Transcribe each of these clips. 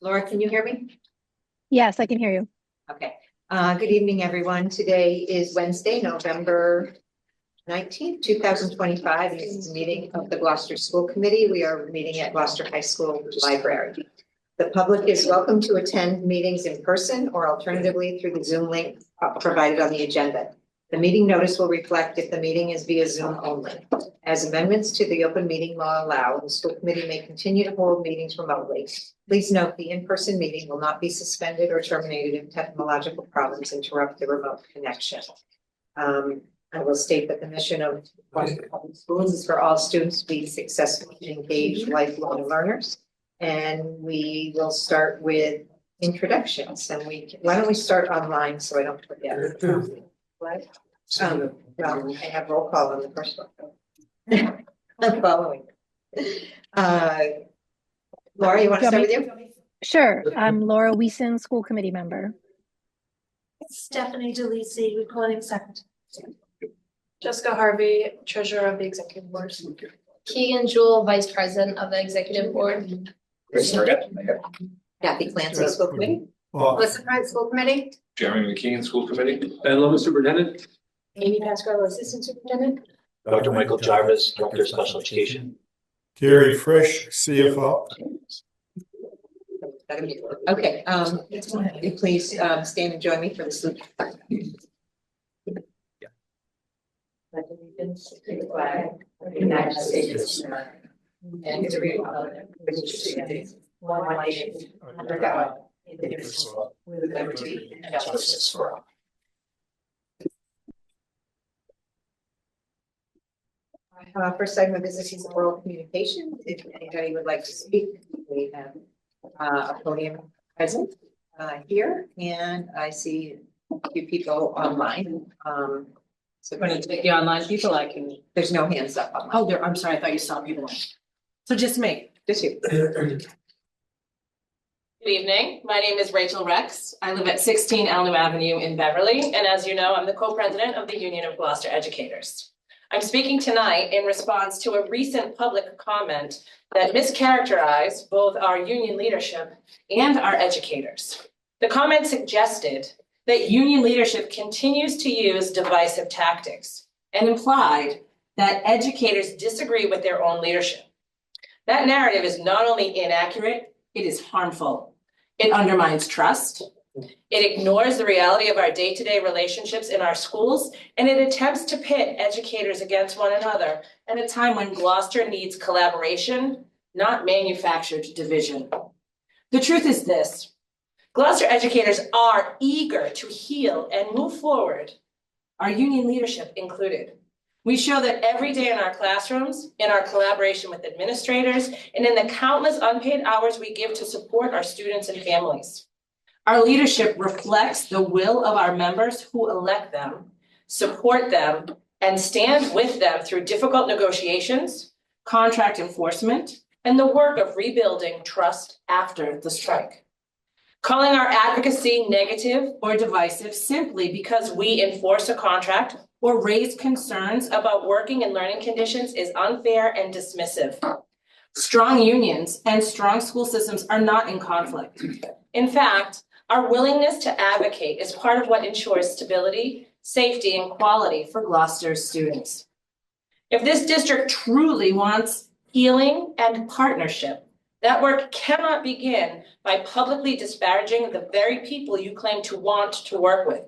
Laura, can you hear me? Yes, I can hear you. Okay. Good evening, everyone. Today is Wednesday, November 19th, 2025. This is a meeting of the Gloucester School Committee. We are meeting at Gloucester High School Library. The public is welcome to attend meetings in person or alternatively through the Zoom link provided on the agenda. The meeting notice will reflect if the meeting is via Zoom only. As amendments to the open meeting law allow, the school committee may continue to hold meetings remotely. Please note the in-person meeting will not be suspended or terminated if technological problems interrupt the remote connection. I will state that the mission of Gloucester Public Schools is for all students to be successfully engaged lifelong learners. And we will start with introductions. And why don't we start online so I don't forget? Right. Well, I have roll call on the first one. I'm following. Laura, you want to start with you? Sure. I'm Laura Wiesen, school committee member. Stephanie DeLisi, recording secretary. Jessica Harvey, treasurer of the executive board. Keegan Jewell, vice president of the executive board. Kathy Clancy, school committee. Melissa Price, school committee. Jeremy McKean, school committee. Ben Lomas, superintendent. Amy Pascarello, assistant superintendent. Dr. Michael Jarvis, director of special education. Gary Frisch, CFO. Okay, please stand and join me for the salute. Allegiance to the flag of the United States of America and to the republic which stands one nation under God, indivisible, with liberty and justice for all. First item of business is oral communication. If anybody would like to speak, we have a podium present here, and I see a few people online. So I'm going to take the online people. I can. There's no hands up online. Oh, there. I'm sorry. I thought you saw people. So just me. Just you. Good evening. My name is Rachel Rex. I live at 16 Elm Avenue in Beverly, and as you know, I'm the co-president of the Union of Gloucester Educators. I'm speaking tonight in response to a recent public comment that mischaracterized both our union leadership and our educators. The comment suggested that union leadership continues to use divisive tactics and implied that educators disagree with their own leadership. That narrative is not only inaccurate, it is harmful. It undermines trust. It ignores the reality of our day-to-day relationships in our schools, and it attempts to pit educators against one another at a time when Gloucester needs collaboration, not manufactured division. The truth is this: Gloucester educators are eager to heal and move forward, our union leadership included. We show that every day in our classrooms, in our collaboration with administrators, and in the countless unpaid hours we give to support our students and families. Our leadership reflects the will of our members who elect them, support them, and stand with them through difficult negotiations, contract enforcement, and the work of rebuilding trust after the strike. Calling our advocacy negative or divisive simply because we enforce a contract or raise concerns about working and learning conditions is unfair and dismissive. Strong unions and strong school systems are not in conflict. In fact, our willingness to advocate is part of what ensures stability, safety, and quality for Gloucester's students. If this district truly wants healing and partnership, that work cannot begin by publicly disparaging the very people you claim to want to work with.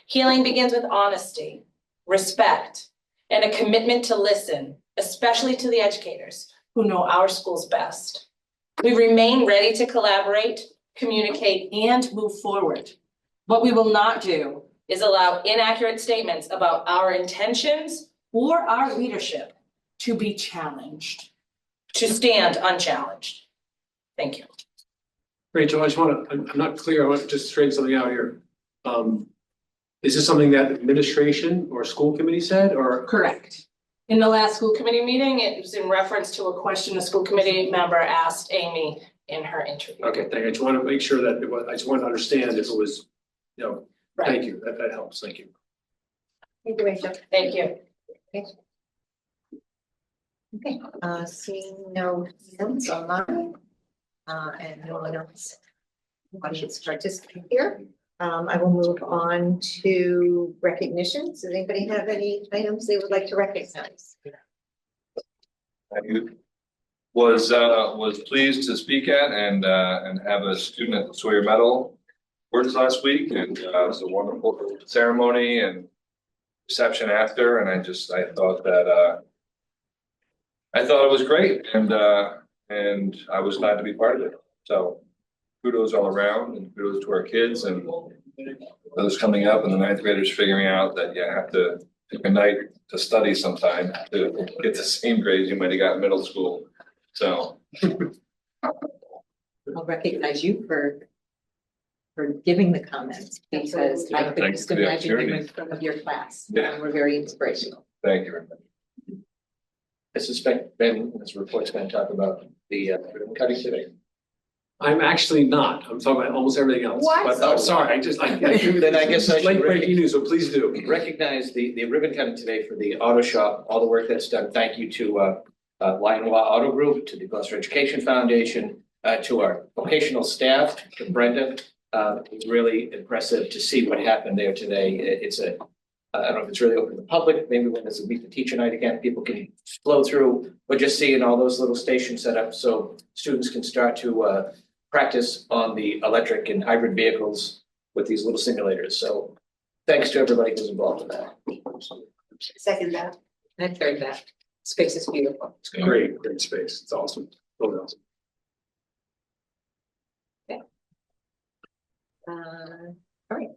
Healing begins with honesty, respect, and a commitment to listen, especially to the educators who know our schools best. We remain ready to collaborate, communicate, and move forward. What we will not do is allow inaccurate statements about our intentions or our leadership to be challenged, to stand unchallenged. Thank you. Rachel, I'm not clear. I want to just straighten something out here. Is this something that administration or school committee said, or? Correct. In the last school committee meeting, it was in reference to a question a school committee member asked Amy in her interview. Okay, thank you. I just want to make sure that I just want to understand if it was, Right. Thank you. That helps. Thank you. Thank you, Rachel. Thank you. Okay, seeing no hands online. and no one else audience participant here. I will move on to recognitions. Does anybody have any items they would like to recognize? I was pleased to speak at and have a student at the Sawyer Medal Awards last week, and it was a wonderful ceremony and reception after, and I thought it was great, and I was glad to be part of it. So kudos all around, and kudos to our kids and those coming up, and the ninth graders figuring out that you have to pick a night to study sometime to get the same grades you might have got in middle school. So I'll recognize you for giving the comments, because I could Thanks just for the imagine you in opportunity. front of your class. Yeah. We're very inspirational. thank you very much. I suspect Ben, in his report's going to talk about the ribbon cutting today. I'm actually not. I'm talking about almost everything else. What? But I'm sorry, Then I guess I should late breaking news, so please do. recognize the ribbon cutting today for the auto shop, all the work that's done. Thank you to Lionel Auto Group, to the Gloucester Education Foundation, to our vocational staff, to Brenda. It's really impressive to see what happened there today. It's a, I don't know if it's really open to the public, maybe when there's a Meet the Teacher night again, people can flow through, but just seeing all those little stations set up so students can start to practice on the electric and hybrid vehicles with these little simulators. So thanks to everybody who's involved in that. Second that. And third that. Space is beautiful. It's great space. It's awesome. Really awesome. All right.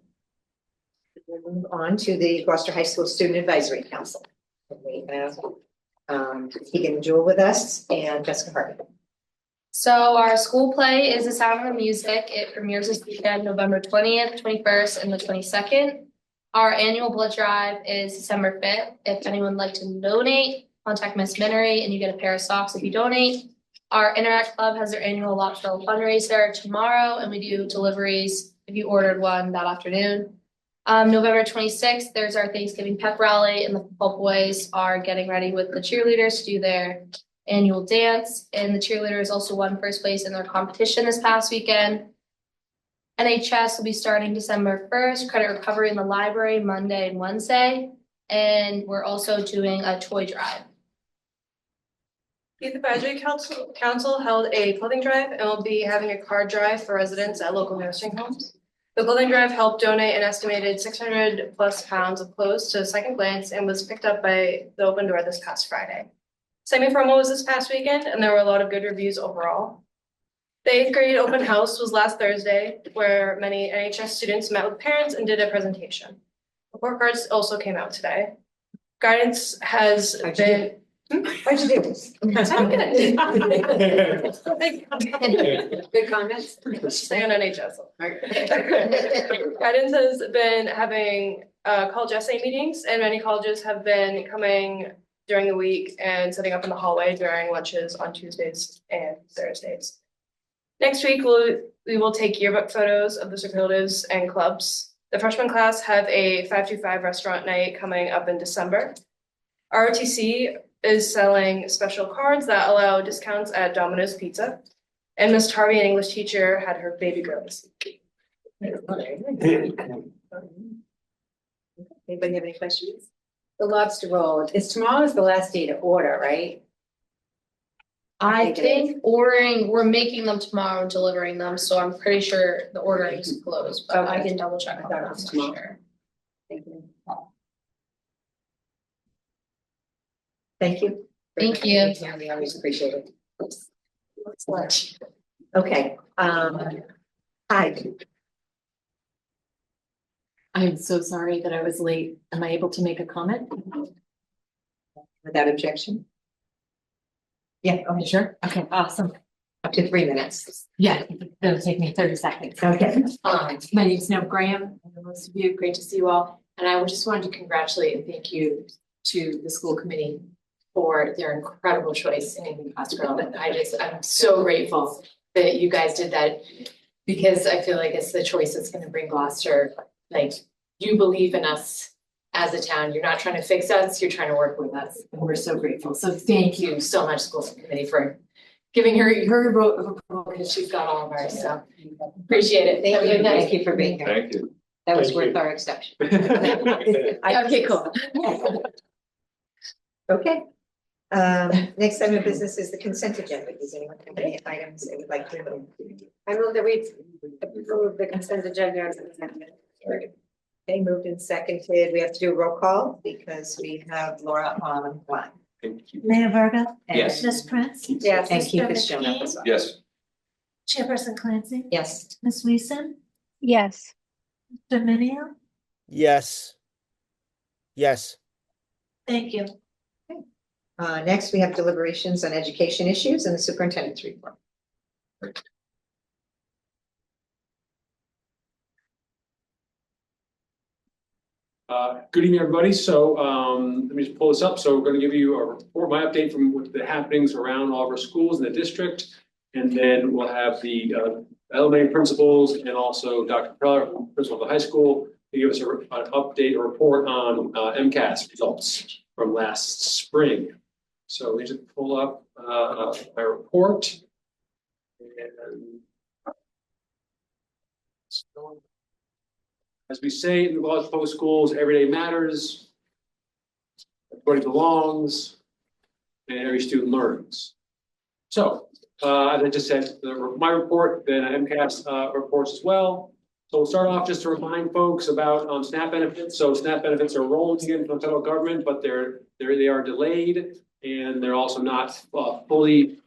We'll move on to the Gloucester High School Student Advisory Council. We have Keegan and Jewel with us, and Jessica Hartman. So our school play is The Sound of Music. It premieres this weekend, November 20th, 21st, and the 22nd. Our annual blood drive is December 5th. If anyone would like to donate, contact Miss Minery and you get a pair of socks if you donate. Our Interact Club has their annual lot fill fundraiser tomorrow, and we do deliveries if you ordered one that afternoon. November 26th, there's our Thanksgiving pep rally, and the football boys are getting ready with the cheerleaders to do their annual dance. And the cheerleaders also won first place in their competition this past weekend. NHS will be starting December 1st, credit recovery in the library Monday and Wednesday. And we're also doing a toy drive. Youth Advisory Council held a clothing drive and will be having a card drive for residents at local nursing homes. The clothing drive helped donate an estimated 600 plus pounds of clothes to Second Glance and was picked up by the Open Door this past Friday. Semi-formal was this past weekend, and there were a lot of good reviews overall. The 8th grade open house was last Thursday, where many NHS students met with parents and did a presentation. Report cards also came out today. Guidance has been. What'd you do? I'm good. Good comments? Stay on NHS. Guidance has been having college essay meetings, and many colleges have been coming during the week and setting up in the hallway during lunches on Tuesdays and Thursdays. Next week, we will take yearbook photos of the superlatives and clubs. The freshman class have a 525 restaurant night coming up in December. ROTC is selling special cards that allow discounts at Domino's Pizza. And Miss Harvey, an English teacher, had her baby girl this week. Anybody have any questions? The lobster roll, tomorrow is the last day to order, right? I think we're making them tomorrow and delivering them, so I'm pretty sure the ordering is closed, but I can double check. I thought it was tomorrow. Sure. Thank you. Thank you. Thank you. Yeah, we always appreciate it. Okay, hi. I'm so sorry that I was late. Am I able to make a comment? Without objection? Yeah, go ahead. Sure. Okay, awesome. Up to 3 minutes. Yeah, that'll take me 30 seconds. Okay. My name's Neb Graham. I know most of you, great to see you all. And I just wanted to congratulate and thank you to the school committee for their incredible choice in Gloucester. I'm so grateful that you guys did that, because I feel like it's the choice that's going to bring Gloucester. Like, you believe in us as a town. You're not trying to fix us, you're trying to work with us. And we're so grateful. So thank you so much, school committee, for giving her vote of approval because she's got all of ours, so appreciate it. Have a good night. Thank you for being here. Thank you. That was Thank worth you. our exception. Okay, cool. Okay. Next item of business is the consent agenda. Does anyone have any items they would like to remove? I move that we approve the consent agenda as presented. Okay, moved and seconded. We have to do a roll call because we have Laura on one. Thank you. Mayor Verga. Yes. Ms. Prince. Yes. And keep Mr. this shown up McKee. as well. Yes. Chairperson Clancy. Yes. Ms. Weason. Yes. Mr. Minio. Yes. Yes. Thank you. Next, we have deliberations on education issues and the superintendent's report. Good evening, everybody. So let me just pull this up. So we're going to give you a report, my update from what the happenings around all of our schools in the district. And then we'll have the elementary principals and also Dr. Preller, principal of the high school, to give us an update or report on MCAS results from last spring. So we just pull up my report. And as we say in the Gloucester Public Schools, every day matters, everybody belongs, and every student learns. So, as I just said, my report, then MCAS reports as well. So we'll start off just to remind folks about SNAP benefits. So SNAP benefits are rolling in from the federal government, but they are delayed, and they're also not fully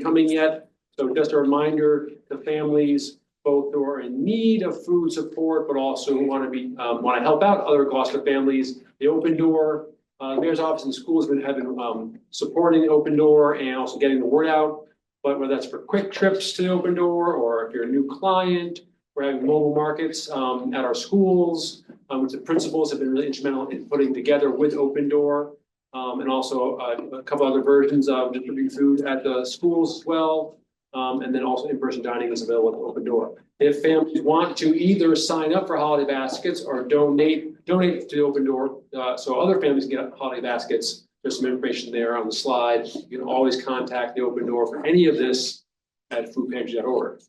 coming yet. So just a reminder to families both who are in need of food support, but also who want to help out other Gloucester families. The Open Door, the mayor's office and schools have been supporting the Open Door and also getting the word out. But whether that's for quick trips to the Open Door, or if you're a new client, we're having mobile markets at our schools, which the principals have been really instrumental in putting together with Open Door, and also a couple other versions of distributing food at the schools as well. And then also in-person dining is available at Open Door. If families want to either sign up for holiday baskets or donate to the Open Door, so other families can get holiday baskets, there's some information there on the slide. You can always contact the Open Door for any of this at foodpantry.org.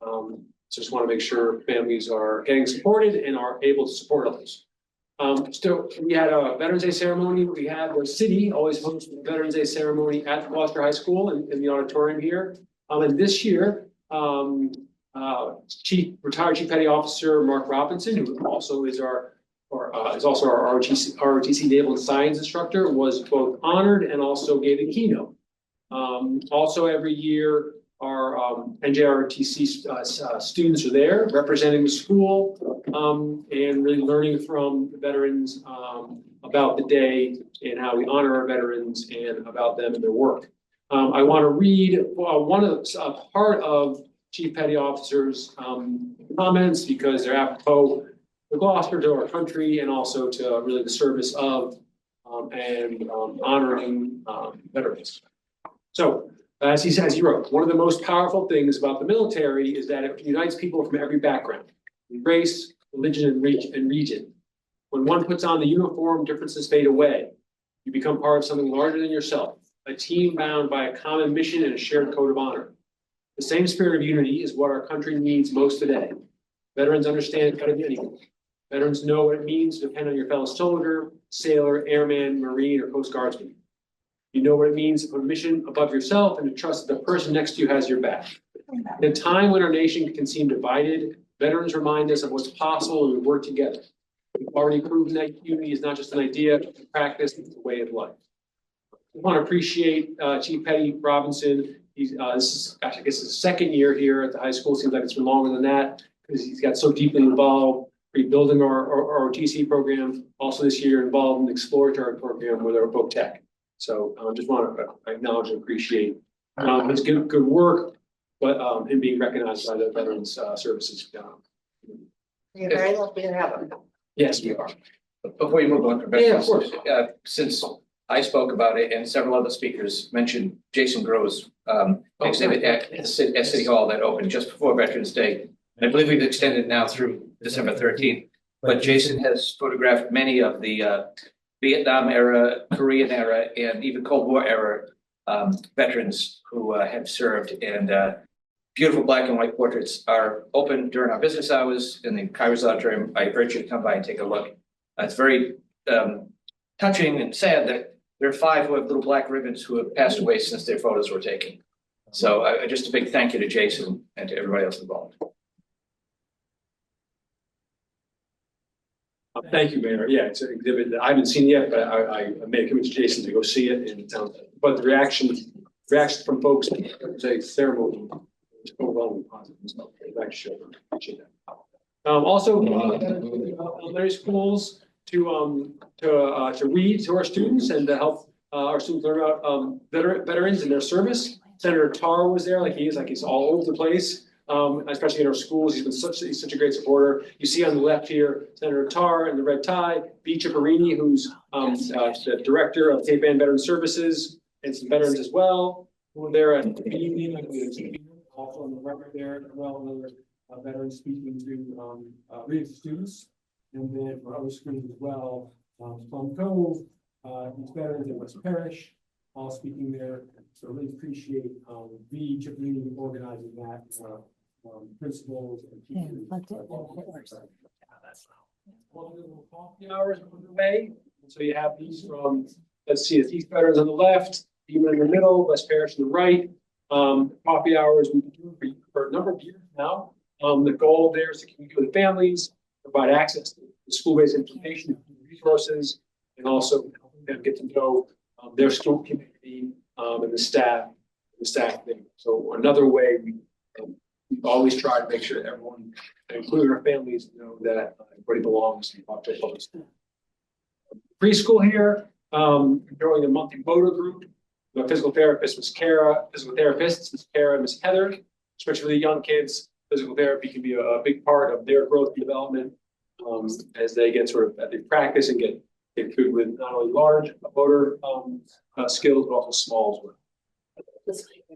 So just want to make sure families are getting supported and are able to support others. Still, we had a Veterans Day ceremony. We had the city always hosts the Veterans Day ceremony at Gloucester High School in the auditorium here. And this year, retired Chief Petty Officer Mark Robinson, who also is our ROTC Naval and Science instructor, was both honored and also gave a keynote. Also, every year, our NJROTC students are there representing the school and really learning from the veterans about the day and how we honor our veterans and about them and their work. I want to read part of Chief Petty Officer's comments because they're apropos to Gloucester, to our country, and also to really the service of and honoring veterans. So, as he wrote, one of the most powerful things about the military is that it unites people from every background, race, religion, and region. When one puts on the uniform, differences fade away. You become part of something larger than yourself, a team bound by a common mission and a shared code of honor. The same spirit of unity is what our country needs most today. Veterans understand it better than anyone. Veterans know what it means to depend on your fellow soldier, sailor, airman, Marine, or Coast Guardsman. You know what it means to put a mission above yourself and to trust that the person next to you has your back. In a time when our nation can seem divided, veterans remind us of what's possible when we work together. We've already proven that unity is not just an idea, it's a practice, it's a way of life. I want to appreciate Chief Petty Robinson. This is, I guess his second year here at the high school. Seems like it's been longer than that because he's got so deeply involved rebuilding our TC program. Also this year involved in the exploratory program with our book tech. So just want to acknowledge and appreciate his good work, but him being recognized by the Veterans Services. You're very lucky to have him. Yes, we are. Before you move on, Yeah, of course. Since I spoke about it and several other speakers mentioned Jason Grove's exhibit at City Hall that opened just before Veterans Day. And I believe we've extended now through December 13th. But Jason has photographed many of the Vietnam era, Korean era, and even Cold War era veterans who have served, and beautiful black and white portraits are open during our business hours in the Kairos Auditorium. I urge you to come by and take a look. It's very touching and sad that there are 5 who have little black ribbons who have passed away since their photos were taken. So just a big thank you to Jason and to everybody else involved. Thank you, Mayor. Yeah, it's an exhibit that I haven't seen yet, but I made a commitment to Jason to go see it, and it sounds, but the reaction from folks, it was a ceremony, it's overwhelmingly positive. So thanks, Sean. Appreciate that. Also, elementary schools to read to our students and to help our students learn about veterans and their service. Senator Tar was there, like he's all over the place. Especially in our schools, he's such a great supporter. You see on the left here, Senator Tar in the red tie, B. Ciparini, who's the director of Cape Ann Veteran Services, and some veterans as well, who were there at the evening, like we had also on the record there as well, another veteran speaking to reading to students, and then for other schools as well, from Cove, these veterans in West Parish, all speaking there. So really appreciate B. Ciparini organizing that. Principals and teachers. Coffee hours underway. So you have these from, let's see, it's East Veterans on the left, Demon in the middle, West Parish on the right. Coffee hours we've been doing for a number of years now. The goal there is to communicate with families, provide access to school-based information, resources, and also helping them get to know their school community and the staff there. So another way we always try to make sure that everyone, including our families, know that everybody belongs in Gloucester Public School. Preschool here, growing a monthly motor group. The physical therapist was Kara, physical therapists was Kara and Miss Heather. Especially with the young kids, physical therapy can be a big part of their growth and development as they get they practice and get good with not only large motor skills, but also small as well.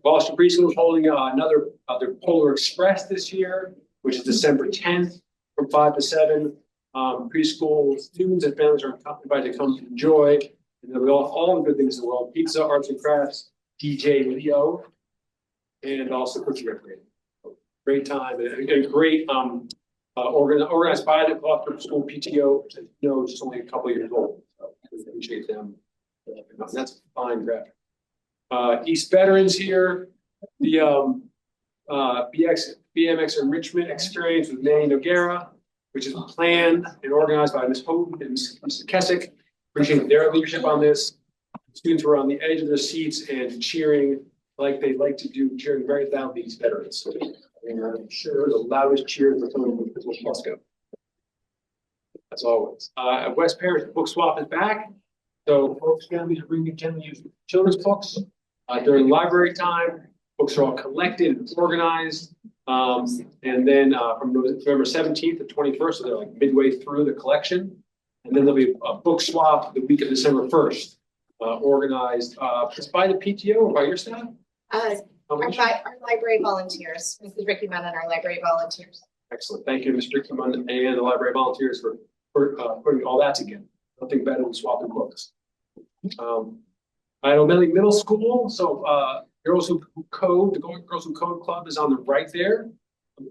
Gloucester Preschool is holding another Polar Express this year, which is December 10th from 5 to 7. Preschool students and families are invited to come enjoy, and there'll be all the good things in the world: pizza, arts and crafts, DJ Leo, and also cookie recreation. Great time and a great organized by the Gloucester School PTO, which is just only a couple of years old. So I appreciate them. And that's a fine graphic. East Veterans here, the BMX enrichment experience with Manny Noguera, which is planned and organized by Ms. Houghton and Mr. Kessick. Appreciate their leadership on this. Students were on the edge of their seats and cheering like they like to do, cheering very loudly these veterans. And I'm sure the loudest cheers were coming from Principal Fusco. As always. At West Parish, book swap is back. So folks, families are bringing generally used children's books. During library time, books are all collected and organized. And then from November 17th to 21st, so they're like midway through the collection. And then there'll be a book swap the week of December 1st, organized just by the PTO or by your staff? Our library volunteers, Mrs. Ricky Munn and our library volunteers. Excellent. Thank you, Mr. Ricky Munn and the library volunteers for putting all that together. Nothing better than swapping books. I know middle school, so Girls Who Code, the Girls Who Code Club is on the right there.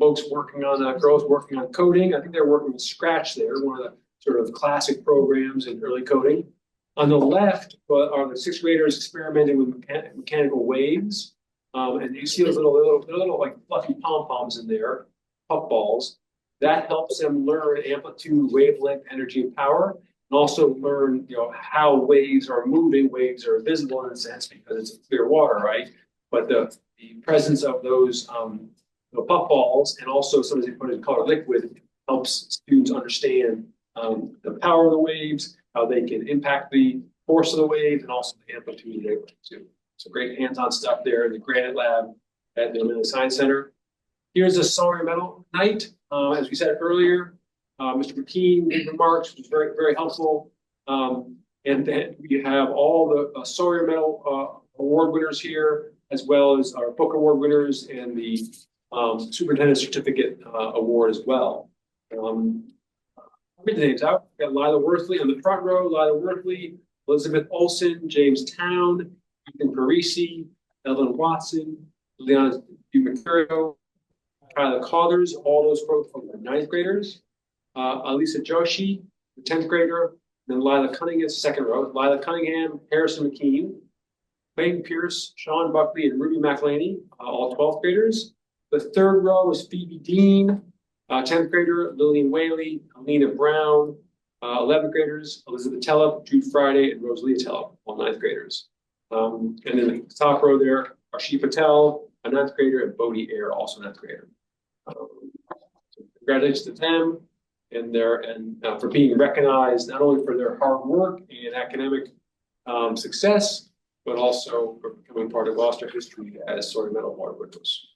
Folks working on, girls working on coding. I think they're working with Scratch there, one of the sort of classic programs in early coding. On the left are the 6th graders experimenting with mechanical waves. And you see those little like fluffy pom-poms in there, puff balls. That helps them learn amplitude, wavelength, energy, and power. And also learn, how waves are moving. Waves are visible in a sense because it's clear water, right? But the presence of those puff balls, and also sometimes they put in colored liquid, helps students understand the power of the waves, how they can impact the force of the wave, and also the amplitude of the wavelength too. So great hands-on stuff there in the Granite Lab at the Lilly Science Center. Here's a solar metal night. As we said earlier, Mr. McKean made remarks, which was very, very helpful. And then we have all the Sawyer Medal award winners here, as well as our book award winners and the superintendent certificate award as well. Read the names out. We've got Lila Worthley on the front row, Lila Worthley, Elizabeth Olson, James Town, Ethan Parisi, Evelyn Watson, Leon DiMacario, Tyler Cathers, all those folks from the 9th graders. Alisa Joshi, the 10th grader, then Lila Cunningham, second row, Lila Cunningham, Harrison McKean, Clayton Pierce, Sean Buckley, and Ruby McElhaney, all 12th graders. The third row is Phoebe Dean, 10th grader, Lillian Whaley, Alina Brown, 11th graders, Elizabeth Tellep, Jude Friday, and Rosalia Tellep, all 9th graders. And then the top row there, Arshi Patel, a 9th grader, and Bodhi Ayer, also 9th grader. So congratulations to them and for being recognized not only for their hard work and academic success, but also for becoming part of Gloucester history as Sawyer Medal Award winners.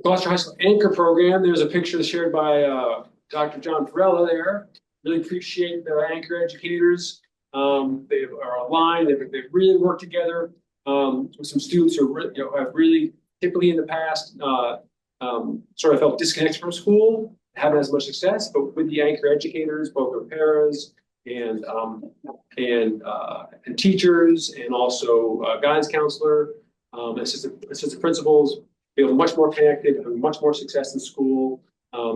Gloucester High School Anchor Program, there's a picture shared by Dr. John Perella there. Really appreciate the anchor educators. They are aligned, they've really worked together with some students who have really typically in the past sort of felt disconnected from school, haven't as much success, but with the anchor educators, both their parents and teachers, and also guidance counselor, assistant principals, feel much more connected, having much more success in school.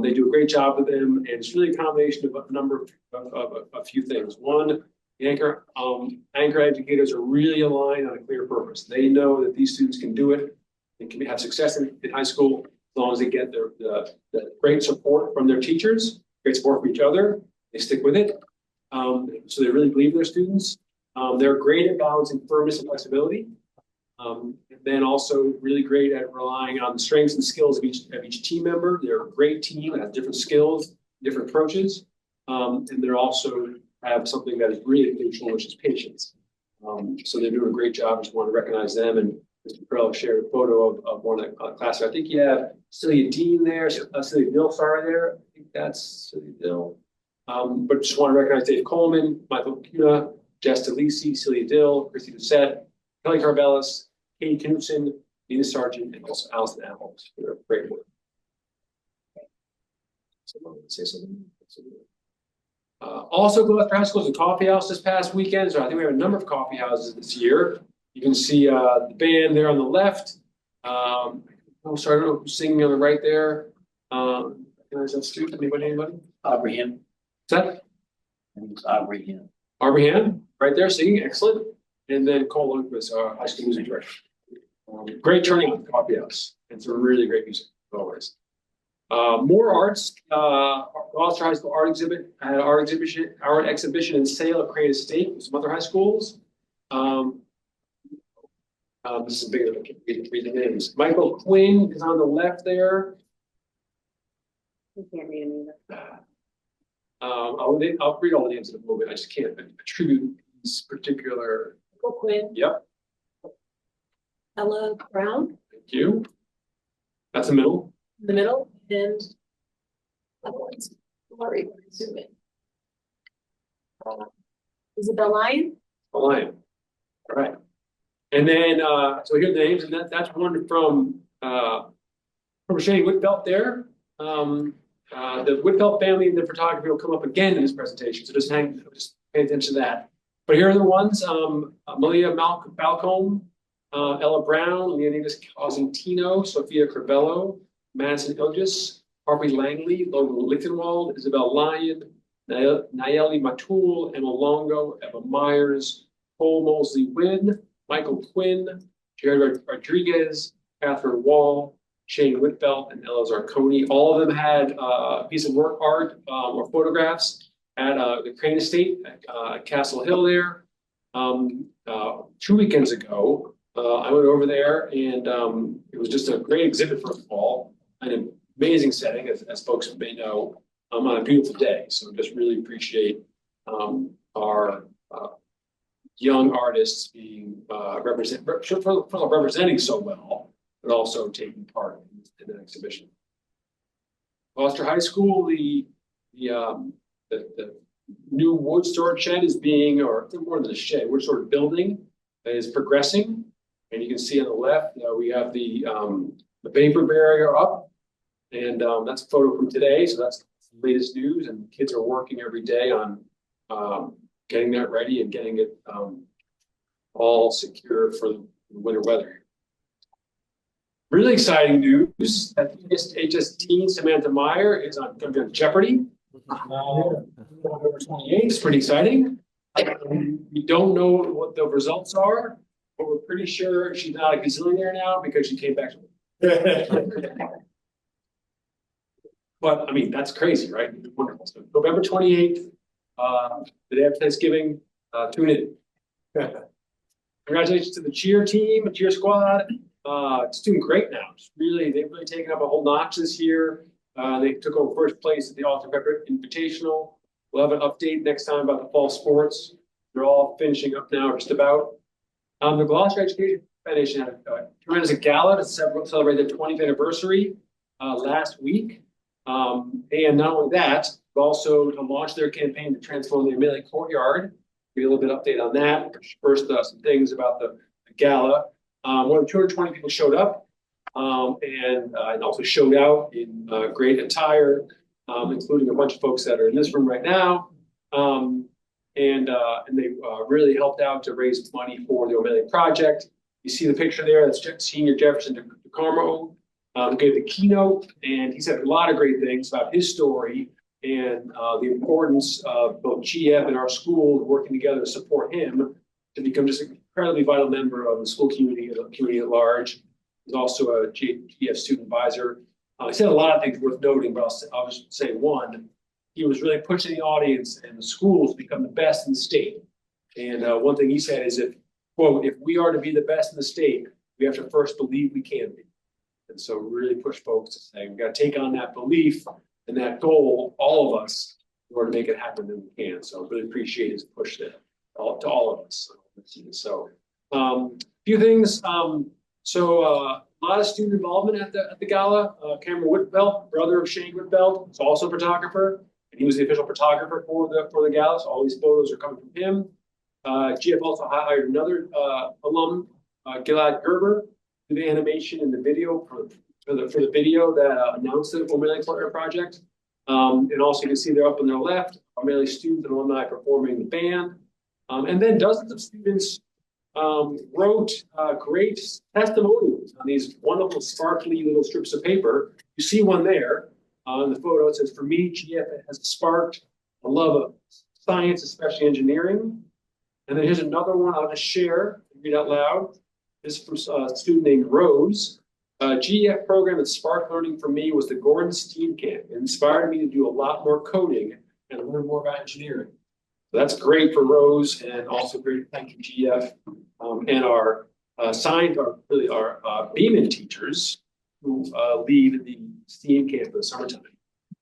They do a great job with them, and it's really a combination of a number of a few things. One, the anchor educators are really aligned on a clear purpose. They know that these students can do it and can have success in high school as long as they get the great support from their teachers, great support from each other. They stick with it. So they really believe in their students. They're great at balancing firmness and flexibility. And then also really great at relying on the strengths and skills of each team member. They're a great team that has different skills, different approaches. And they're also have something that is really crucial, which is patience. So they're doing a great job. I just want to recognize them. And Mr. Perella shared a photo of one of the classes. I think you have Celia Dean there, Celia Dill, sorry there. I think that's Celia Dill. But just want to recognize Dave Coleman, Michael Puna, Jess DeLisi, Celia Dill, Christy Doucette, Kelly Carbelis, Katie Knudsen, Nina Sargent, and also Allison Apples for their great work. Someone say something? Also, Gloucester High School is a coffee house this past weekend, so I think we have a number of coffee houses this year. You can see the band there on the left. Oh, sorry, I don't know who's singing on the right there. Is that student? Anybody? Aubrey Ham. Is that? I think it's Aubrey Ham. Aubrey Ham, right there singing, excellent. And then Cole Lundquist, our high school music director. Great turning on the coffee house, and some really great music always. More arts. Gloucester High School art exhibition and sale at Crane Estate with some other high schools. This is big enough. I can't read the names. Michael Quinn is on the left there. I can't read them either. I'll read all the names in a moment. I just can't attribute these particular. Michael Quinn. Yep. Ella Brown. Thank you. That's the middle. In the middle, and other ones. Sorry, zoom in. Isabel Lyon. A lion. All right. And then, so here are the names, and that's one from Shane Whitbelt there. The Whitbelt family and the photography will come up again in this presentation, so just pay attention to that. But here are the ones, Malia Balcombe, Ella Brown, Leonidas Cosentino, Sophia Crivello, Madison Ilgis, Harvey Langley, Logan Lichtenwald, Isabel Lyon, Nayeli Matul, Emma Longo, Eva Myers, Cole Mosley Wynn, Michael Quinn, Jared Rodriguez, Catherine Wall, Shane Whitbelt, and Ella Zarconi. All of them had a piece of work art or photographs at the Crane Estate at Castle Hill there. 2 weekends ago, I went over there, and it was just a great exhibit, first of all, an amazing setting, as folks may know, on a beautiful day. So just really appreciate our young artists being representing so well, but also taking part in the exhibition. Gloucester High School, the new wood storage shed is being, or more than a shed, wood storage building that is progressing. And you can see on the left, we have the vapor barrier up, and that's a photo from today. So that's the latest news, and kids are working every day on getting that ready and getting it all secure for the winter weather. Really exciting news that HS teen Samantha Meyer is going to be on Jeopardy. November 28th. It's pretty exciting. We don't know what the results are, but we're pretty sure she's not a gazillionaire now because she came back to But I mean, that's crazy, right? Wonderful. So November 28th, the day after Thanksgiving, tune in. Congratulations to the cheer team, cheer squad. It's doing great now. They've really taken up a whole notch this year. They took over first place at the Alton Pepper Invitational. We'll have an update next time about the fall sports. They're all finishing up now, just about. The Gloucester Education Foundation had a tremendous gala to celebrate their 20th anniversary last week. And not only that, but also launched their campaign to transform the Amelia Courtyard. Give you a little bit of update on that. First, some things about the gala. More than 220 people showed up and also showed out in great attire, including a bunch of folks that are in this room right now. And they really helped out to raise money for the O'Malley Project. You see the picture there, that's Senior Jefferson DeCarmo. Gave the keynote, and he said a lot of great things about his story and the importance of both GF and our school working together to support him to become just an incredibly vital member of the school community and the community at large. He's also a GF student advisor. He said a lot of things worth noting, but I'll just say one. He was really pushing the audience and the schools to become the best in the state. And one thing he said is, quote, if we are to be the best in the state, we have to first believe we can be. And so really push folks to say, we've got to take on that belief and that goal, all of us, in order to make it happen, then we can. So really appreciate his push there to all of us. So a few things. A lot of student involvement at the gala. Cameron Whitbelt, brother of Shane Whitbelt, is also a photographer. And he was the official photographer for the gala. So all these photos are coming from him. GF also hired another alum, Gilad Gerber, to the animation and the video for the video that announced the O'Malley Courtyard Project. And also you can see there up on their left, O'Malley students and alumni performing the band. And then dozens of students wrote great testimonials on these wonderful sparkly little strips of paper. You see one there in the photo. It says, "For me, GF has sparked a love of science, especially engineering." And then here's another one I'll just share and read out loud. This is from a student named Rose. GF program that sparked learning for me was the Gordon Steam Camp. It inspired me to do a lot more coding and learn more about engineering. So that's great for Rose, and also great thank you GF and our Beeman teachers who lead the STEAM camp for the summertime.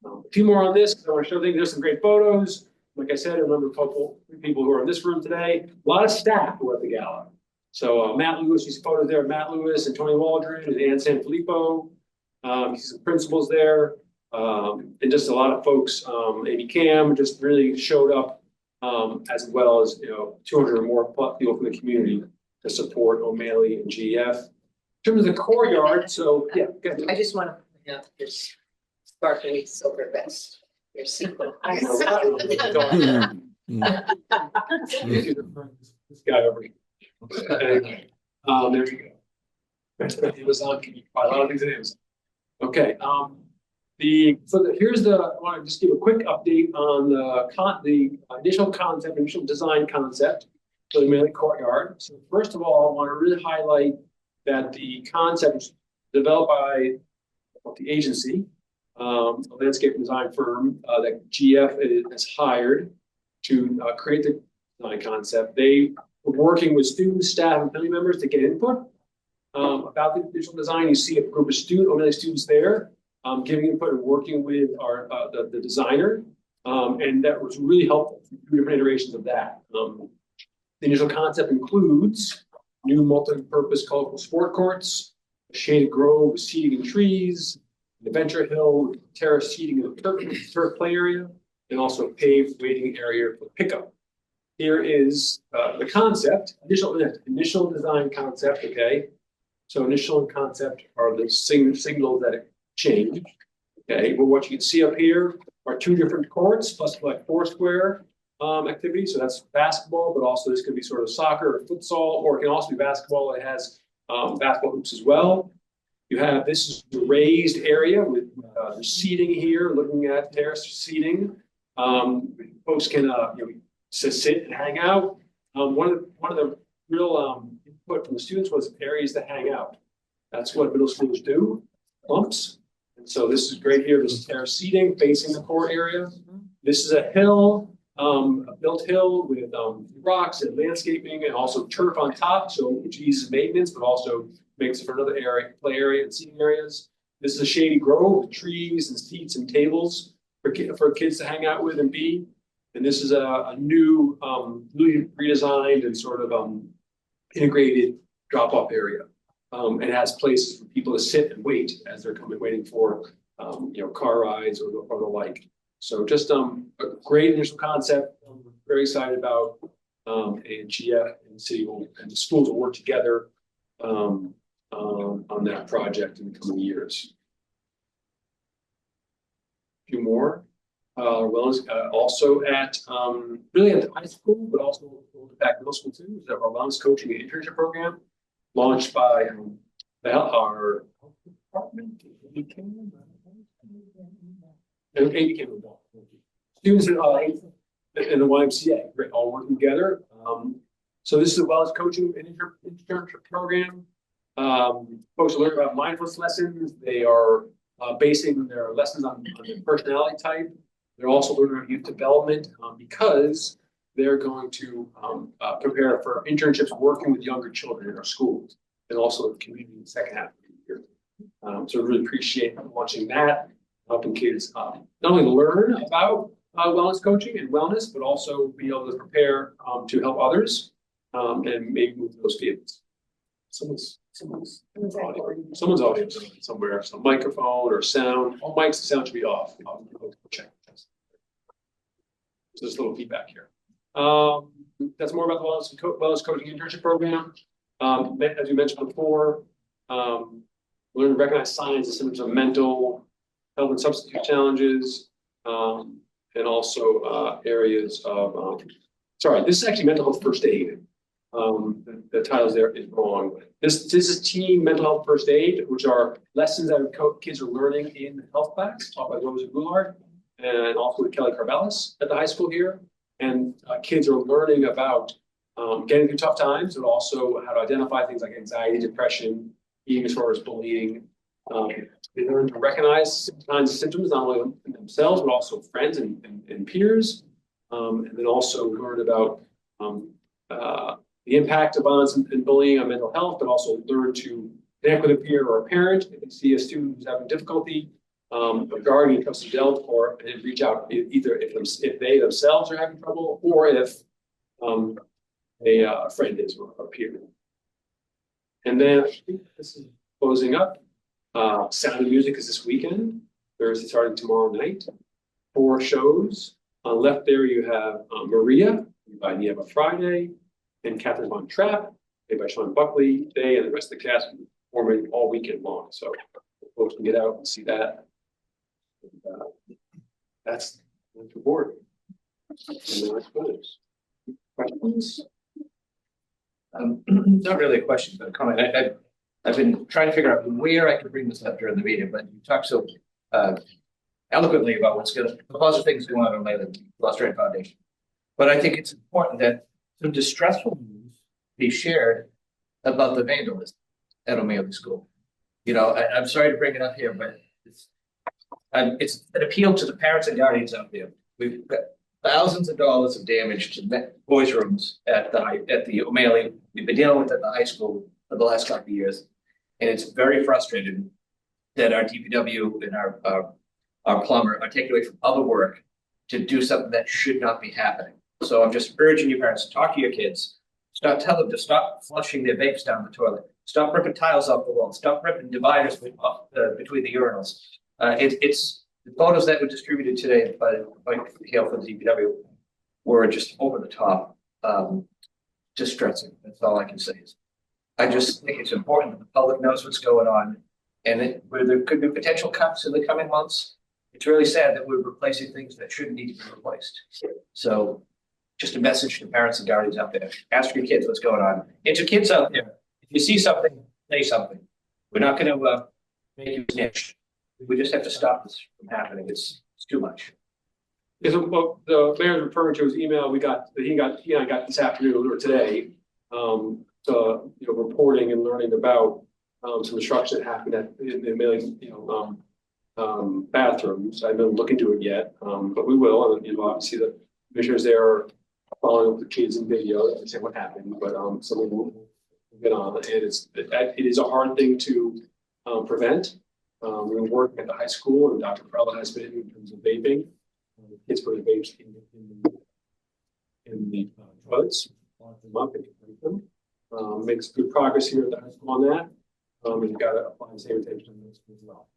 A few more on this because I want to show things. There's some great photos. Like I said, I remember a couple people who are in this room today. A lot of staff who are at the gala. So Matt Lewis, you see photos there of Matt Lewis and Tony Waldron and Ann Sanfilippo. You see some principals there. And just a lot of folks. Amy Cam just really showed up, as well as 200 or more people from the community to support O'Malley and GF. In terms of the courtyard, so yeah. I just want to point out this sparkly silver vest. Your sequel. This guy over here. There we go. Amazon can buy a lot of things at Amazon. Okay. Here's I want to just give a quick update on the initial design concept for the O'Malley Courtyard. So first of all, I want to really highlight that the concept was developed by the agency, a landscape design firm that GF has hired to create the design concept. They were working with students, staff, and family members to get input about the digital design. You see a group of O'Malley students there giving input and working with the designer, and that was really helpful. 2 different iterations of that. The initial concept includes new multi-purpose colorful sport courts, a shaded grove with seating and trees, an adventure hill with terrace seating and a turf play area, and also a paved waiting area for pickup. Here is the concept, initial design concept, okay? So initial concept are the signals that change, okay? But what you can see up here are 2 different courts, plus like 4 square, activity. So that's basketball, but also this could be sort of soccer or futsal, or it can also be basketball. It has basketball hoops as well. You have, this is the raised area with seating here, looking at terrace seating. Folks can sit and hang out. One of the real input from the students was areas to hang out. That's what middle schoolers do, bumps. And so this is great here. This is terrace seating facing the court area. This is a hill, a built hill with rocks and landscaping and also turf on top, so which eases maintenance, but also makes it for another area, play area and seating areas. This is a shady grove with trees and seats and tables for kids to hang out with and be. And this is a new, newly redesigned and sort of integrated drop-off area. And it has places for people to sit and wait as they're waiting for car rides or the like. So just a great initial concept. I'm very excited about and GF and City and the schools will work together on that project in the coming years. A few more. Wellness also at really at the high school, but also back middle school too. Is our wellness coaching and internship program launched by our health department. And became involved. Students in the YMCA, right, all working together. So this is a wellness coaching and internship program. Folks learn about mindfulness lessons. They are basing their lessons on their personality type. They're also learning about youth development because they're going to prepare for internships working with younger children in our schools and also the community in the second half of the year. So I really appreciate launching that, helping kids not only learn about wellness coaching and wellness, but also be able to prepare to help others and maybe move to those fields. Someone's audio somewhere, some microphone or sound. All mics and sound should be off. I'll check. So there's a little feedback here. That's more about the wellness coaching internship program. As you mentioned before, learn to recognize signs and symptoms of mental health and substance use challenges, and also areas of, sorry, this is actually mental health first aid. The title there is wrong. This is team mental health first aid, which are lessons that kids are learning in the health class, taught by Rosa Goulart and also with Kelly Carvelis at the high school here. And kids are learning about getting through tough times, but also how to identify things like anxiety, depression, eating disorders, bullying. They learn to recognize kinds of symptoms, not only in themselves, but also friends and peers. And then also learn about the impact of violence and bullying on mental health, but also learn to connect with a peer or a parent if they see a student who's having difficulty, a guardian, trusted adult, or and reach out either if they themselves are having trouble or if a friend is or a peer. And then I think this is closing up. Sound and Music is this weekend, Thursday starting tomorrow night. 4 shows. On the left there you have Maria by Nieva Friday and Catherine Von Trapp, played by Sean Buckley today, and the rest of the cast performing all weekend long. So folks can get out and see that. And, that's the board. Questions? Not really a question, but a comment. I've been trying to figure out where I could bring this up during the meeting, but you talked so eloquently about what's going to, the positive things going on the Gloucester Foundation. But I think it's important that some distressful news be shared about the vandalism at O'Malley School. You know, I'm sorry to bring it up here, but it's an appeal to the parents and guardians out there. We've got thousands of dollars of damage to boys' rooms at the O'Malley. We've been dealing with it at the high school for the last couple of years, and it's very frustrating that our DPW and our plumber are taking away from other work to do something that should not be happening. So I'm just urging you parents to talk to your kids. Tell them to stop flushing their vapes down the toilet. Stop ripping tiles off the wall. Stop ripping dividers between the urinals. It's the photos that were distributed today by Hale for the DPW were just over the top, distressing. That's all I can say. I just think it's important that the public knows what's going on, and where there could be potential cuts in the coming months. It's really sad that we're replacing things that shouldn't need to be replaced. So just a message to parents and guardians out there. Ask your kids what's going on. And to kids out there, if you see something, say something. We're not going to make you snitch. We just have to stop this from happening. It's too much. Because what the mayor's referring to his email he and I got this afternoon or today, reporting and learning about some instruction that happened in the bathrooms. I haven't looked into it yet, but we will. And obviously the commissioners there are following up the kids in video and say what happened, but something we'll get on. And it is a hard thing to prevent. We work at the high school, and Dr. Prella has been in terms of vaping. Kids put vapes in the toilets, lock them up, and drink them. Makes good progress here at the high school on that. And you've got to apply the same attention to those as well.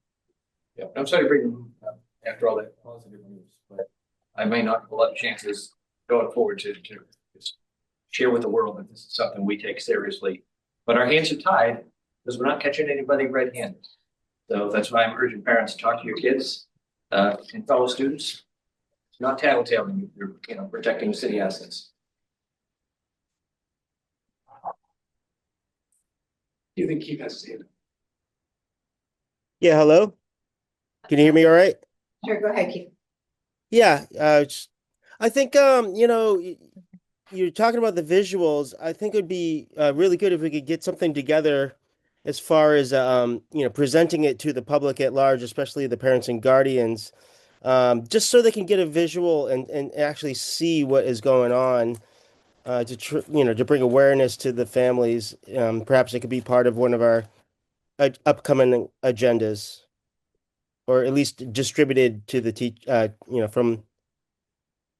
Yeah, I'm sorry to bring them up after all that positive news, but I may not have a lot of chances going forward to just share with the world that this is something we take seriously. But our hands are tied because we're not catching anybody red-handed. So that's why I'm urging parents to talk to your kids and fellow students. It's not tattletaling, you're protecting city assets. Do you think Keith has his hand? Yeah, hello? Can you hear me all right? Sure, go ahead, Keith. Yeah, I think, you're talking about the visuals. I think it would be really good if we could get something together as far as, presenting it to the public at large, especially the parents and guardians, just so they can get a visual and actually see what is going on, to bring awareness to the families. Perhaps it could be part of one of our upcoming agendas, or at least distributed to the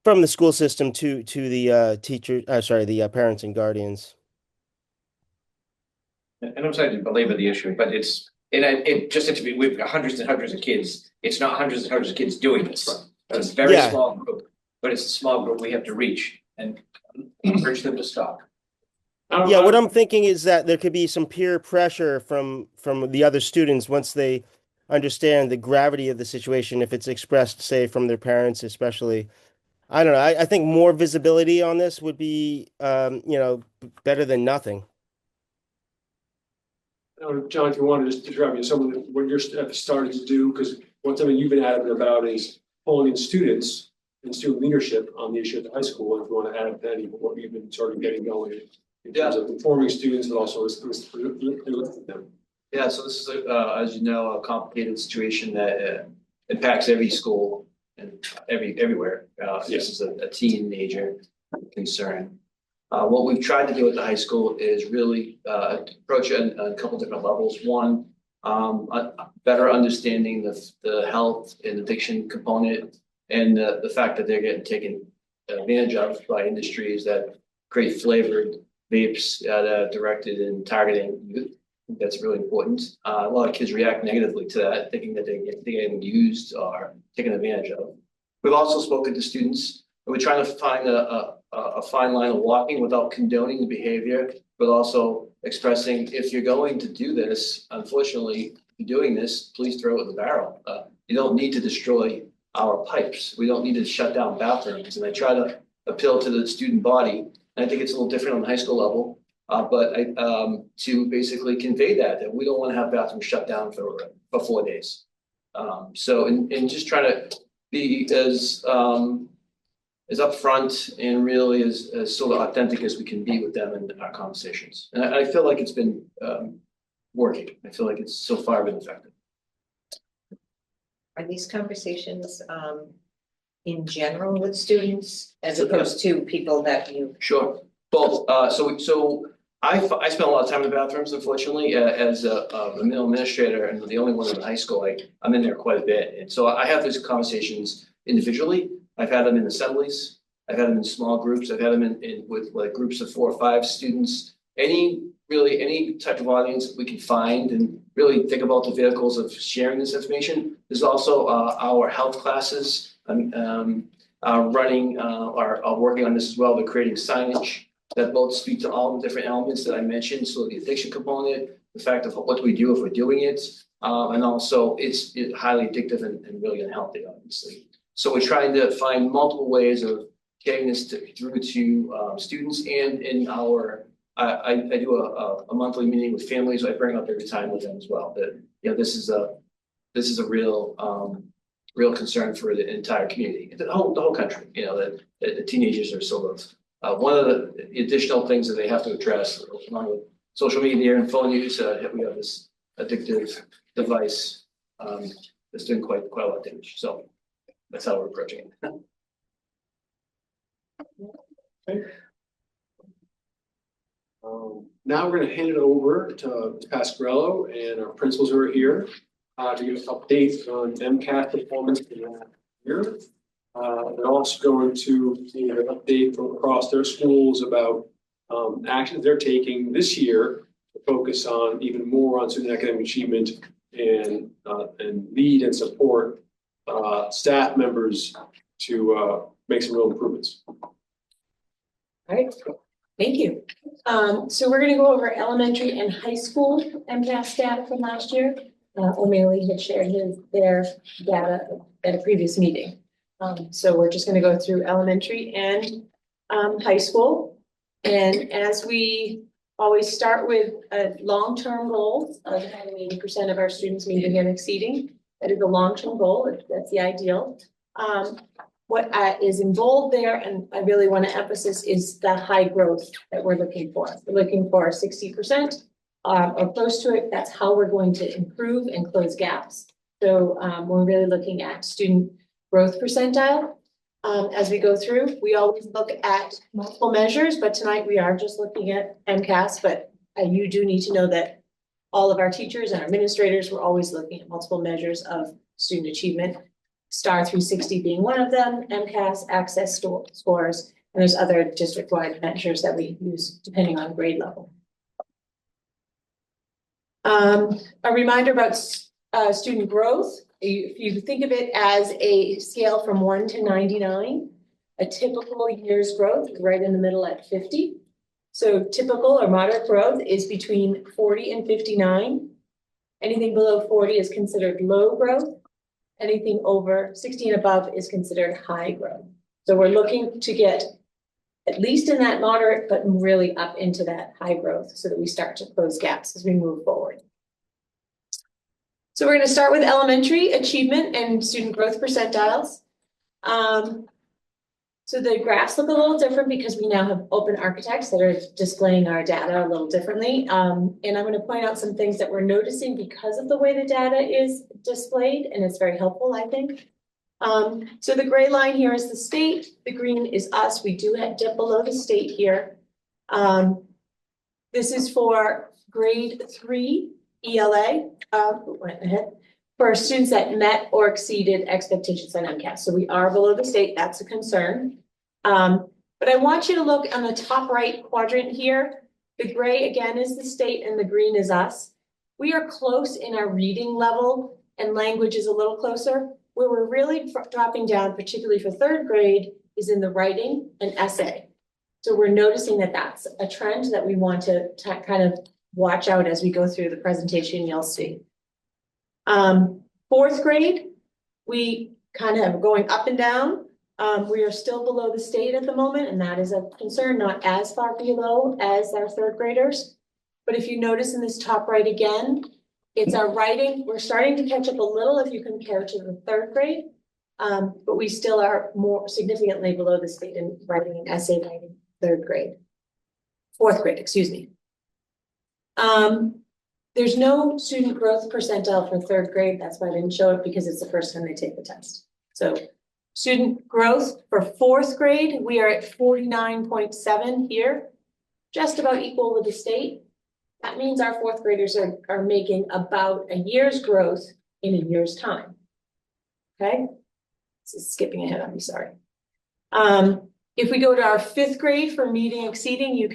from the school system to the parents and guardians. And I'm sorry to belabor the issue, but it just to be, we've got hundreds and hundreds of kids. It's not hundreds and hundreds of kids doing this. It's a very small group, but it's a small group we have to reach and encourage them to stop. Yeah, what I'm thinking is that there could be some peer pressure from the other students once they understand the gravity of the situation, if it's expressed, say, from their parents, especially. I don't know. I think more visibility on this would be, better than nothing. John, if you wanted to describe some of what you're starting to do, because one thing you've been adamant about is pulling in students and student leadership on the issue at the high school. And if you want to add any of what you've been sort of getting going in terms of informing students, but also listening them. Yeah, so this is, as you know, a complicated situation that impacts every school and everywhere. This is a teenager concern. What we've tried to do at the high school is really approach it on a couple different levels. One, better understanding the health and addiction component, and the fact that they're getting taken advantage of by industries that create flavored vapes that are directed and targeting youth. That's really important. A lot of kids react negatively to that, thinking that they're getting used or taken advantage of. We've also spoken to students, and we're trying to find a fine line of walking without condoning the behavior, but also expressing, if you're going to do this, unfortunately, if you're doing this, please throw it in the barrel. You don't need to destroy our pipes. We don't need to shut down bathrooms. And I try to appeal to the student body. And I think it's a little different on the high school level. But to basically convey that we don't want to have bathrooms shut down for 4 days. So in just trying to be as upfront and really as sort of authentic as we can be with them in our conversations. And I feel like it's been working. I feel like it's so far been effective. Are these conversations in general with students as opposed to people that you? Sure, both. So I spent a lot of time in the bathrooms, unfortunately, as a middle administrator and the only one in high school. I'm in there quite a bit. And so I have these conversations individually. I've had them in assemblies. I've had them in small groups. I've had them with like groups of 4 or 5 students. Any type of audience that we can find and really think about the vehicles of sharing this information. There's also our health classes running are working on this as well. They're creating signage that both speak to all the different elements that I mentioned. So the addiction component, the fact of what do we do if we're doing it, and also it's highly addictive and really unhealthy, obviously. So we're trying to find multiple ways of getting this through to students and in our, I do a monthly meeting with families. I bring up every time with them as well, that, you know, this is a real, real concern for the entire community, the whole country, you know, that the teenagers are sort of, one of the additional things that they have to address along with social media and phone use, we have this addictive device, that's doing quite a lot of damage. So that's how we're approaching it. Now we're gonna hand it over to Pasquarello and our principals who are here, to give us updates on MCAS performance for the last year. They're also going to give an update from across their schools about, actions they're taking this year to focus on even more on student academic achievement and lead and support, staff members to, make some real improvements. All right, thank you. So we're gonna go over elementary and high school MCAS data from last year. O'Malley had shared their data at a previous meeting. So we're just gonna go through elementary and high school. And as we always start with a long-term goal of having 80% of our students meeting and exceeding, that is a long-term goal, that's the ideal. What is in bold there, and I really want to emphasize, is the high growth that we're looking for. We're looking for 60% or close to it. That's how we're going to improve and close gaps. So we're really looking at student growth percentile. As we go through, we always look at multiple measures, but tonight we are just looking at MCAS, but you do need to know that all of our teachers and our administrators were always looking at multiple measures of student achievement. STAR 360 being one of them, MCAS, access scores, and there's other district-wide measures that we use depending on grade level. A reminder about student growth. If you think of it as a scale from 1 to 99, a typical year's growth is right in the middle at 50. So typical or moderate growth is between 40 and 59. Anything below 40 is considered low growth. Anything over 60 and above is considered high growth. So we're looking to get at least in that moderate, but really up into that high growth so that we start to close gaps as we move forward. So we're going to start with elementary achievement and student growth percentiles. So the graphs look a little different because we now have open architects that are displaying our data a little differently. And I'm going to point out some things that we're noticing because of the way the data is displayed, and it's very helpful, I think. So the gray line here is the state, the green is us. We do dip below the state here. This is for grade 3 ELA, went ahead, for students that met or exceeded expectations on MCAS. So we are below the state, that's a concern. But I want you to look on the top right quadrant here. The gray again is the state and the green is us. We are close in our reading level and language is a little closer. Where we're really dropping down, particularly for 3rd grade, is in the writing and essay. So we're noticing that that's a trend that we want to kind of watch out as we go through the presentation, you'll see. 4th grade, we kind of going up and down. We are still below the state at the moment, and that is a concern, not as far below as our 3rd graders. But if you notice in this top right again, it's our writing. We're starting to catch up a little if you compare to the 3rd grade, but we still are more significantly below the state in writing and essay writing, 3rd grade. 4th grade, excuse me. There's no student growth percentile for 3rd grade. That's why I didn't show it, because it's the first time they take the test. So student growth for 4th grade, we are at 49.7 here, just about equal with the state. That means our 4th graders are making about a year's growth in a year's time. Okay, this is skipping ahead, I'm sorry. If we go to our 5th grade for meeting exceeding, you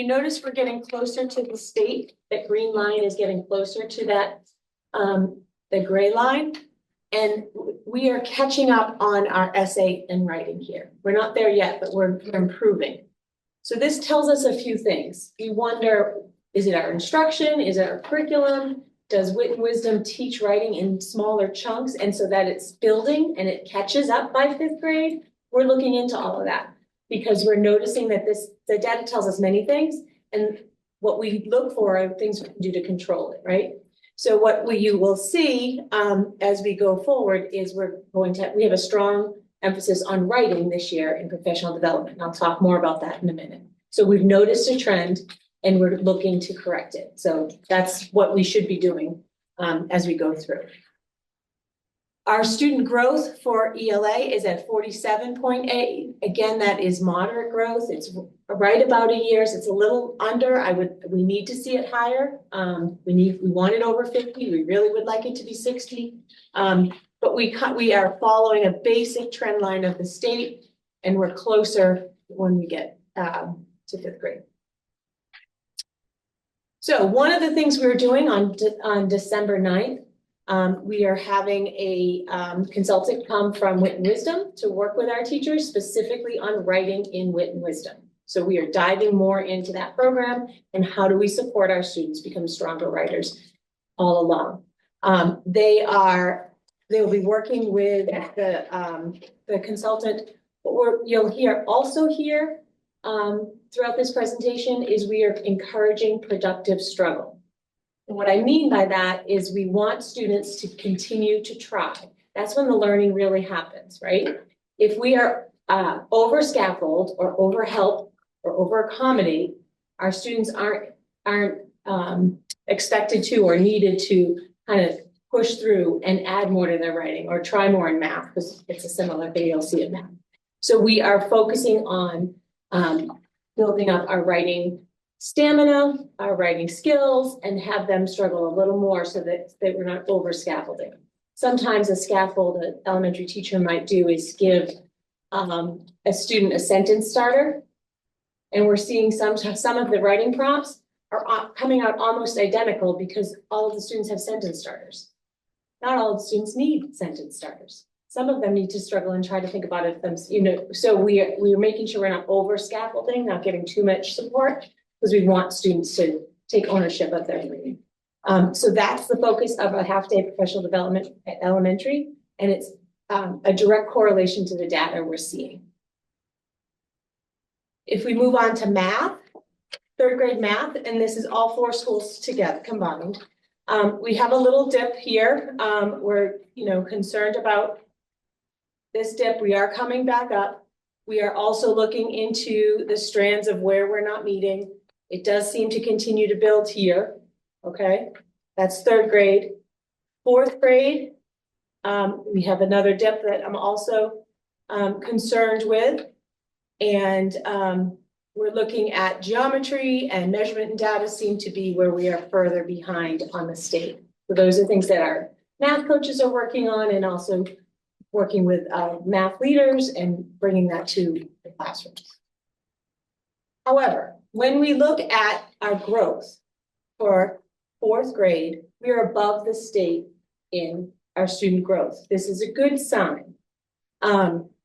notice we're getting closer to the state. That green line is getting closer to that, the gray line. And we are catching up on our essay and writing here. We're not there yet, but we're improving. So this tells us a few things. You wonder, is it our instruction? Is it our curriculum? Does Wit and Wisdom teach writing in smaller chunks and so that it's building and it catches up by 5th grade? We're looking into all of that. because we're noticing that the data tells us many things, and what we look for are things we can do to control it, right? So what you will see, as we go forward is we have a strong emphasis on writing this year in professional development. And I'll talk more about that in a minute. So we've noticed a trend and we're looking to correct it. So that's what we should be doing, as we go through. Our student growth for ELA is at 47.8. Again, that is moderate growth. It's right about a year's. It's a little under. We need to see it higher. We want it over 50. We really would like it to be 60. But we are following a basic trend line of the state, and we're closer when we get to 5th grade. So one of the things we were doing on December 9th, we are having a consultant come from Wit and Wisdom to work with our teachers specifically on writing in Wit and Wisdom. So we are diving more into that program and how do we support our students become stronger writers all along. They'll be working with the consultant. What you'll hear also here throughout this presentation is we are encouraging productive struggle. And what I mean by that is we want students to continue to try. That's when the learning really happens, right? If we are over scaffold or over help or over accommodate, our students aren't expected to or needed to kind of push through and add more to their writing or try more in math, because it's a similar thing you'll see in math. So we are focusing on building up our writing stamina, our writing skills, and have them struggle a little more so that we're not over scaffolding. Sometimes a scaffold an elementary teacher might do is give a student a sentence starter. And we're seeing some of the writing prompts are coming out almost identical because all of the students have sentence starters. Not all of the students need sentence starters. Some of them need to struggle and try to think about it themselves, so we are making sure we're not over scaffolding, not giving too much support, because we want students to take ownership of their reading. So that's the focus of a half-day professional development at elementary, and it's a direct correlation to the data we're seeing. If we move on to math, 3rd grade math, and this is all 4 schools together combined. We have a little dip here. We're concerned about this dip. We are coming back up. We are also looking into the strands of where we're not meeting. It does seem to continue to build here. Okay, that's 3rd grade. 4th grade, we have another dip that I'm also concerned with. And we're looking at geometry and measurement and data seem to be where we are further behind on the state. So those are things that our math coaches are working on, and also working with math leaders and bringing that to the classrooms. However, when we look at our growth for 4th grade, we are above the state in our student growth. This is a good sign.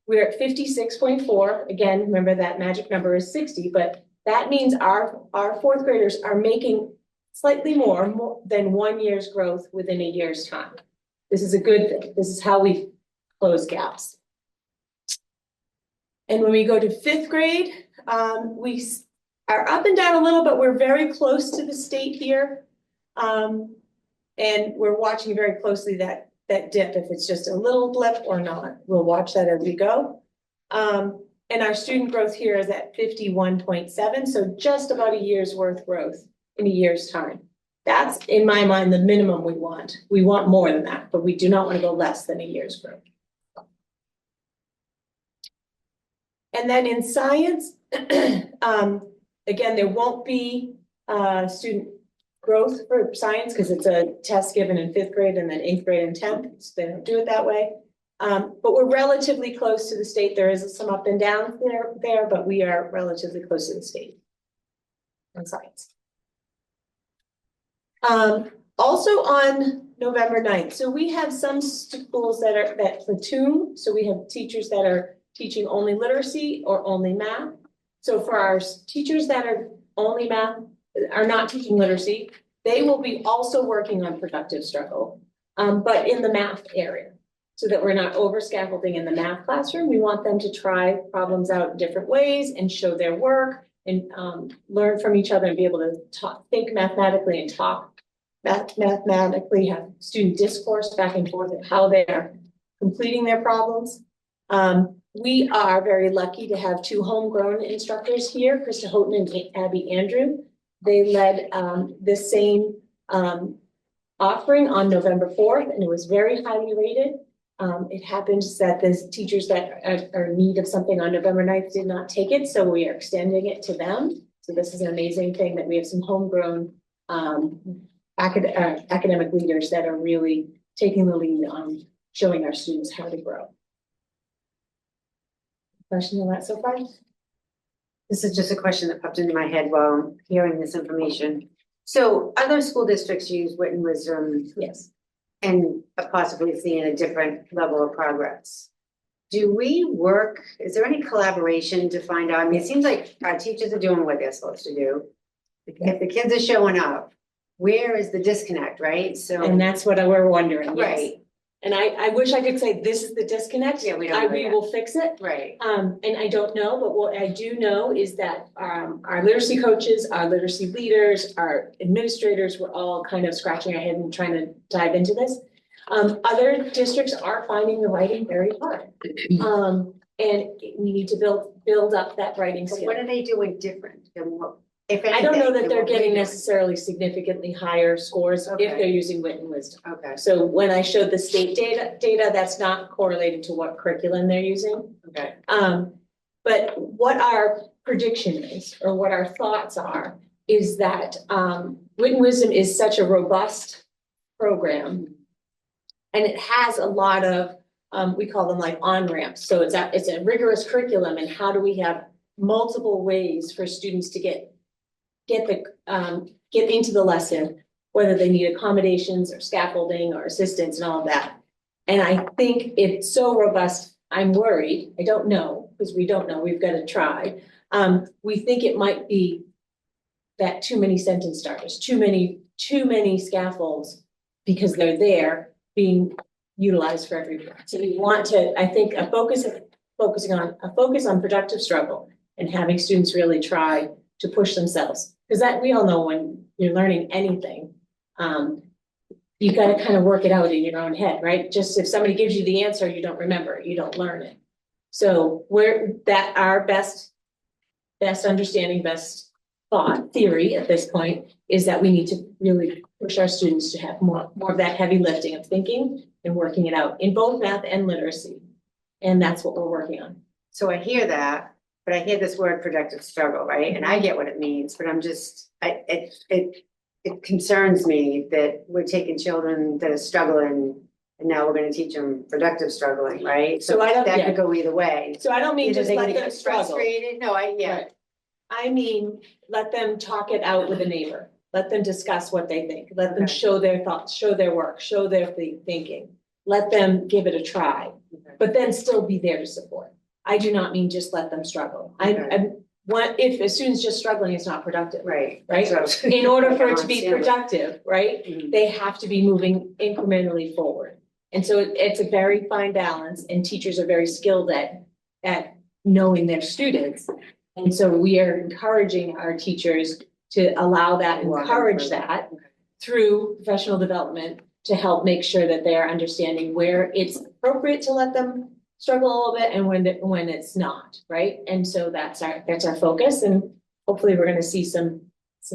We're at 56.4. Again, remember that magic number is 60, but that means our 4th graders are making slightly more than 1 year's growth within a year's time. This is a good thing. This is how we close gaps. And when we go to 5th grade, we are up and down a little, but we're very close to the state here. And we're watching very closely that dip, if it's just a little blip or not. We'll watch that as we go. And our student growth here is at 51.7, so just about a year's worth growth in a year's time. That's, in my mind, the minimum we want. We want more than that, but we do not want to go less than a year's growth. And then in science, again, there won't be student growth for science because it's a test given in 5th grade and then 8th grade and 10th. So they don't do it that way. But we're relatively close to the state. There is some up and down there, but we are relatively close to the state in science. Also on November 9th. So we have some schools that platoon. So we have teachers that are teaching only literacy or only math. So for our teachers that are only math, are not teaching literacy, they will be also working on productive struggle, but in the math area. so that we're not over scaffolding in the math classroom. We want them to try problems out in different ways and show their work and learn from each other and be able to think mathematically and talk mathematically, have student discourse back and forth of how they're completing their problems. We are very lucky to have two homegrown instructors here, Krista Houghton and Abby Andrew. They led the same offering on November 4th, and it was very highly rated. It happens that the teachers that are in need of something on November 9th did not take it, so we are extending it to them. So this is an amazing thing that we have some homegrown academic leaders that are really taking the lead on showing our students how to grow. Question on that so far? This is just a question that popped into my head while hearing this information. So other school districts use written wisdom. Yes. And possibly seeing a different level of progress. Do we work, is there any collaboration to find out? I mean, it seems like our teachers are doing what they're supposed to do. If the kids are showing up, where is the disconnect, right? So. And that's what we're wondering, yes. Right. And I wish I could say this is the disconnect. Yeah, we don't know We yet. will fix it. Right. And I don't know, but what I do know is that our literacy coaches, our literacy leaders, our administrators, we're all kind of scratching our head and trying to dive into this. Other districts are finding the writing very hard. And we need to build up that writing So skill. what are they doing different than what, if I don't know anything, that than they're what we're getting doing? necessarily significantly higher scores if Okay. they're using wit and wisdom. Okay, So when I showed the state data, that's not correlated to what curriculum they're using. okay. But what our prediction is, or what our thoughts are, is that wit and wisdom is such a robust program. And it has a lot of, we call them like on-ramps. So it's a rigorous curriculum, and how do we have multiple ways for students to get into the lesson, whether they need accommodations or scaffolding or assistance and all of that. And I think it's so robust, I'm worried, I don't know, because we don't know, we've got to try. We think it might be that too many sentence starters, too many scaffolds, because they're there being utilized for everyone. So we want to, I think, a focus on productive struggle and having students really try to push themselves. Because that, we all know when you're learning anything, you got to kind of work it out in your own head, right? Just if somebody gives you the answer, you don't remember it, you don't learn it. So our best understanding, best thought theory at this point is that we need to really push our students to have more of that heavy lifting of thinking and working it out in both math and literacy. And that's what we're working on. So I hear that, but I hear this word productive struggle, right? And I get what it means, but I'm just, it concerns me that we're taking children that are struggling and now we're gonna teach them productive struggling, right? So I don't- That yeah. could go either way. So I don't mean Either just they're let gonna them get struggle. frustrated, no, Right. I mean, let them talk it out with a neighbor. Let them discuss what they think. Let them Okay. show their thoughts, show their work, show their thinking. Let them give it a try, but then still be there to support. I do not mean just let them struggle. If a student's just struggling, it's not productive. Right. Right? So I was- In order for it to be Understand. productive, right? Mhm. They have to be moving incrementally forward. And so it's a very fine balance, and teachers are very skilled at knowing their students. And so we are encouraging our teachers to allow that, and encourage that through professional development to help make sure that they are understanding where it's appropriate to let them struggle a little bit and when it's not, right? And so that's our focus, and hopefully we're gonna see some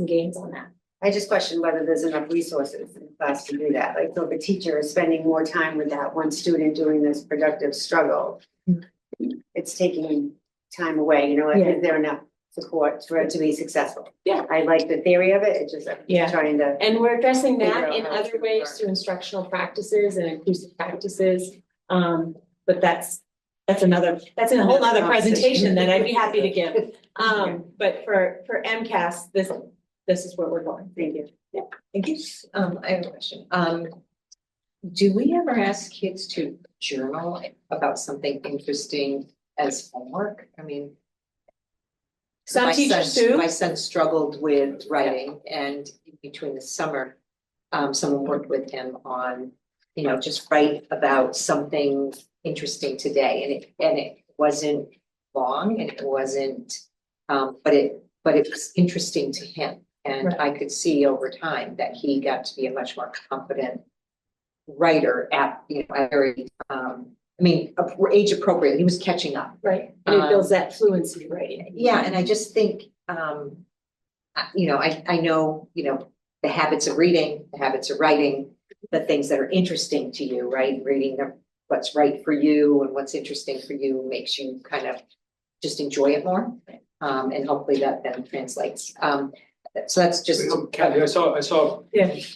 gains on that. I just question whether there's enough resources in class to do that. Like, so if a teacher is spending more time with that one student doing this productive struggle, it's taking time away, you know, like, Yeah. is there enough support for it to be successful? Yeah. I like the theory of it, it's just, I'm Yeah. trying to. And we're addressing Figure that out in how it's other gonna ways work. through instructional practices and inclusive practices. But that's a whole nother presentation that I'd be happy to give. But for MCAS, this is where we're going. Thank you. Yeah, thank you. I have a question. Do we ever ask kids to journal about something interesting as homework? I mean. Some my teachers son- do. My son struggled with writing, and between the summer, someone worked with him on just write about something interesting today. And it wasn't long and it wasn't, but it was interesting to him. And I could see over time that he got to be a much more confident writer at, a very, age appropriate. He was catching up. Right, and it builds that fluency, right? Yeah, and I just think, I know, the habits of reading, the habits of writing, the things that are interesting to you, right? Reading what's right for you and what's interesting for you makes you kind of just enjoy it more. And hopefully that then translates. So that's just. Kathy, I saw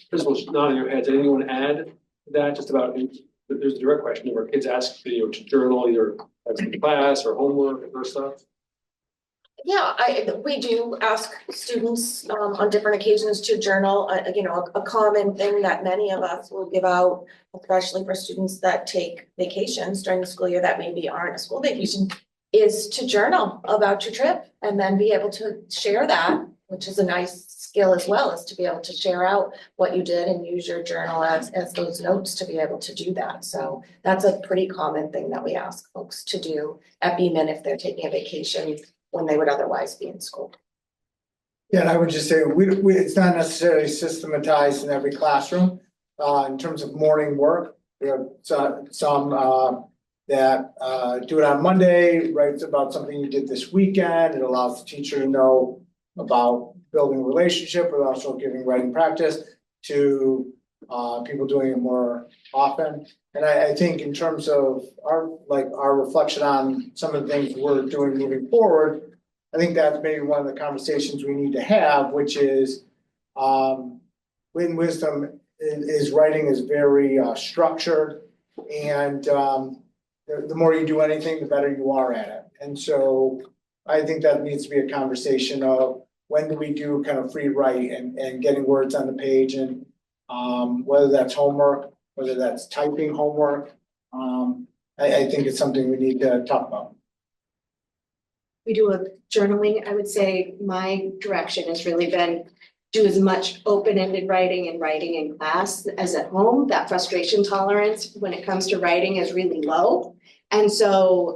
principals nodding your heads. Anyone want to add to that? Just about, there's a direct question where kids ask, to journal either as in class or homework or stuff. Yeah, we do ask students on different occasions to journal. A common thing that many of us will give out, especially for students that take vacations during the school year that maybe aren't a school vacation, is to journal about your trip and then be able to share that, which is a nice skill as well, is to be able to share out what you did and use your journal as those notes to be able to do that. So that's a pretty common thing that we ask folks to do at BMIN if they're taking a vacation when they would otherwise be in school. Yeah, and I would just say, it's not necessarily systematized in every classroom. In terms of morning work, we have some that do it on Monday, writes about something you did this weekend. It allows the teacher to know about building a relationship, but also giving writing practice to people doing it more often. And I think in terms of our reflection on some of the things we're doing moving forward, I think that's maybe one of the conversations we need to have, which is Win Wisdom is writing is very structured, and the more you do anything, the better you are at it. And so I think that needs to be a conversation of when do we do kind of free write and getting words on the page, and whether that's homework, whether that's typing homework. I think it's something we need to talk about. We do a journaling. I would say my direction has really been do as much open-ended writing and writing in class as at home. That frustration tolerance when it comes to writing is really low. And so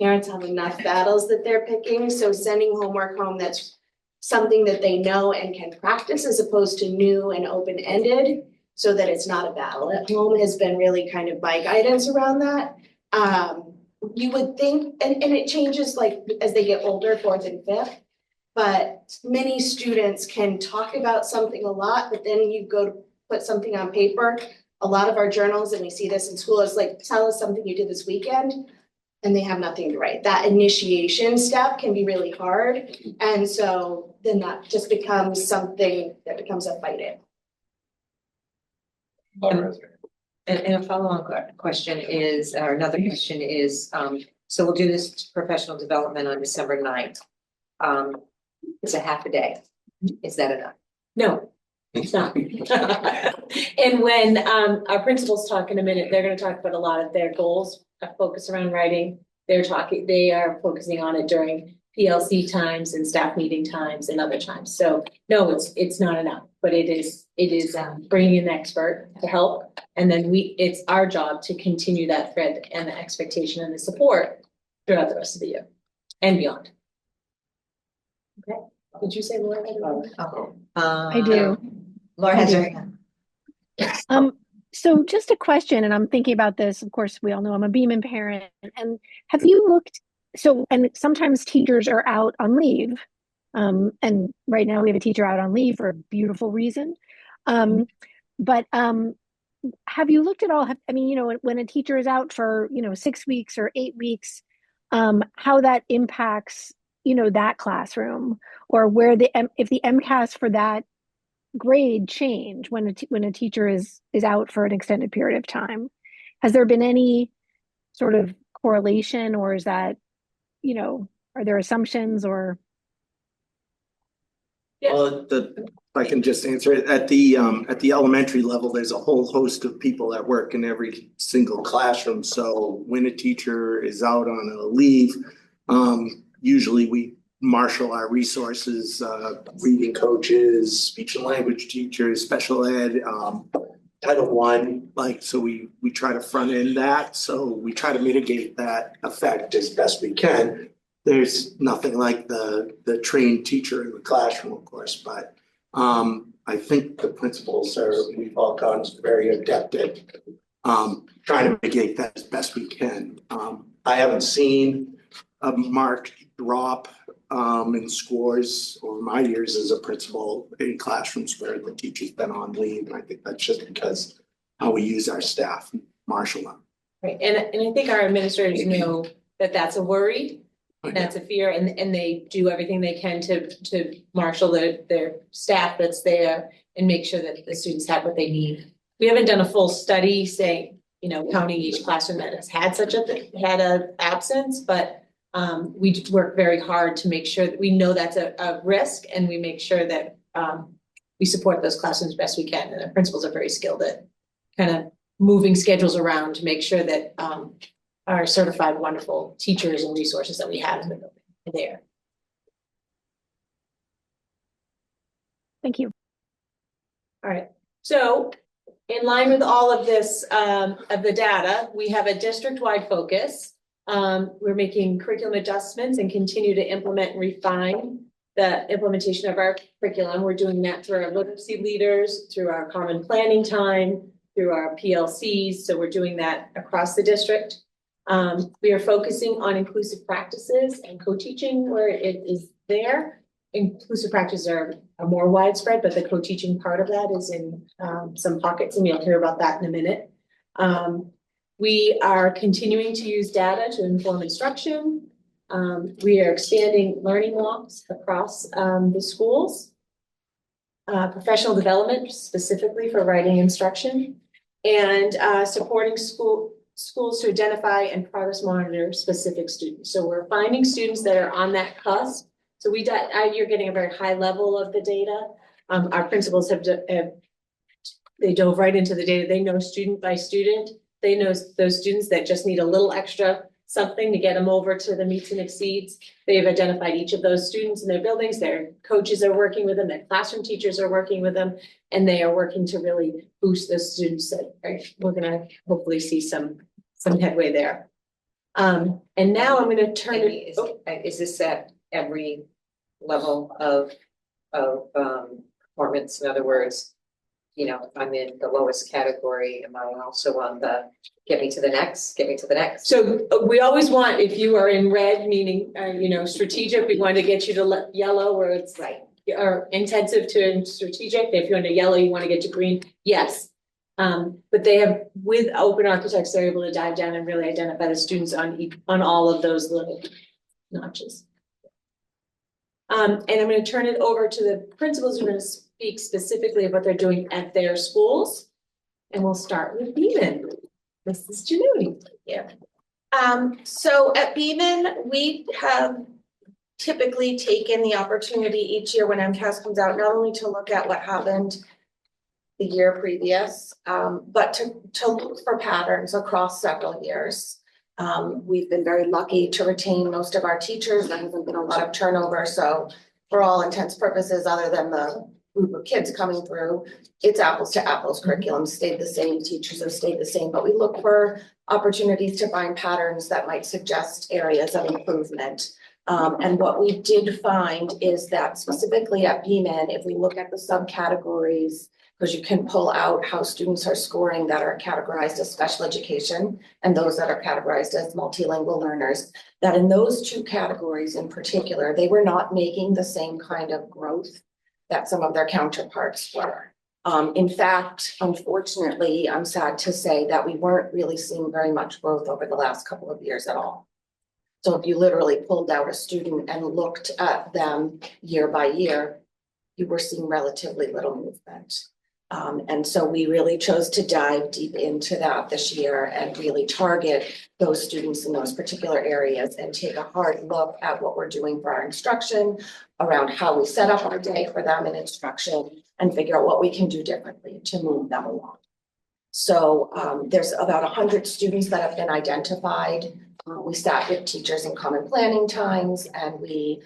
parents have enough battles that they're picking. So sending homework home that's something that they know and can practice as opposed to new and open-ended so that it's not a battle at home has been really kind of my guidance around that. You would think, and it changes like as they get older, 4th and 5th, but many students can talk about something a lot, but then you go to put something on paper. A lot of our journals, and we see this in school, is like, tell us something you did this weekend, and they have nothing to write. That initiation step can be really hard, and so then that just becomes something that becomes a fight in. And a follow-on question is, or another question is, so we'll do this professional development on December 9th. It's a half a day. Is that enough? No, it's not. And when our principals talk in a minute, they're going to talk about a lot of their goals, focus around writing. They are focusing on it during PLC times and staff meeting times and other times. So no, it's not enough, but it is bringing in an expert to help. And then it's our job to continue that thread and the expectation and the support throughout the rest of the year and beyond. Okay. Did you say Laura? I do. Laura has her hand. So just a question, and I'm thinking about this. Of course, we all know I'm a Beeman parent. And have you looked? And sometimes teachers are out on leave. And right now we have a teacher out on leave for a beautiful reason. But have you looked at all? When a teacher is out for 6 weeks or 8 weeks, how that impacts that classroom, or where if the MCAS for that grade change when a teacher is out for an extended period of time. Has there been any sort of correlation, or is that, are there assumptions or? Well, if I can just answer it, at the elementary level, there's a whole host of people that work in every single classroom. So when a teacher is out on a leave, usually we marshal our resources, reading coaches, speech and language teachers, special ed, Title I, like, so we try to front end that, so we try to mitigate that effect as best we can. There's nothing like the trained teacher in the classroom, of course, but I think the principals we've all gotten very adept at trying to mitigate that as best we can. I haven't seen a marked drop in scores over my years as a principal in classrooms where the teacher's been on leave. And I think that's just because how we use our staff, marshal them. Right, and I think our administrators know that that's a worry, that's a fear, and they do everything they can to marshal their staff that's there and make sure that the students have what they need. We haven't done a full study saying, you know, counting each classroom that has had a absence, but we work very hard to make sure that we know that's a risk, and we make sure that we support those classrooms best we can. And the principals are very skilled at kind of moving schedules around to make sure that our certified wonderful teachers and resources that we have in the building are there. Thank you. All right, so in line with all of this, of the data, we have a district-wide focus. We're making curriculum adjustments and continue to implement and refine the implementation of our curriculum. We're doing that through our literacy leaders, through our common planning time, through our PLCs. So we're doing that across the district. We are focusing on inclusive practices and co-teaching where it is there. Inclusive practices are more widespread, but the co-teaching part of that is in some pockets, and you'll hear about that in a minute. We are continuing to use data to inform instruction. We are expanding learning walks across the schools. Professional development specifically for writing instruction, and supporting schools to identify and progress monitor specific students. So we're finding students that are on that cusp. So you're getting a very high level of the data. Our principals they dove right into the data. They know student by student. They know those students that just need a little extra something to get them over to the meets and exceeds. They've identified each of those students in their buildings. Their coaches are working with them, their classroom teachers are working with them, and they are working to really boost those students that we're gonna hopefully see some headway there. And now I'm gonna turn it. Is this at every level of performance? In other words, you know, if I'm in the lowest category, am I also on the get me to the next? So we always want, if you are in red, meaning, you know, strategic, we want to get you to yellow where it's like, or intensive to strategic. If you're into yellow, you want to get to green. Yes. But they have, with open architects, they're able to dive down and really identify the students on all of those little notches. And I'm going to turn it over to the principals who are going to speak specifically of what they're doing at their schools. And we'll start with Beeman. Mrs. Januni. Yeah. So at Beeman, we have typically taken the opportunity each year when MCAS comes out, not only to look at what happened the year previous, but to look for patterns across several years. We've been very lucky to retain most of our teachers. There hasn't been a lot of turnover. So for all intents and purposes, other than the group of kids coming through, it's apples to apples. Curriculum stayed the same, teachers have stayed the same, but we look for opportunities to find patterns that might suggest areas of improvement. And what we did find is that specifically at Beeman, if we look at the subcategories, because you can pull out how students are scoring that are categorized as special education and those that are categorized as multilingual learners, that in those two categories in particular, they were not making the same kind of growth that some of their counterparts were. In fact, unfortunately, I'm sad to say that we weren't really seeing very much growth over the last couple of years at all. So if you literally pulled out a student and looked at them year by year, you were seeing relatively little movement. And so we really chose to dive deep into that this year and really target those students in those particular areas and take a hard look at what we're doing for our instruction, around how we set up our day for them in instruction, and figure out what we can do differently to move them along. So there's about 100 students that have been identified. We sat with teachers in common planning times, and we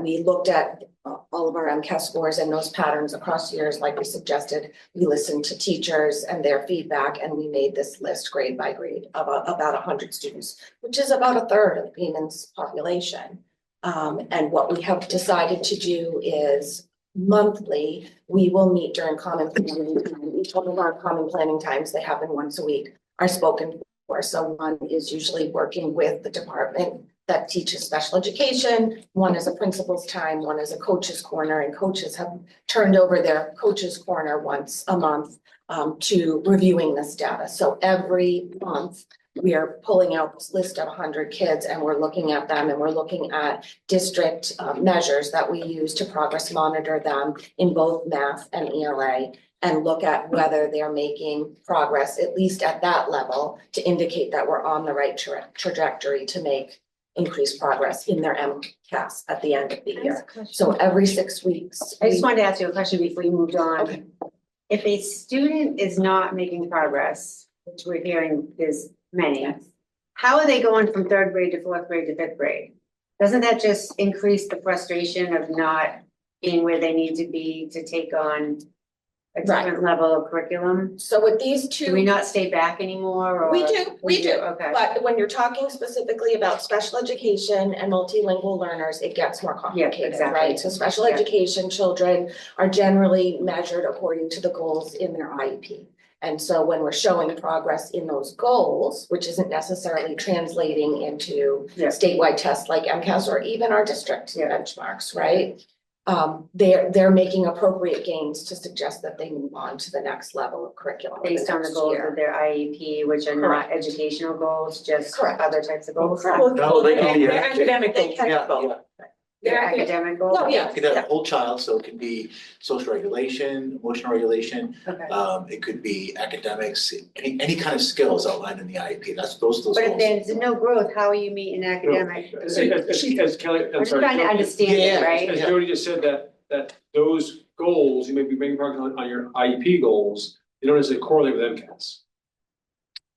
we looked at all of our MCAS scores and those patterns across years, like we suggested. We listened to teachers and their feedback, and we made this list grade by grade of about 100 students, which is about a third of Beeman's population. And what we have decided to do is monthly, we will meet during common planning time. Each one of our common planning times, they happen once a week, are spoken for. So one is usually working with the department that teaches special education. One is a principal's time, one is a coach's corner, and coaches have turned over their coach's corner once a month to reviewing this data. So every month, we are pulling out this list of 100 kids and we're looking at them, and we're looking at district measures that we use to progress monitor them in both math and ELA, and look at whether they're making progress, at least at that level, to indicate that we're on the right trajectory to make increased progress in their MCAS at the end of the year. So every 6 weeks. I just wanted to ask you a question before you moved on. Okay. If a student is not making progress, which we're hearing is many, how are they going from third grade to fourth grade to fifth grade? Doesn't that just increase the frustration of not being where they need to be to take on a different level of curriculum? So with these two. Do we not stay back anymore, or? We do. Okay. But when you're talking specifically about special education and multilingual learners, it gets more complicated, exactly. right? So special education children are generally measured according to the goals in their IEP. And so when we're showing progress in those goals, which isn't necessarily translating into statewide tests like MCAS or even our district benchmarks, right? They're making appropriate gains to suggest that they move on to the next level of curriculum. Based on the goals of their IEP, which are not educational goals, just other types of goals? No, they can be They're academic goals. They're academic goals? No, yeah. It could have a whole child, so it can be social regulation, emotional regulation. Okay. It could be academics, any kind of skills outlined in the IEP. Those goals. But if there's no growth, how are you meeting academic? As Kelly, I'm just trying to understand it, right? As Jody just said, that those goals, you may be making progress on your IEP goals, they don't necessarily correlate with MCAS.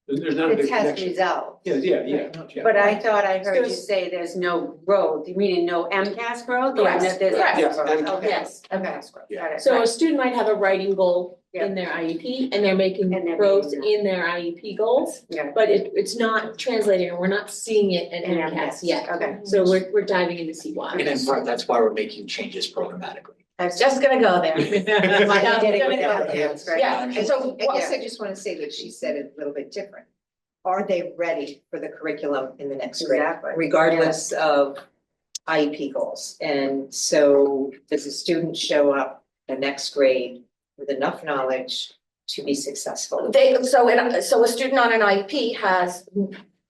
There's not a The big test connection. result. Yeah. But I thought I heard you say there's no growth, you mean no MCAS growth? Or Yes. that there's Correct. MCAS growth? Yes. Okay, Yes. okay, got it. So a student might have a writing goal in their IEP and they're making And they're growth making that. in their IEP goals, Yeah. but it's not translating, and we're not seeing it in In MCAS yet. Okay. So we're diving in to see why. And in part, that's why we're making changes programmatically. I was just gonna go there. Yeah. That's great. Yeah, and so I guess I just want to say that she said it a little bit different. Are they ready for the curriculum in the next grade? Exactly. Regardless of IEP goals. And so does a student show up the next grade with enough knowledge to be successful? So a student on an IEP has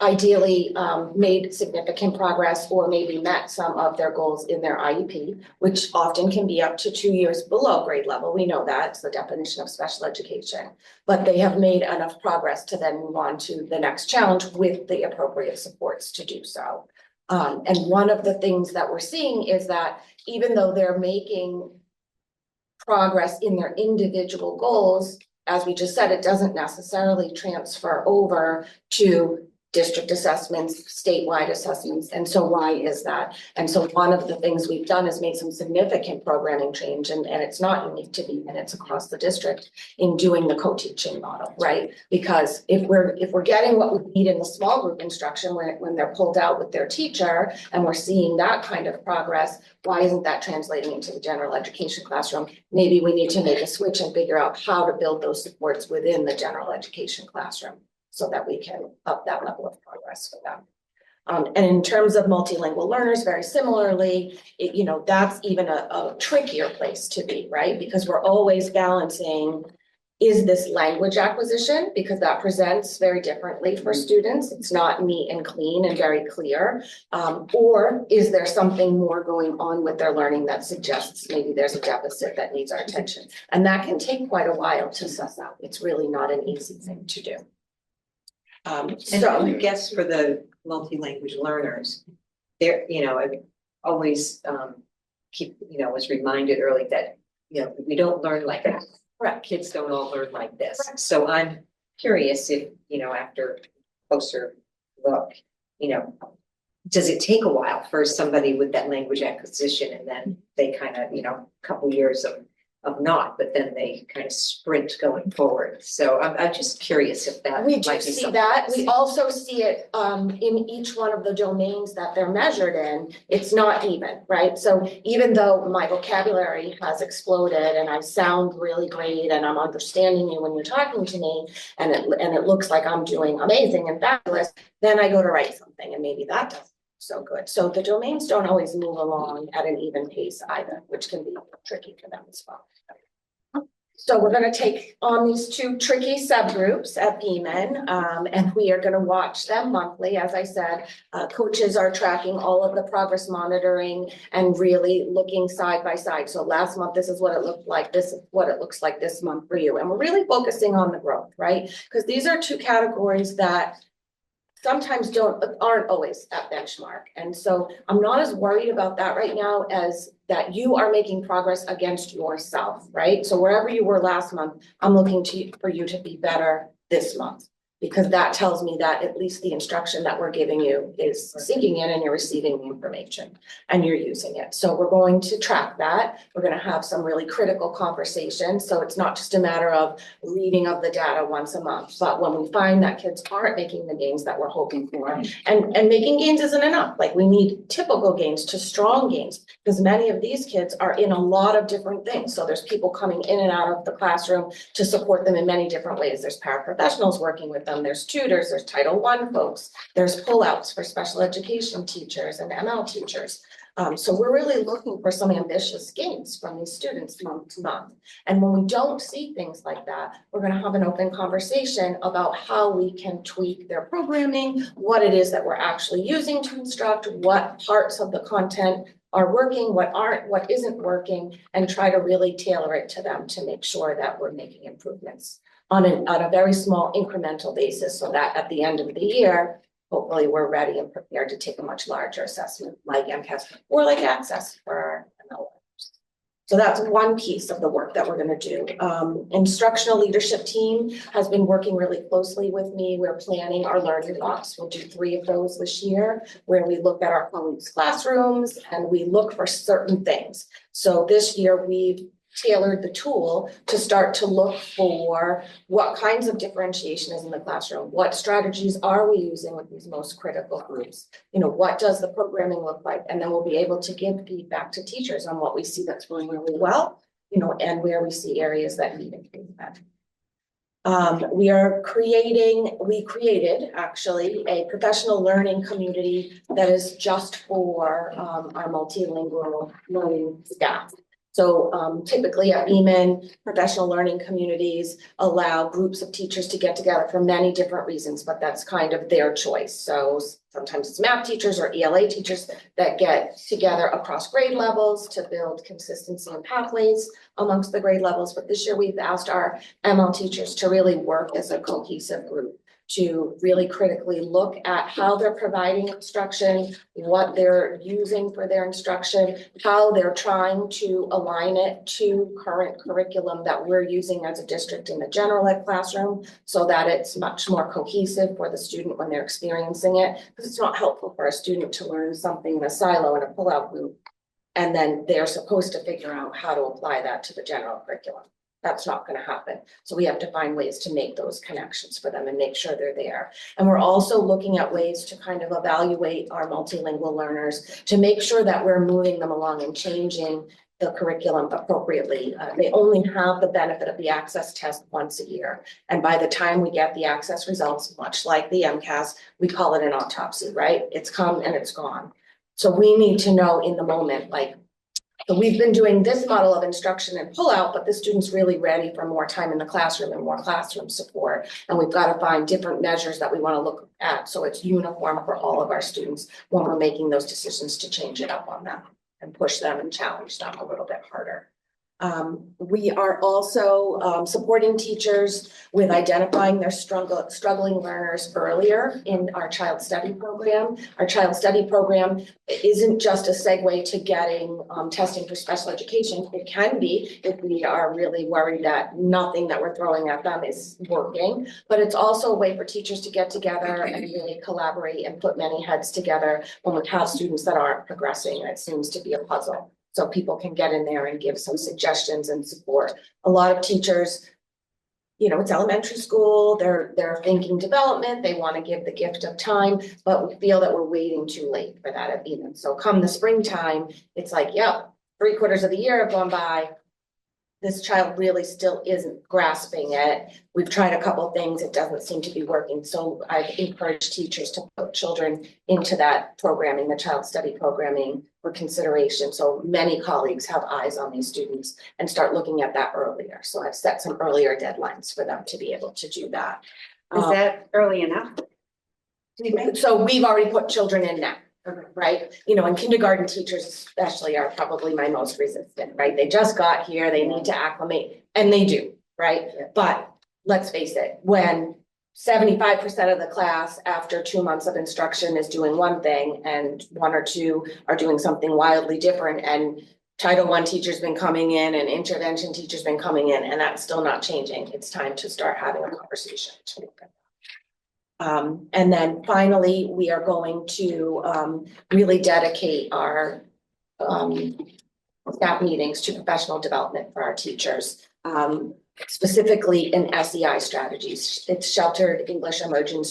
ideally made significant progress or maybe met some of their goals in their IEP, which often can be up to 2 years below grade level. We know that, it's the definition of special education. But they have made enough progress to then move on to the next challenge with the appropriate supports to do so. And one of the things that we're seeing is that even though they're making progress in their individual goals, as we just said, it doesn't necessarily transfer over to district assessments, statewide assessments. And so why is that? And so one of the things we've done is made some significant programming change, and it's not unique to Beacon, it's across the district, in doing the co-teaching model, right? Because if we're getting what we need in the small group instruction when they're pulled out with their teacher and we're seeing that kind of progress, why isn't that translating into the general education classroom? Maybe we need to make a switch and figure out how to build those supports within the general education classroom, so that we can up that level of progress for them. And in terms of multilingual learners, very similarly, that's even a trickier place to be, right? Because we're always balancing, is this language acquisition? Because that presents very differently for students. It's not neat and clean and very clear. Or is there something more going on with their learning that suggests maybe there's a deficit that needs our attention? And that can take quite a while to suss out. It's really not an easy thing to do. And I guess for the multi-language learners, they're, I always was reminded early that, we don't learn like that. Correct. Kids don't all learn like this. Correct. So I'm curious if, after closer look, does it take a while for somebody with that language acquisition and then they kind of, a couple years of not, but then they kind of sprint going forward? So I'm just curious if that We might do be see something that. to We see. also see it in each one of the domains that they're measured in. It's not even, right? So even though my vocabulary has exploded and I sound really great and I'm understanding you when you're talking to me and it looks like I'm doing amazing and fabulous, then I go to write something and maybe that doesn't so good. So the domains don't always move along at an even pace either, which can be tricky for them as well. So we're gonna take on these two tricky subgroups at Beaman, and we are gonna watch them monthly. As I said, coaches are tracking all of the progress monitoring and really looking side by side. So last month, this is what it looked like. This is what it looks like this month for you. And we're really focusing on the growth, right? Because these are two categories that sometimes aren't always at benchmark. And so I'm not as worried about that right now as that you are making progress against yourself, right? So wherever you were last month, I'm looking for you to be better this month, because that tells me that at least the instruction that we're giving you is sinking in and you're receiving the information and you're using it. So we're going to track that. We're going to have some really critical conversations. So it's not just a matter of reading of the data once a month, but when we find that kids aren't making the gains that we're hoping for, and making gains isn't enough. Like, we need typical gains to strong gains, because many of these kids are in a lot of different things. So there's people coming in and out of the classroom to support them in many different ways. There's paraprofessionals working with them. There's tutors, there's Title I folks, there's pullouts for special education teachers and ML teachers. So we're really looking for some ambitious gains from these students month to month. And when we don't see things like that, we're going to have an open conversation about how we can tweak their programming, what it is that we're actually using to instruct, what parts of the content are working, what aren't, what isn't working, and try to really tailor it to them to make sure that we're making improvements on a very small incremental basis, so that at the end of the year, hopefully we're ready and prepared to take a much larger assessment like MCAS or like Access for our ML learners. So that's one piece of the work that we're going to do. Instructional leadership team has been working really closely with me. We're planning our learning walks. We'll do 3 of those this year, where we look at our colleagues' classrooms and we look for certain things. So this year we've tailored the tool to start to look for what kinds of differentiation is in the classroom. What strategies are we using with these most critical groups? What does the programming look like? And then we'll be able to give feedback to teachers on what we see that's going really well, and where we see areas that need improvement. We created actually a professional learning community that is just for our multilingual learning staff. So typically at Beaman, professional learning communities allow groups of teachers to get together for many different reasons, but that's kind of their choice. So sometimes it's math teachers or ELA teachers that get together across grade levels to build consistency and pathways amongst the grade levels. But this year we've asked our ML teachers to really work as a cohesive group, to really critically look at how they're providing instruction, what they're using for their instruction, how they're trying to align it to current curriculum that we're using as a district in the general ed classroom, so that it's much more cohesive for the student when they're experiencing it. Because it's not helpful for a student to learn something in a silo in a pullout group, and then they're supposed to figure out how to apply that to the general curriculum. That's not going to happen. So we have to find ways to make those connections for them and make sure they're there. And we're also looking at ways to kind of evaluate our multilingual learners to make sure that we're moving them along and changing the curriculum appropriately. They only have the benefit of the Access test once a year. And by the time we get the Access results, much like the MCAS, we call it an autopsy, right? It's come and it's gone. So we need to know in the moment, like, so we've been doing this model of instruction and pullout, but the student's really ready for more time in the classroom and more classroom support. And we've got to find different measures that we want to look at so it's uniform for all of our students when we're making those decisions to change it up on them and push them and challenge them a little bit harder. We are also supporting teachers with identifying their struggling learners earlier in our child study program. Our child study program isn't just a segue to getting testing for special education. It can be if we are really worried that nothing that we're throwing at them is working, but it's also a way for teachers to get together and really collaborate and put many heads together when we have students that aren't progressing. It seems to be a puzzle. So people can get in there and give some suggestions and support. A lot of teachers, you know, it's elementary school, they're thinking development, they want to give the gift of time, but we feel that we're waiting too late for that even. So come the springtime, it's like, yep, 3/4 of the year have gone by. This child really still isn't grasping it. We've tried a couple of things, it doesn't seem to be working. So I've encouraged teachers to put children into that programming, the child study programming for consideration. So many colleagues have eyes on these students and start looking at that earlier. So I've set some earlier deadlines for them to be able to do that. Is that early enough? So we've already put children in now. Right, you know, and kindergarten teachers especially are probably my most resistant, right? They just got here, they need to acclimate, and they do, right? But let's face it, when 75% of the class after 2 months of instruction is doing one thing and 1 or 2 are doing something wildly different, and Title I teachers been coming in and intervention teachers been coming in, and that's still not changing, it's time to start having a conversation. And then finally, we are going to really dedicate our staff meetings to professional development for our teachers, specifically in SEI strategies. It's sheltered English emergent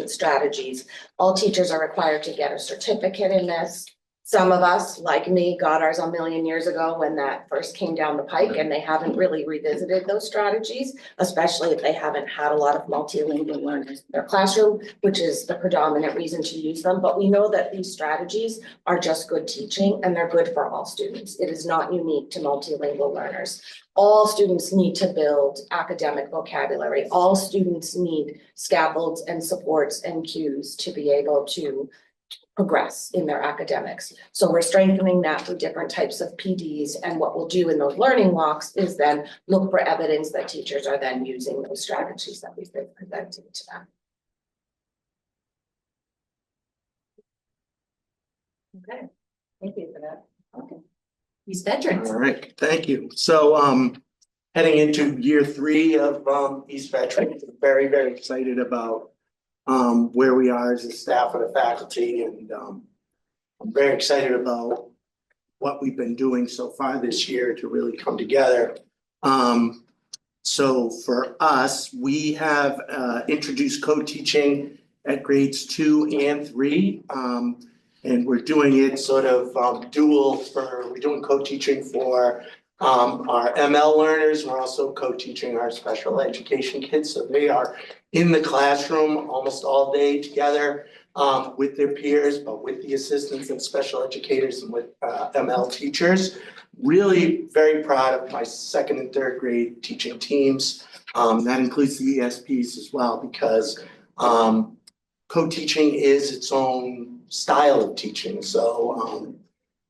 strategies. All teachers are required to get a certificate in this. Some of us, like me, got ours a million years ago when that first came down the pike, and they haven't really revisited those strategies, especially if they haven't had a lot of multilingual learners in their classroom, which is the predominant reason to use them. But we know that these strategies are just good teaching and they're good for all students. It is not unique to multilingual learners. All students need to build academic vocabulary. All students need scaffolds and supports and cues to be able to progress in their academics. So we're strengthening that through different types of PDs. And what we'll do in those learning walks is then look for evidence that teachers are then using those strategies that we've been presenting to them. Okay, thank you for that. Okay. These veterans. All right, thank you. So heading into year 3 of East Veterans, very, very excited about where we are as a staff and a faculty, and I'm very excited about what we've been doing so far this year to really come together. So for us, we have introduced co-teaching at grades 2 and 3. And we're doing it sort of dual we're doing co-teaching for our ML learners. We're also co-teaching our special education kids. So they are in the classroom almost all day together with their peers, but with the assistants and special educators and with ML teachers. Really very proud of my 2nd and 3rd grade teaching teams. That includes the ESPs as well, because co-teaching is its own style of teaching. So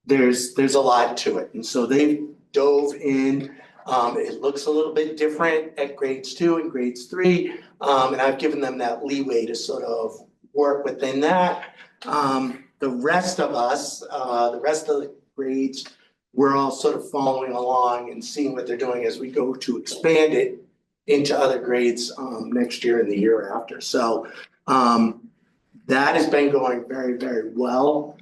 there's a lot to it. And so they dove in. It looks a little bit different at grades 2 and grades 3. And I've given them that leeway to sort of work within that. The rest of us, the rest of the grades, we're all sort of following along and seeing what they're doing as we go to expand it into other grades next year and the year after. So that has been going very, very well.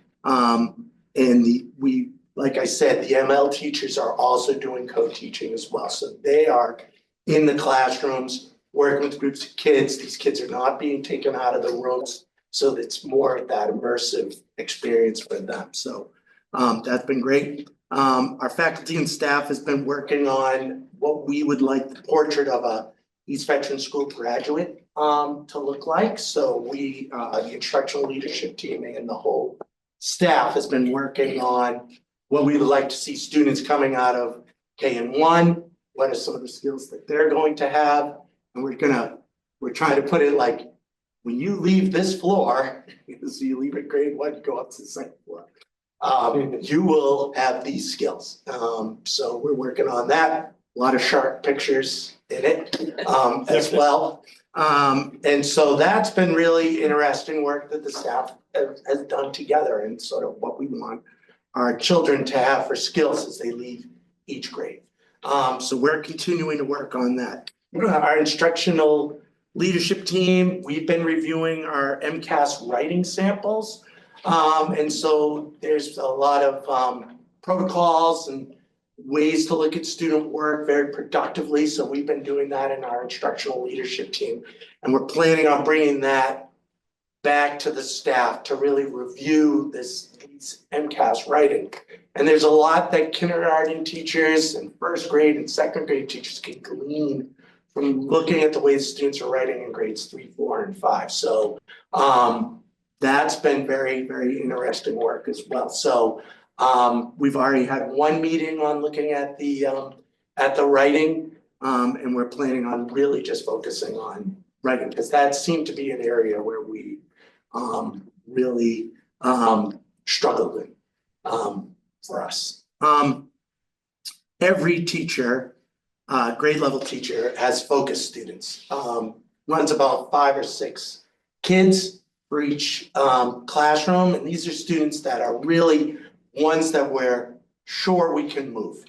Like I said, the ML teachers are also doing co-teaching as well. So they are in the classrooms, working with groups of kids. These kids are not being taken out of the rooms. So it's more of that immersive experience for them. So that's been great. Our faculty and staff has been working on what we would like the portrait of a East Veteran School graduate to look like. So we, the instructional leadership team and the whole staff has been working on what we would like to see students coming out of KN1. What are some of the skills that they're going to have? And we're trying to put it like, when you leave this floor, so you leave at grade 1, you go up to the 2nd floor. you will have these skills. So we're working on that. A lot of shark pictures in it, as well. And so that's been really interesting work that the staff has done together, and sort of what we want our children to have for skills as they leave each grade. So we're continuing to work on that. Our instructional leadership team, we've been reviewing our MCAS writing samples. And so there's a lot of protocols and ways to look at student work very productively. So we've been doing that in our instructional leadership team. And we're planning on bringing that back to the staff to really review these MCAS writing. And there's a lot that kindergarten teachers and first grade and second grade teachers can glean from looking at the way the students are writing in grades 3, 4, and 5. So that's been very, very interesting work as well. So we've already had one meeting on looking at the writing, and we're planning on really just focusing on writing, because that seemed to be an area where we really struggled in for us. Every teacher, grade level teacher, has focus students. Runs about 5 or 6 kids for each classroom, and these are students that are really ones that we're sure we can move.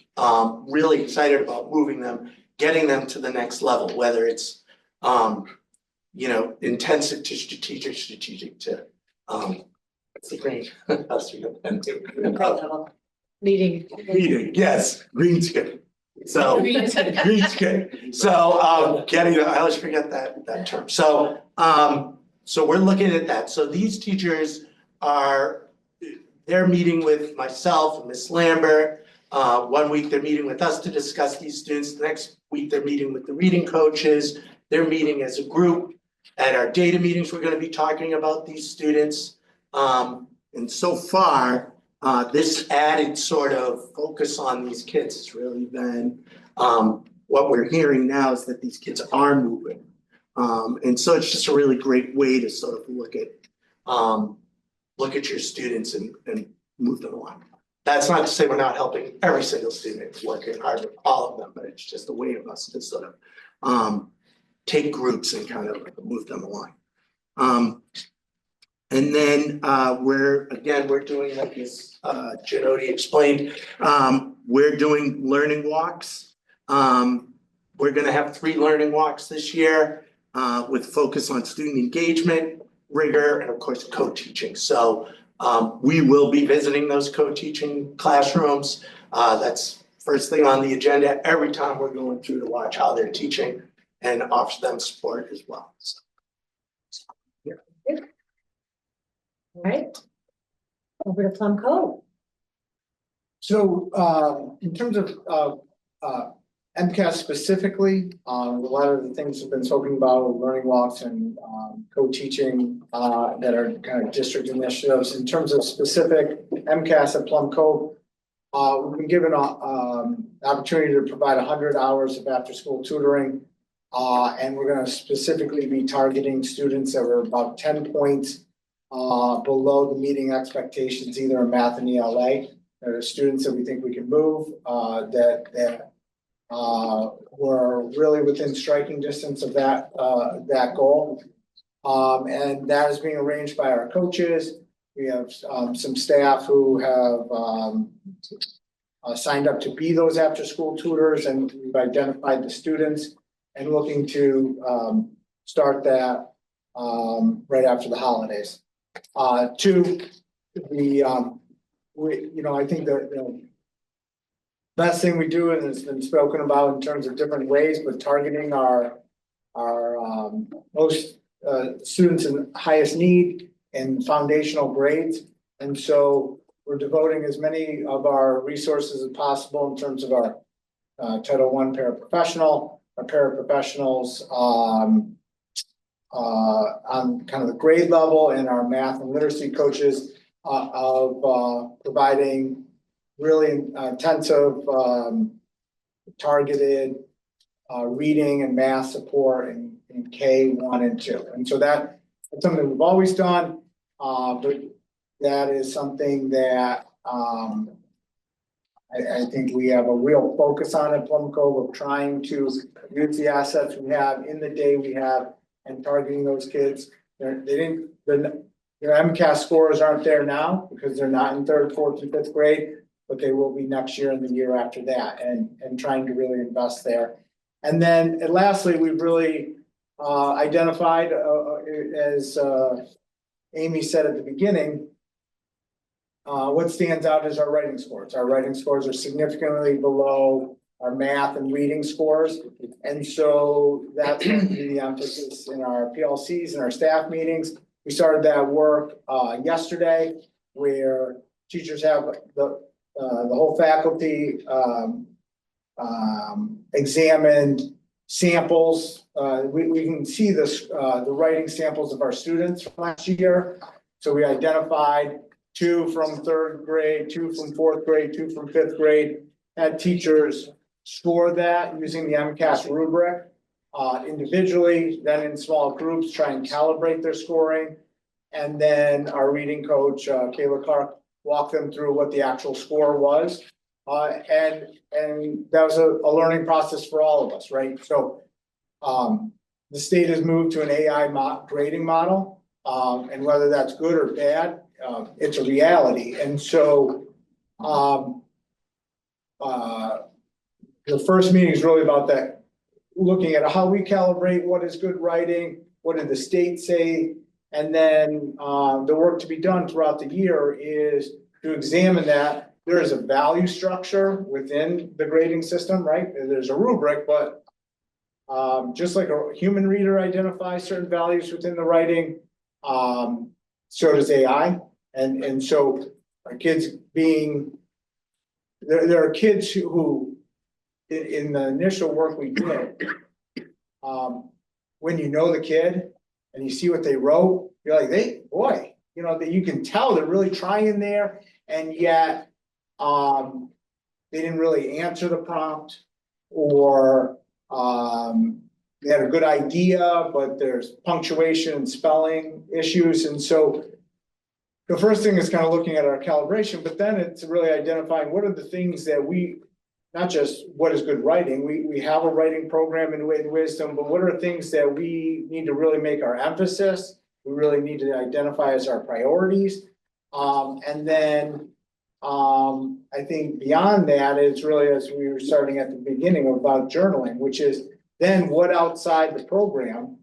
Really excited about moving them, getting them to the next level, whether it's intensive to strategic to what's the green? Leading, yes, green's good. So green's good. So getting, I always forget that term. So so we're looking at that. So these teachers they're meeting with myself and Miss Lambert. 1 week they're meeting with us to discuss these students. The next week they're meeting with the reading coaches. They're meeting as a group. At our data meetings, we're going to be talking about these students. And so far, this added sort of focus on these kids has really been what we're hearing now is that these kids are moving. And so it's just a really great way to sort of look at your students and move them along. That's not to say we're not helping every single student. It's working hard with all of them, but it's just a way of us to sort of take groups and kind of move them along. And then we're doing, like as Janoti explained, we're doing learning walks. We're gonna have 3 learning walks this year with focus on student engagement, rigor, and of course co-teaching. So we will be visiting those co-teaching classrooms. That's first thing on the agenda every time we're going through to watch how they're teaching and offer them support as well. So, yeah. All right. Over to Plum Cove. So in terms of MCAS specifically, a lot of the things have been spoken about with learning walks and co-teaching that are kind of district initiatives. In terms of specific MCAS at Plum Cove, we've been given an opportunity to provide 100 hours of after-school tutoring, and we're going to specifically be targeting students that were about 10 points below the meeting expectations, either in math and ELA. There are students that we think we can move that were really within striking distance of that goal. And that is being arranged by our coaches. We have some staff who have signed up to be those after-school tutors, and we've identified the students and looking to start that right after the holidays. I think the best thing we do, and it's been spoken about in terms of different ways, but targeting our most students in highest need and foundational grades. And so we're devoting as many of our resources as possible in terms of our Title I paraprofessional, our paraprofessionals on kind of the grade level, and our math and literacy coaches of providing really intensive targeted reading and math support in K1 and 2. And so that's something we've always done, but that is something that I think we have a real focus on it, Plum Cove, of trying to use the assets we have in the day we have and targeting those kids. Their MCAS scores aren't there now because they're not in third, fourth, and fifth grade, but they will be next year and the year after that, and trying to really invest there. And then, and lastly, we've really identified, as Amy said at the beginning, what stands out is our writing scores. Our writing scores are significantly below our math and reading scores. And so that's going to be the emphasis in our PLCs and our staff meetings. We started that work yesterday, where teachers have the whole faculty examined samples. We can see this, the writing samples of our students from last year. So we identified 2 from 3rd grade, 2 from 4th grade, 2 from 5th grade. Had teachers score that using the MCAS rubric individually, then in small groups, try and calibrate their scoring. And then our reading coach, Kayla Clark, walked them through what the actual score was. And that was a learning process for all of us, right? So the state has moved to an AI grading model, and whether that's good or bad, it's a reality. And so the first meeting is really about that, looking at how we calibrate what is good writing, what did the state say, and then the work to be done throughout the year is to examine that. There is a value structure within the grading system, right? There's a rubric, but just like a human reader identifies certain values within the writing, so does AI. And so our kids being, there are kids who in the initial work we did, when you know the kid and you see what they wrote, you're like, boy, you know, that you can tell they're really trying there, and yet they didn't really answer the prompt, or they had a good idea, but there's punctuation and spelling issues. And so the first thing is kind of looking at our calibration, but then it's really identifying what are the things that we, not just what is good writing, we have a writing program in Wisdom, but what are things that we need to really make our emphasis, we really need to identify as our priorities. And then I think beyond that, it's really, as we were starting at the beginning, about journaling, which is then what outside the program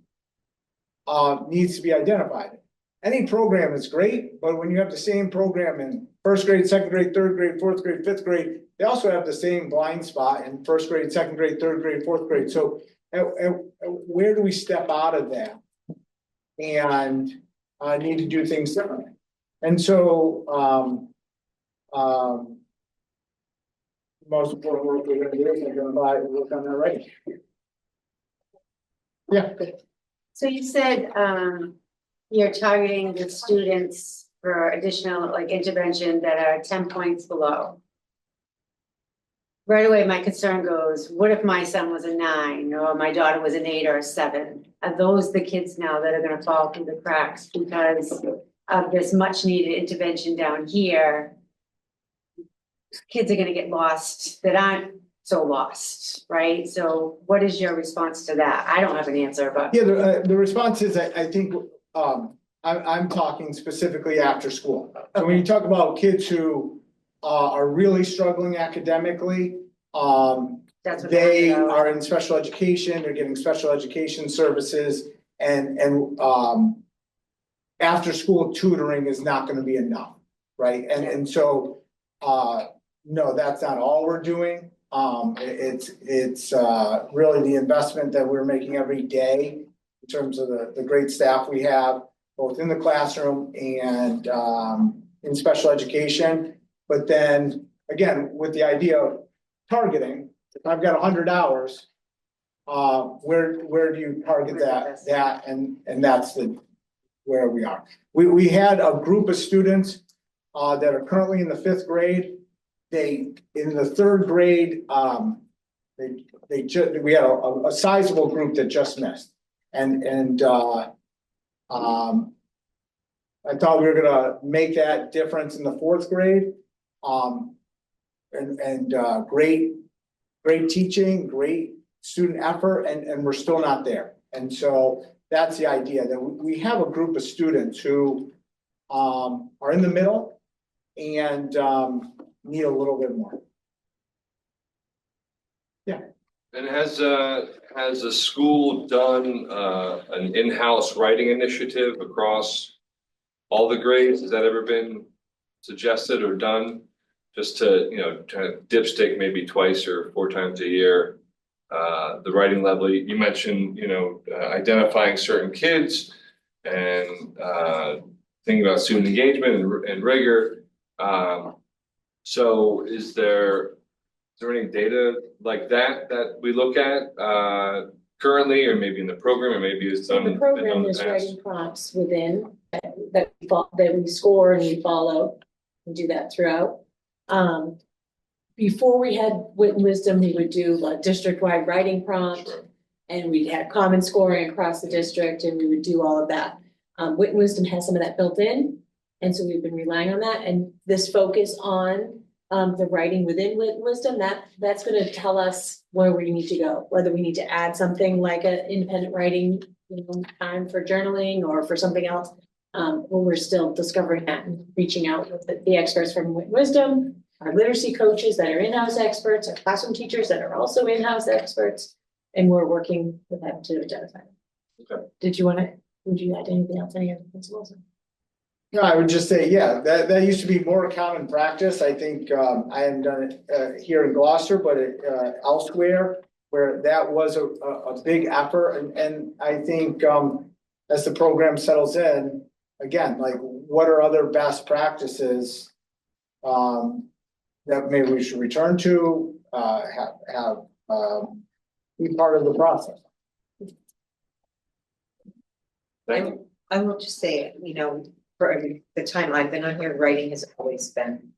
needs to be identified. Any program is great, but when you have the same program in 1st grade, 2nd grade, 3rd grade, 4th grade, 5th grade, they also have the same blind spot in 1st grade, 2nd grade, 3rd grade, 4th grade. So where do we step out of that and need to do things differently? And so most important work we're going to do is work on that writing. Yeah. So you said you're targeting the students for additional like intervention that are 10 points below. Right away, my concern goes, what if my son was a 9 or my daughter was an 8 or a 7? Are those the kids now that are going to fall through the cracks because of this much needed intervention down here? Kids are going to get lost that aren't so lost, right? So what is your response to that? I don't have an answer, but. Yeah, the response is, I think I'm talking specifically after school. So when you talk about kids who are really struggling academically, they are in special education, they're getting special education services, and after school tutoring is not going to be enough, right? And so no, that's not all we're doing. It's really the investment that we're making every day in terms of the great staff we have, both in the classroom and in special education. But then again, with the idea of targeting, if I've got 100 hours, where do you target that? And that's where we are. We had a group of students that are currently in the 5th grade. In the 3rd grade, we had a sizable group that just missed, and I thought we were gonna make that difference in the 4th grade. great teaching, great student effort, and we're still not there. And so that's the idea, that we have a group of students who are in the middle and need a little bit more. Yeah. And has the school done an in-house writing initiative across all the grades? Has that ever been suggested or done? Just to, kind of dipstick maybe twice or 4 times a year, the writing level. You mentioned, identifying certain kids and thinking about student engagement and rigor. So is there any data like that we look at currently, or maybe in the program, or maybe it's done? The program, there's writing prompts within that we score and we follow and do that throughout. Before we had Wit and Wisdom, we would do a district-wide writing prompt, and we had common scoring across the district, and we would do all of that. Wit and Wisdom has some of that built in, and so we've been relying on that. And this focus on the writing within Wit and Wisdom, that's going to tell us where we need to go, whether we need to add something like an independent writing, time for journaling or for something else. We're still discovering that and reaching out with the experts from Wit and Wisdom, our literacy coaches that are in-house experts, our classroom teachers that are also in-house experts, and we're working with them to identify them. Okay. Would you add anything else, any other principles? No, I would just say, yeah, that used to be more common practice. I think I haven't done it here in Gloucester, but elsewhere where that was a big effort. And I think as the program settles in, again, like what are other best practices that maybe we should return to, be part of the process. I will just say, for the time I've been on here, writing has always been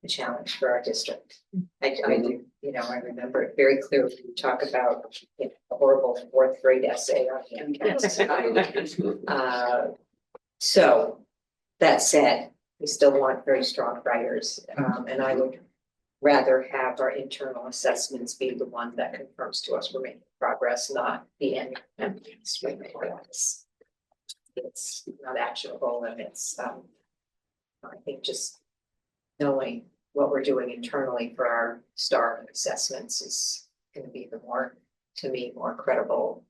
a challenge for our district. I do, I remember it very clearly. We talk about a horrible 4th grade essay on the MCAS. So that said, we still want very strong writers, and I would rather have our internal assessments be the one that confirms to us we're making progress, not the end progress. It's not actionable, and it's I think just knowing what we're doing internally for our STAR assessments is going to be the more credible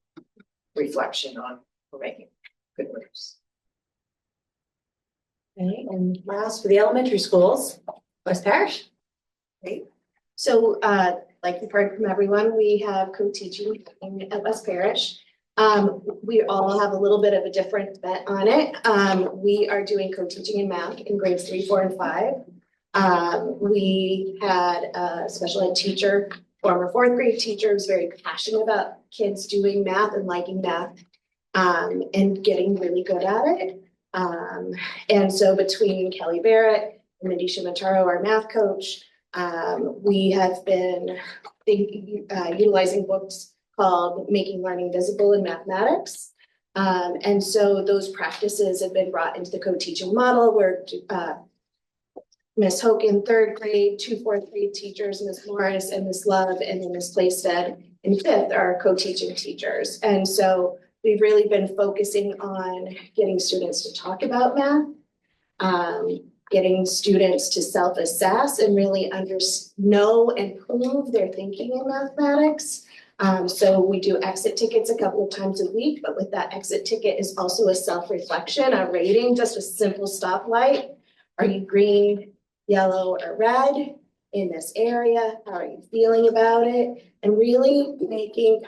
reflection on we're making good moves. Okay, and last for the elementary schools, West Parish. Great. So like you've heard from everyone, we have co-teaching at West Parish. We all have a little bit of a different bet on it. We are doing co-teaching in math in grades 3, 4, and 5. We had a special ed teacher, former 4th grade teacher, who's very passionate about kids doing math and liking math, and getting really good at it. And so between Kelly Barrett and Mandisha Mataro, our math coach, we have been utilizing books called Making Learning Visible in Mathematics. And so those practices have been brought into the co-teaching model where Ms. Hogan, 3rd grade, 2 4th grade teachers, Ms. Morris and Ms. Love, and then Ms. Playstead in 5th are co-teaching teachers. And so we've really been focusing on getting students to talk about math, getting students to self-assess and really know and prove their thinking in mathematics. So we do exit tickets a couple of times a week, but with that exit ticket is also a self-reflection, a rating, just a simple stoplight. Are you green, yellow, or red in this area? How are you feeling about it? And really making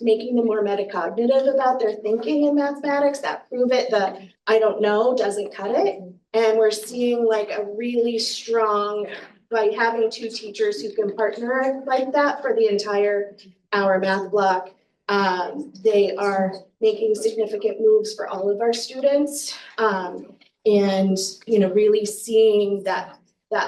making them more metacognitive about their thinking in mathematics, that prove it, the I don't know doesn't cut it. And we're seeing like a really strong, by having 2 teachers who can partner like that for the entire hour math block. They are making significant moves for all of our students. And, really seeing that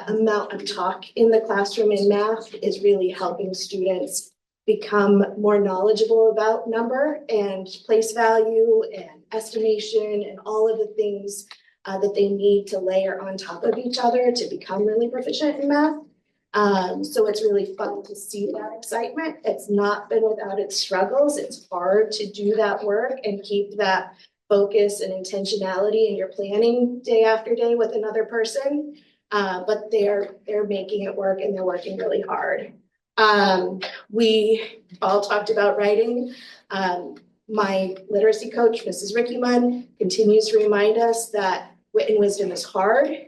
amount of talk in the classroom in math is really helping students become more knowledgeable about number and place value and estimation and all of the things that they need to layer on top of each other to become really proficient in math. So it's really fun to see that excitement. It's not been without its struggles. It's hard to do that work and keep that focus and intentionality in your planning day after day with another person. But they're making it work and they're working really hard. We all talked about writing. My literacy coach, Mrs. Ricky Munn, continues to remind us that wit and wisdom is hard.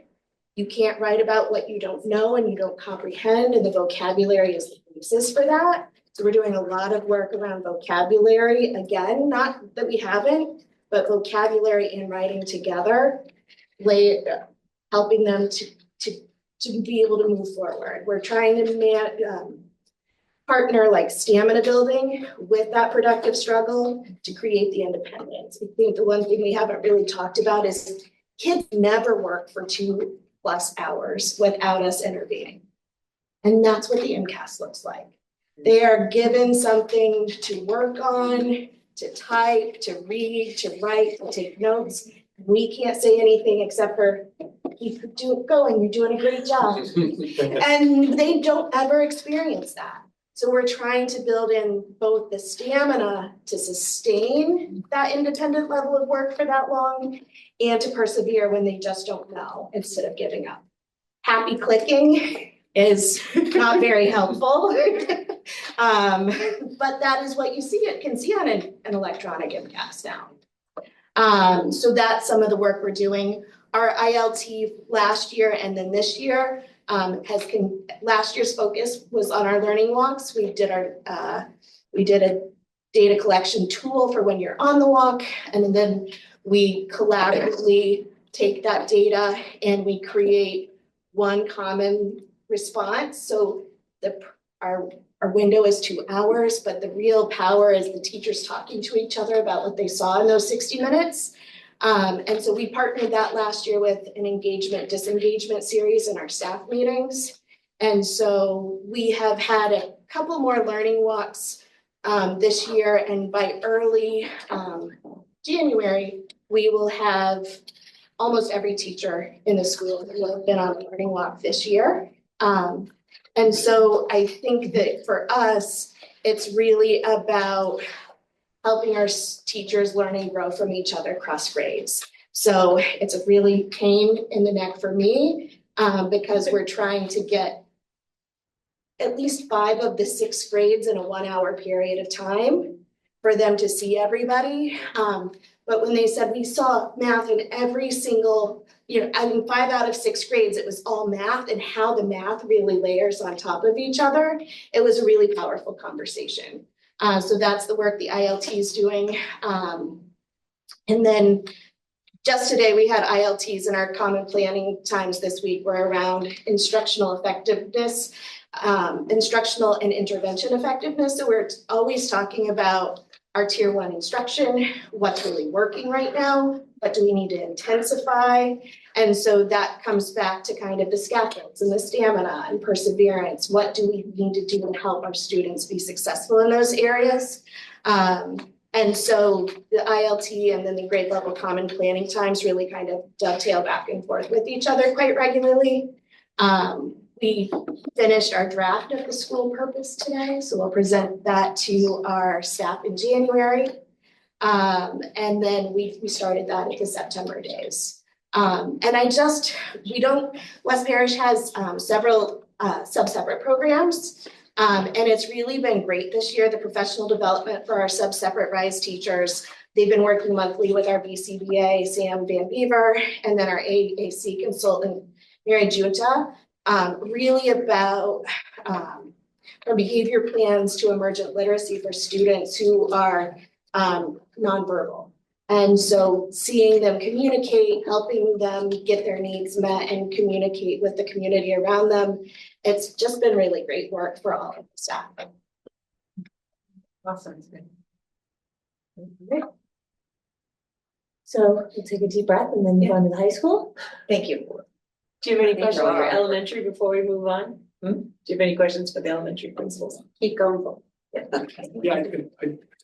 You can't write about what you don't know and you don't comprehend, and the vocabulary is the basis for that. So we're doing a lot of work around vocabulary. Again, not that we haven't, but vocabulary and writing together, helping them to be able to move forward. We're trying to partner like stamina building with that productive struggle to create the independence. I think the one thing we haven't really talked about is kids never work for 2+ hours without us intervening. And that's what the MCAS looks like. They are given something to work on, to type, to read, to write, to take notes. We can't say anything except for, keep going, you're doing a great job. And they don't ever experience that. So we're trying to build in both the stamina to sustain that independent level of work for that long and to persevere when they just don't know instead of giving up. Happy clicking is not very helpful. But that is what you can see on an electronic MCAS now. So that's some of the work we're doing. Our ILT last year and then this year last year's focus was on our learning walks. We did a data collection tool for when you're on the walk, and then we collaboratively take that data and we create one common response. So our window is 2 hours, but the real power is the teachers talking to each other about what they saw in those 60 minutes. And so we partnered that last year with an engagement-disengagement series in our staff meetings. And so we have had a couple more learning walks this year, and by early January, we will have almost every teacher in the school that will have been on a learning walk this year. And so I think that for us, it's really about helping our teachers learn and grow from each other across grades. So it's a really pain in the neck for me because we're trying to get at least 5 of the 6 grades in a 1-hour period of time for them to see everybody. But when they said we saw math in every single, in 5 out of 6 grades, it was all math, and how the math really layers on top of each other. It was a really powerful conversation. So that's the work the ILT is doing. And then just today we had ILTs, and our common planning times this week were around instructional effectiveness, instructional and intervention effectiveness. So we're always talking about our tier 1 instruction, what's really working right now, what do we need to intensify? And so that comes back to kind of the scaffolds and the stamina and perseverance. What do we need to do to help our students be successful in those areas? And so the ILT and then the grade level common planning times really kind of dovetail back and forth with each other quite regularly. We finished our draft of the school purpose today, so we'll present that to our staff in January. And then we started that at the September days. And West Parish has several sub-separate programs. And it's really been great this year, the professional development for our sub-separate RISE teachers. They've been working monthly with our BCBA, Sam Van Beaver, and then our AAC consultant, Mary Junta, really about our behavior plans to emergent literacy for students who are nonverbal. And so seeing them communicate, helping them get their needs met and communicate with the community around them, it's just been really great work for all of the staff. Awesome. So we'll take a deep breath and then move on to the high school. Thank you. Do you have any Thank questions you. for elementary before we move on? Do you have any questions for the elementary principals? Keep going. Yeah,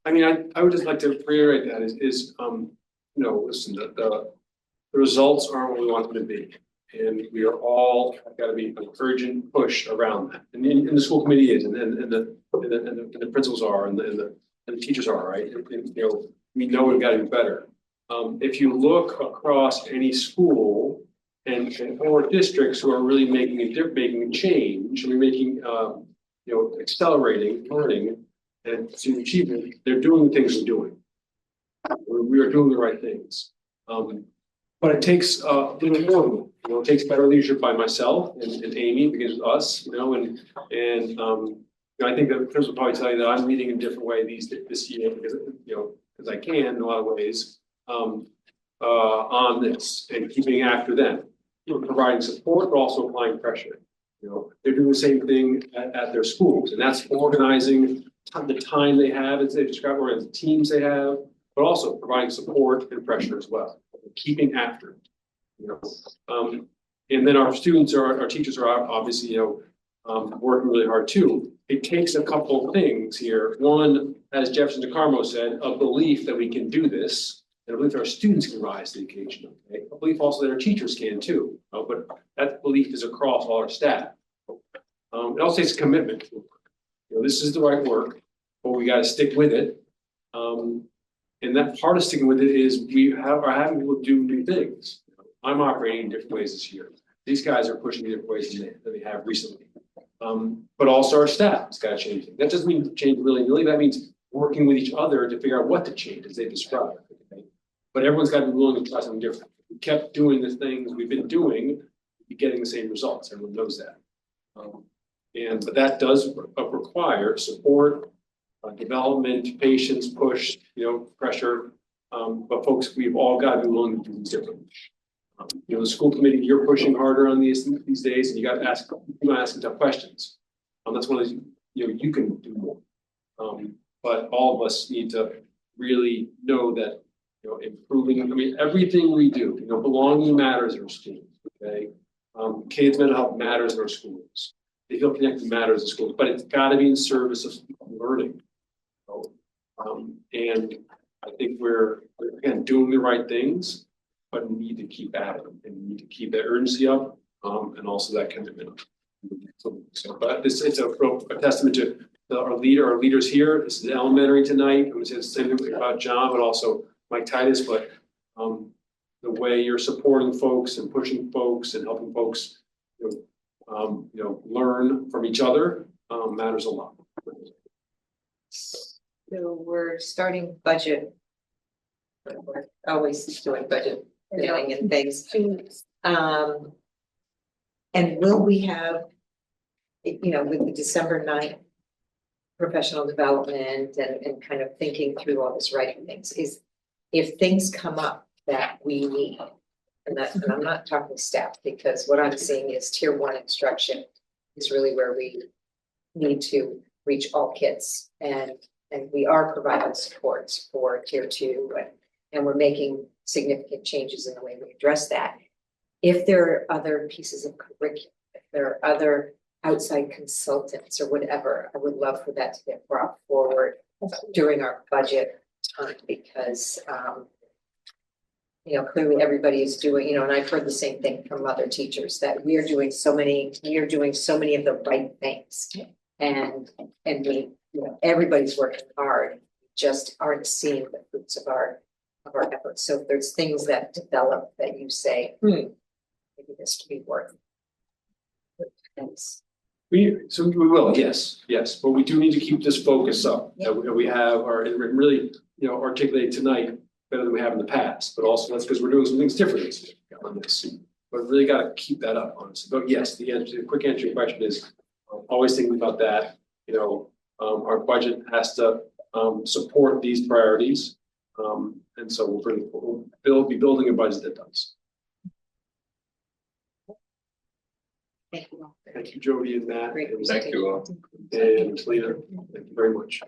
I mean, I would just like to reiterate that listen, the results aren't what we want them to be. And we are all got to be an urgent push around that. And the school committee is, and the principals are, and the teachers are, right? And, you know, we know we've got to do better. If you look across any school and or districts who are really making a change, and making, you know, accelerating learning and student achievement, they're doing the things we're doing. We are doing the right things. But it takes a little more. You know, it takes better leadership by myself and Amy, because of us, you know, and you know, I think that Chris will probably tell you that I'm leading in a different way this year, because, you know, because I can in a lot of ways, on this and keeping after them, you know, providing support, but also applying pressure. You know, they're doing the same thing at their schools, and that's organizing the time they have, as they describe, or as the teams they have, but also providing support and pressure as well, keeping after it. You know, and then our students our teachers are obviously, you know, working really hard too. It takes a couple of things here. One, as Jefferson DeCarmo said, a belief that we can do this, and a belief that our students can rise to the occasion. Okay? A belief also that our teachers can too. But that belief is across all our staff. It also takes commitment. You know, this is the right work, but we got to stick with it. And that part of sticking with it is we are having people do new things. I'm operating in different ways this year. These guys are pushing in different ways than they have recently. But also our staff has got to change. That doesn't mean change willy-nilly. That means working with each other to figure out what to change, as they describe. Okay? But everyone's got to be willing to try something different. If we kept doing the things we've been doing, we'd be getting the same results. Everyone knows that. But that does require support, development, patience, push, you know, pressure. But folks, we've all got to be willing to do things differently. You know, the school committee, you're pushing harder on these days, and you got to ask tough questions. That's one of those, you know, you can do more. But all of us need to really know that, you know, improving. I mean, everything we do, you know, belonging matters in our schools. Okay, kids' mental health matters in our schools. They feel connected matters in schools, but it's got to be in service of learning. And I think we're again doing the right things, but we need to keep at it, and we need to keep that urgency up, and also that commitment. But it's a testament to our leaders here. This is elementary tonight. I'm going to say the same thing about John, but also Mike Titus. But the way you're supporting folks and pushing folks and helping folks, you know, learn from each other matters a lot. So we're starting budget. We're always doing budget planning and things. And will we have, you know, with the December 9th professional development and kind of thinking through all this writing things, is if things come up that we need, and I'm not talking staff, because what I'm seeing is tier 1 instruction is really where we need to reach all kids, and we are providing supports for tier 2, and we're making significant changes in the way we address that. If there are other pieces of curriculum, if there are other outside consultants or whatever, I would love for that to get brought forward during our budget time, because you know, clearly everybody is doing, you know, and I've heard the same thing from other teachers, that we are doing so many of the right things, and we, you know, everybody's working hard, just aren't seeing the fruits of our efforts. So if there's things that develop that you say, maybe this could be worth things. We will, yes, but we do need to keep this focus up that we have, and really, you know, articulate tonight better than we have in the past. But also that's because we're doing some things differently on this. But really got to keep that up, honestly. But yes, the quick answer to your question is always thinking about that. You know, our budget has to support these priorities, and so we'll be building a budget that does. Thank you all. Thank you, Jody and Matt. And Thank you all. And Lena, thank you very much.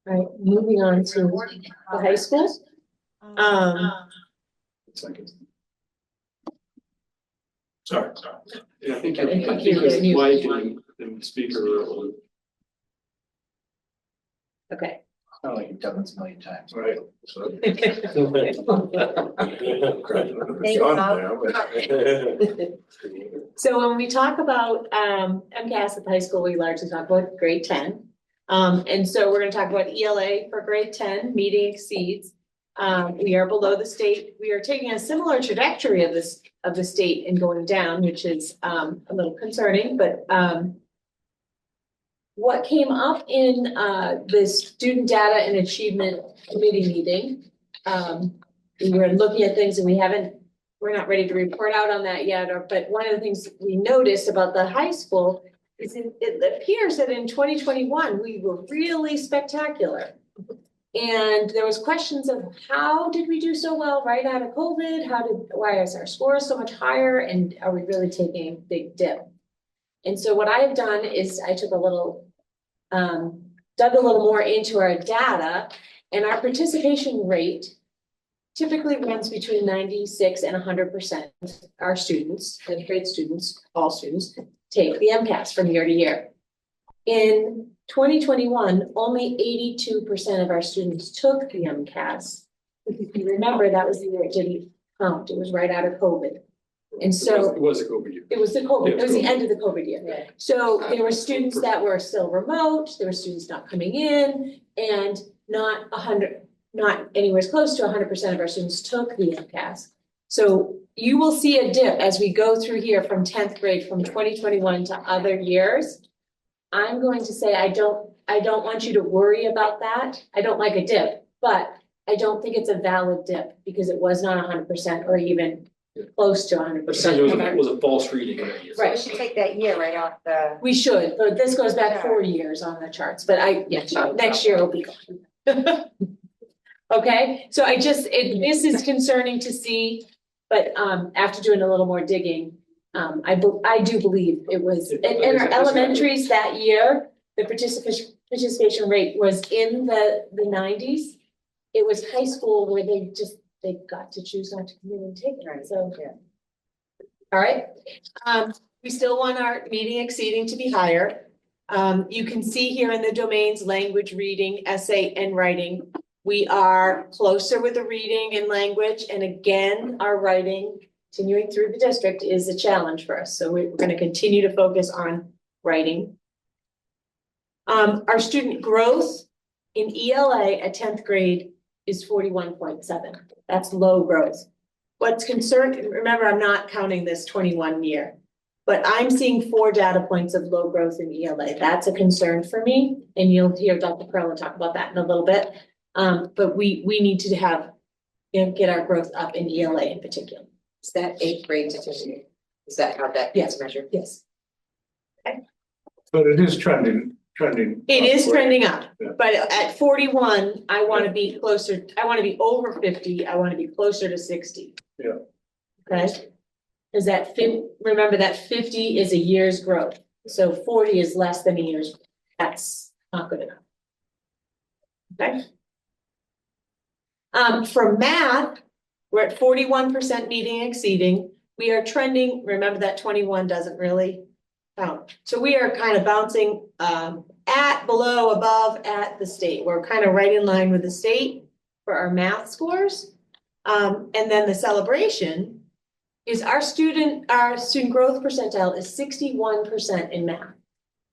All right, moving on to the high school. Second. Sorry. Yeah, I think I think your you're mute. mic and speaker. Okay, Oh, like you've done this a million times. Right. So when we talk about MCAS at the high school, we largely talk about grade 10. And so we're gonna talk about ELA for grade 10, meeting exceeds. We are below the state. We are taking a similar trajectory of the state and going down, which is a little concerning, but what came up in the student data and achievement committee meeting, we were looking at things and we're not ready to report out on that yet, but one of the things we noticed about the high school is it appears that in 2021, we were really spectacular. And there was questions of how did we do so well right out of COVID? Why is our score so much higher? And are we really taking a big dip? And so what I have done is I took a little, dug a little more into our data, and our participation rate typically runs between 96 and 100%. Our students, 10th grade students, all students, take the MCAS from year to year. In 2021, only 82% of our students took the MCAS. If you remember, that was the year it didn't count. It was right out of COVID. And so It was a COVID year. it was the COVID, Yeah, it was the COVID. end of the COVID year. So there were students that were still remote, there were students not coming in, and not anywhere close to 100% of our students took the MCAS. So you will see a dip as we go through here from 10th grade, from 2021 to other years. I'm going to say I don't want you to worry about that. I don't like a dip, but I don't think it's a valid dip because it was not 100% or even close to 100%. It was a false reading in that year. Right. We should take that year right off the. We should, but this goes back 4 years on the charts, but next year will be gone. Okay, so this is concerning to see, but after doing a little more digging, I do believe it was, in our elementaries that year, the participation rate was in the 90s. It was high school where they got to choose not to come in and take it, right? So, yeah. All right, we still want our meeting exceeding to be higher. You can see here in the domains, language, reading, essay, and writing. We are closer with the reading and language, and again, our writing, continuing through the district, is a challenge for us. So we're going to continue to focus on writing. Our student growth in ELA at 10th grade is 41.7. That's low growth. What's concerned, remember, I'm not counting this 21 year, but I'm seeing 4 data points of low growth in ELA. That's a concern for me, and you'll hear Dr. Perla talk about that in a little bit. But we need to have, get our growth up in ELA in particular. Is that 8th grade to 10th grade? Is that how that gets measured? Yes. But it is trending. It is trending up, Yeah. but at 41, I want to be closer, I want to be over 50, I want to be closer to 60. Yeah. Okay? Is that remember that 50 is a year's growth, so 40 is less than a year's, that's not good enough. Okay? For math, we're at 41% meeting exceeding. We are trending, remember that 21 doesn't really count. So we are kind of bouncing at, below, above, at the state. We're kind of right in line with the state for our math scores. And then the celebration is our student growth percentile is 61% in math.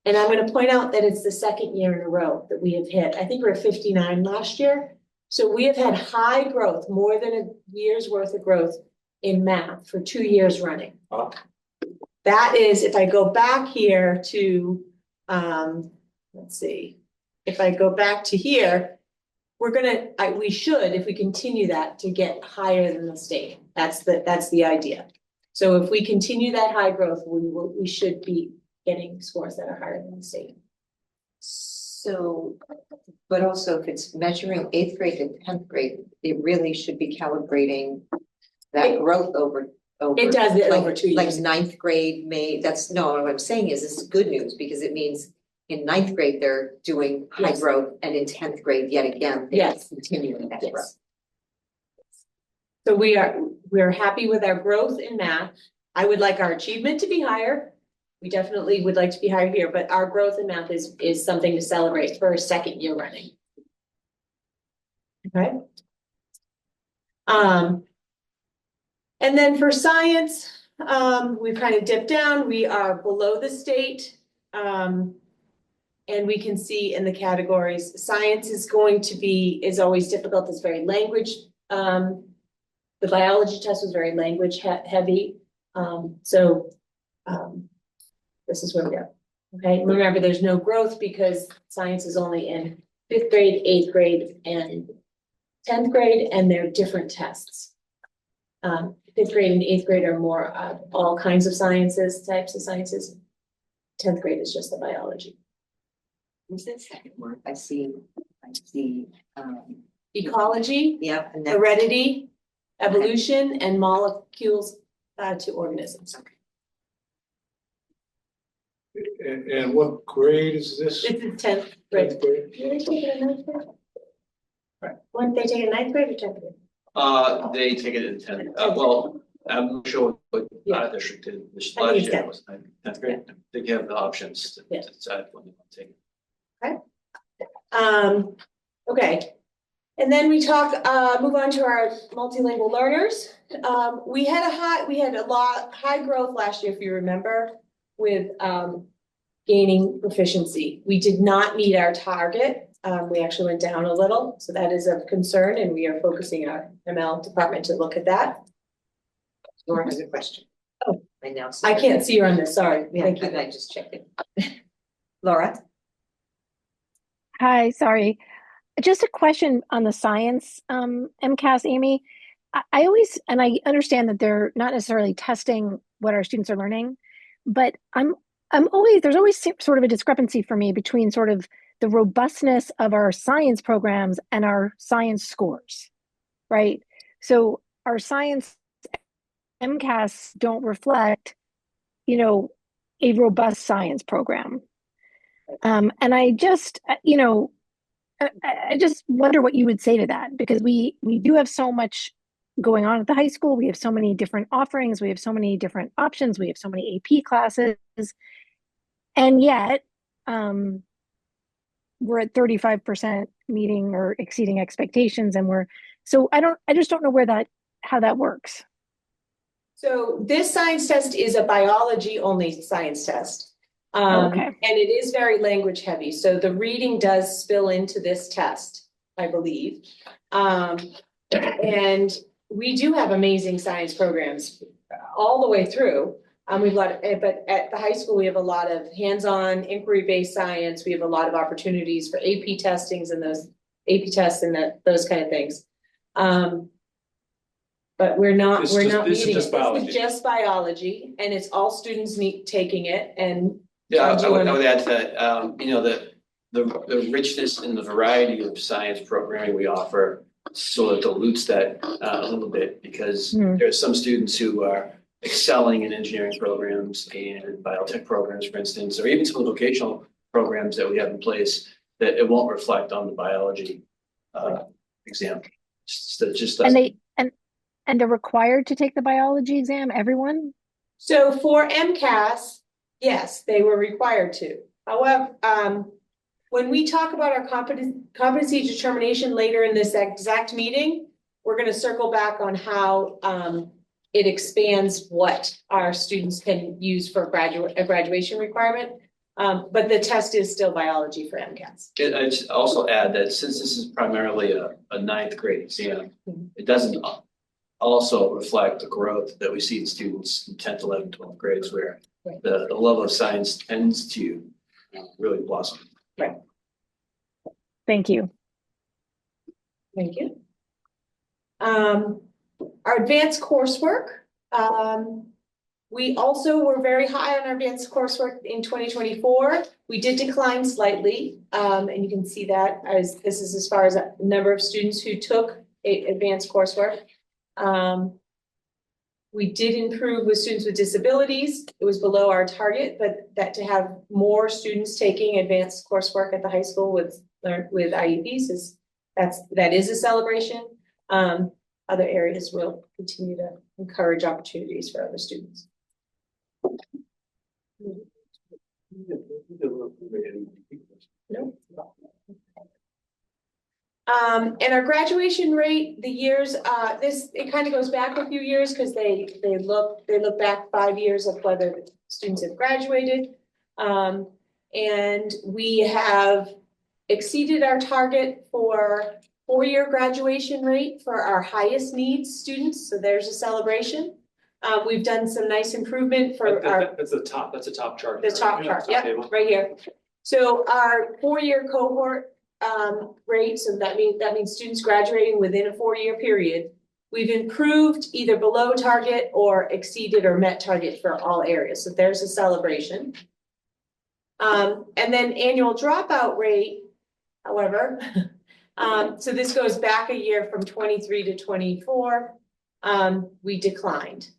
And I'm going to point out that it's the 2nd year in a row that we have hit. I think we were 59 last year. So we have had high growth, more than a year's worth of growth in math for 2 years running. Wow. That is, if I go back here to, let's see, if I go back to here, we should, if we continue that, to get higher than the state. That's the idea. So if we continue that high growth, we should be getting scores that are higher than the state. So, but also if it's measuring 8th grade and 10th grade, it really should be calibrating that growth over. It does it like, over 2 years. Like 9th grade what I'm saying is this is good news because it means in 9th grade, they're doing high Yes. growth, and in 10th grade, yet again, they're Yes. continuing that Yes. growth. So we're happy with our growth in math. I would like our achievement to be higher. We definitely would like to be higher here, but our growth in math is something to celebrate for a 2nd year running. Okay. And then for science, we've kind of dipped down, we are below the state. And we can see in the categories, science is is always difficult, it's very language. The biology test was very language heavy, this is where we are. Okay, remember, there's no growth because science is only in 5th grade, 8th grade, and 10th grade, and they're different tests. 5th grade and 8th grade are more all kinds of types of sciences. 10th grade is just the biology. What's that second word? I see, Ecology, yeah, and that, heredity, evolution, and molecules to organisms. And what grade is this? This is 10th grade. 10th grade? Do they take it in 9th grade? When they take it in 9th grade or 10th grade? They take it in 10th, well, I'm not sure what district did this I think last it's year 10th. was 10th grade. They have the options to Yeah. decide when they want to take it. Okay. And then we move on to our multilingual learners. We had high growth last year, if you remember, with gaining proficiency. We did not meet our target. We actually went down a little, so that is of concern, and we are focusing our ML department to look at that. Laura has a question. Oh, I know. I can't see her on this, sorry. Yeah, Thank you. I just checked it. Laura? Hi, sorry. Just a question on the science MCAS, Amy. I always, and I understand that they're not necessarily testing what our students are learning, but there's always sort of a discrepancy for me between sort of the robustness of our science programs and our science scores, right? So our science MCAS don't reflect, a robust science program. And I just, I just wonder what you would say to that, because we do have so much going on at the high school. We have so many different offerings. We have so many different options. We have so many AP classes. And yet, we're at 35% meeting or exceeding expectations. And I just don't know how that works. So this science test is a biology only science test. Okay. And it is very language heavy. So the reading does spill into this test, I believe. And we do have amazing science programs all the way through. But at the high school, we have a lot of hands-on inquiry-based science. We have a lot of opportunities for AP testings and those AP tests and those kind of things. But we're not This is meeting just it. biology. This is just biology, and it's all students taking it, and Yeah, do I you would wanna- add to that, the richness and the variety of science programming we offer sort of dilutes that a little bit, because there are some students who are excelling in engineering programs and biotech programs, for instance, or even some of the vocational programs that we have in place that it won't reflect on the biology exam. And they're required to take the biology exam, everyone? So for MCAS, yes, they were required to. However, when we talk about our competency determination later in this exact meeting, we're gonna circle back on how it expands what our students can use for a graduation requirement. But the test is still biology for MCAS. I'd also add that since this is primarily a 9th grade exam, it doesn't also reflect the growth that we see in students in 10th, 11th, 12th grades, where the love of science tends to really blossom. Right. Thank you. Thank you. Our advanced coursework, we also were very high on our advanced coursework in 2024. We did decline slightly, and you can see that as this is as far as a number of students who took advanced coursework. We did improve with students with disabilities. It was below our target, but that to have more students taking advanced coursework at the high school with IEPs that is a celebration. Other areas will continue to encourage opportunities for other students. No. And our graduation rate, the years, it kind of goes back a few years because they look back 5 years of whether students have graduated. And we have exceeded our target for 4-year graduation rate for our highest needs students. So there's a celebration. We've done some nice improvement for our. That's the top chart. The top chart, yep, right here. So our 4-year cohort rate, so that means students graduating within a 4-year period. We've improved either below target or exceeded or met target for all areas. So there's a celebration. And then annual dropout rate, however, so this goes back a year from 23 to 24, we declined.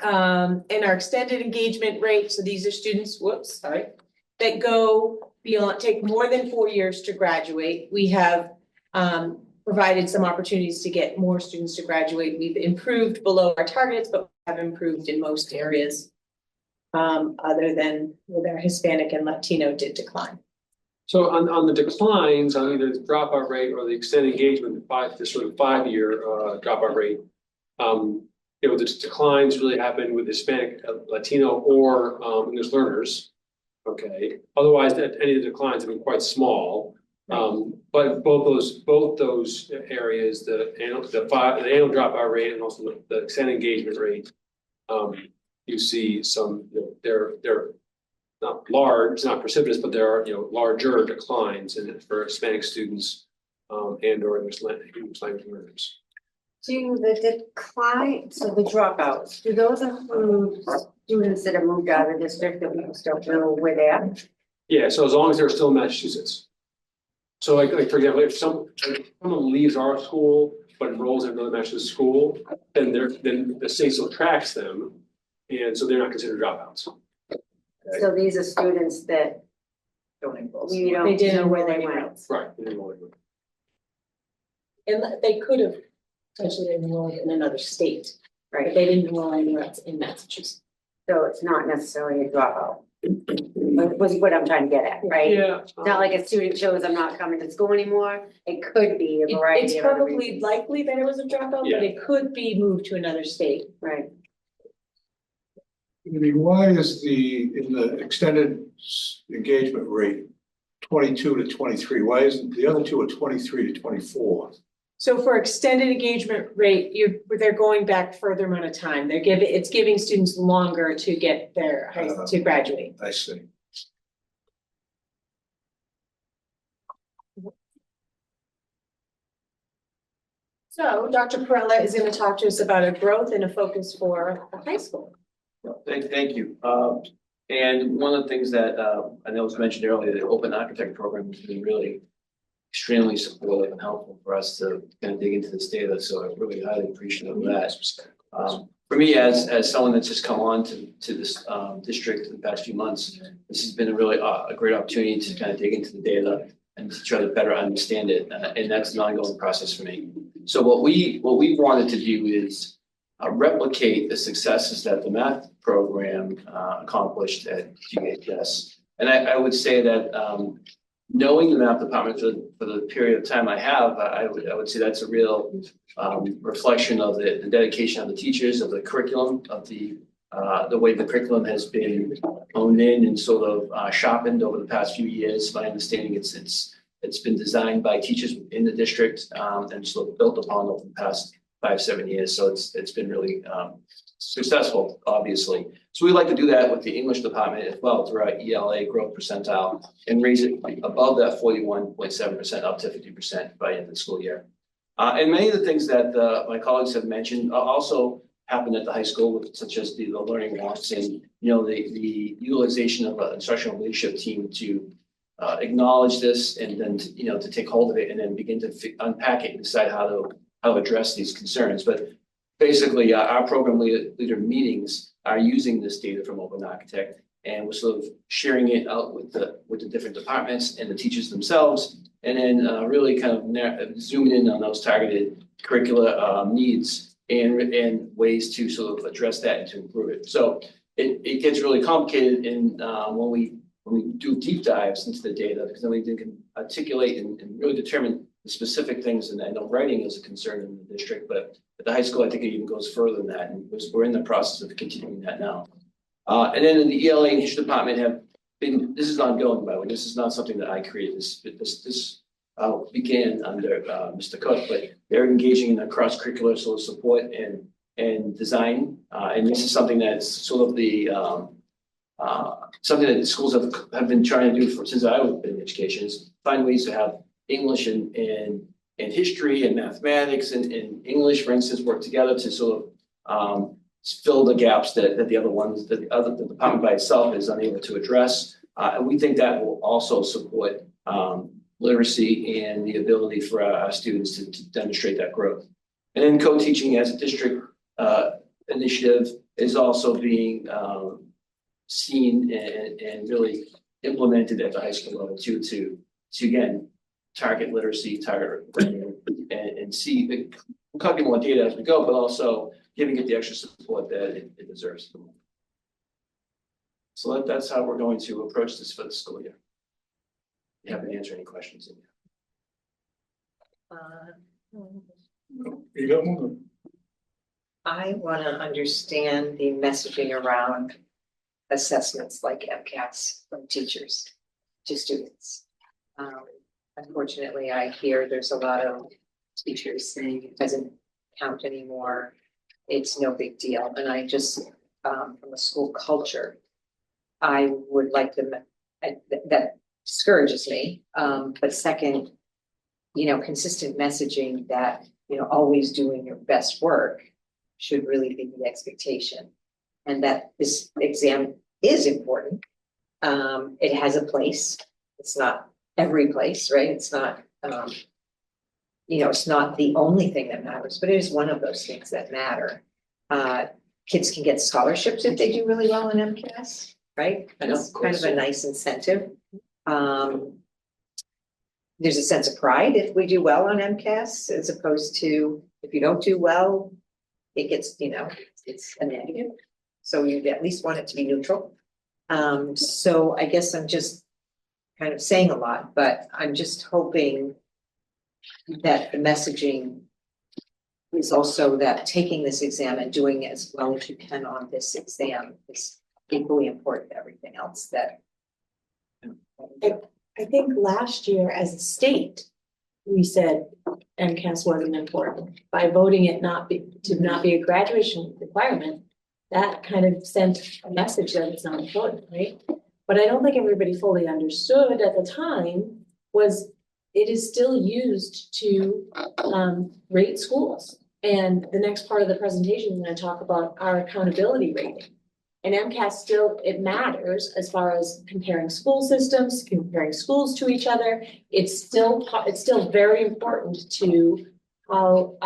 And our extended engagement rate, so these are students, that go beyond, take more than 4 years to graduate. We have provided some opportunities to get more students to graduate. We've improved below our targets, but have improved in most areas, other than with our Hispanic and Latino did decline. So on the declines, on either the dropout rate or the extended engagement, the sort of 5-year dropout rate, the declines really happen with Hispanic, Latino, or English learners. Okay. Otherwise, any of the declines have been quite small. But both those areas, the annual dropout rate and also the extended engagement rate, you see some. They're not large, not precipitous, but there are larger declines in it for Hispanic students and or English language learners. Do the decline, so the dropouts, do those include students that have moved out of the district that we just don't know where they are? Yeah, so as long as they're still in Massachusetts. So like for example, if someone leaves our school but enrolls in another Massachusetts school, then the state still tracks them, and so they're not considered dropouts. Okay. So these are students that we don't know where they went. Right. They didn't enroll anywhere. And they could have potentially enrolled in another state, right? But they didn't enroll anywhere else in Massachusetts. So it's not necessarily a dropout. Was what I'm trying to get at, right? Yeah. It's not like a student shows I'm not coming to school anymore. It could be a variety It's of other probably reasons. likely that it was a dropout, Yeah. but it could be moved to another state. Right. I mean, why is in the extended engagement rate 22 to 23? Why isn't the other two at 23 to 24? So for extended engagement rate, they're going back further amount of time. It's giving students longer to get their to graduate. I see. So Dr. Perella is going to talk to us about a growth and a focus for the high school. Thank you. And one of the things that I know was mentioned earlier, the Open Architect program has been really extremely supportive and helpful for us to kind of dig into this data. So I'm really highly appreciative of that. For me, as someone that's just come on to this district in the past few months, this has been a really a great opportunity to kind of dig into the data and to try to better understand it. And that's an ongoing process for me. So what we wanted to do is replicate the successes that the math program accomplished at GHS. And I would say that knowing the math department for the period of time I have, I would say that's a real reflection of the dedication of the teachers, of the curriculum, of the way the curriculum has been honed in and sort of sharpened over the past few years. My understanding it's been designed by teachers in the district and sort of built upon over the past 5-7 years. So it's been really successful, obviously. So we like to do that with the English department as well through our ELA growth percentile and raise it above that 41.7% up to 50% by the end of the school year. And many of the things that my colleagues have mentioned also happen at the high school, such as the learning walks and the utilization of an instructional leadership team to acknowledge this and then to take hold of it and then begin to unpack it and decide how to address these concerns. But basically, our program leader meetings are using this data from Open Architect, and we're sort of sharing it out with the different departments and the teachers themselves, and then really kind of zooming in on those targeted curricular needs and ways to sort of address that and to improve it. So it gets really complicated when we when we do deep dives into the data, because then we can articulate and really determine the specific things. And I know writing is a concern in the district, but at the high school, I think it even goes further than that. And we're in the process of continuing that now. And then in the ELA and history department have been, this is ongoing, by the way, this is not something that I created. This began under Mr. Cook, but they're engaging in a cross-curricular sort of support and design. And this is something that's sort of the something that schools have been trying to do since I was in education, is find ways to have English and history and mathematics and English, for instance, work together to sort of fill the gaps that the the department by itself is unable to address. And we think that will also support literacy and the ability for our students to demonstrate that growth. And then co-teaching as a district initiative is also being seen and really implemented at the high school level to again target literacy, target and see we're collecting more data as we go, but also giving it the extra support that it deserves. So that's how we're going to approach this for the school year. You haven't answered any questions in You got one? I want to understand the messaging around assessments like MCAS from teachers to students. Unfortunately, I hear there's a lot of teachers saying it doesn't count anymore. It's no big deal. And I just, from a school culture, I would like them, that discourages me. But second, consistent messaging that, always doing your best work should really be the expectation. And that this exam is important. It has a place. It's not every place, right? It's not, it's not the only thing that matters, but it is one of those things that matter. Kids can get scholarships if they do really well in MCAS, right? That's kind of a nice incentive. There's a sense of pride if we do well on MCAS, as opposed to if you don't do well, it gets, it's a negative. So you at least want it to be neutral. So I guess I'm just kind of saying a lot, but I'm just hoping that the messaging is also that taking this exam and doing as well as you can on this exam is equally important to everything else that. I think last year as a state, we said MCAS wasn't important. By voting it to not be a graduation requirement, that kind of sent a message that it's not important, right? But I don't think everybody fully understood at the time was it is still used to rate schools. And the next part of the presentation is going to talk about our accountability rating. And MCAS still, it matters as far as comparing school systems, comparing schools to each other. It's still very important to how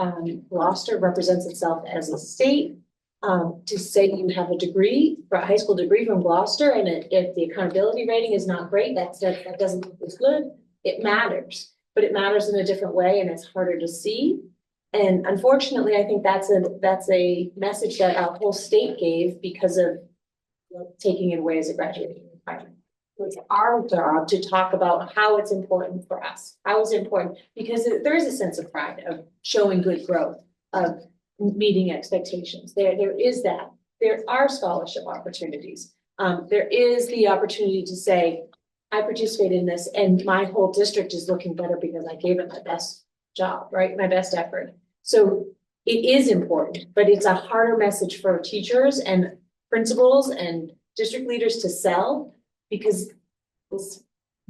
Gloucester represents itself as a state. To say you have a degree, for a high school degree from Gloucester, and if the accountability rating is not great, that doesn't look as good. It matters, but it matters in a different way, and it's harder to see. And unfortunately, I think that's a message that our whole state gave because of taking it away as a graduating requirement. It's our job to talk about how it's important for us, how it's important, because there is a sense of pride of showing good growth, of meeting expectations. There is that. There are scholarship opportunities. There is the opportunity to say, I participated in this and my whole district is looking better because I gave it my best job, right? My best effort. So it is important, but it's a harder message for teachers and principals and district leaders to sell because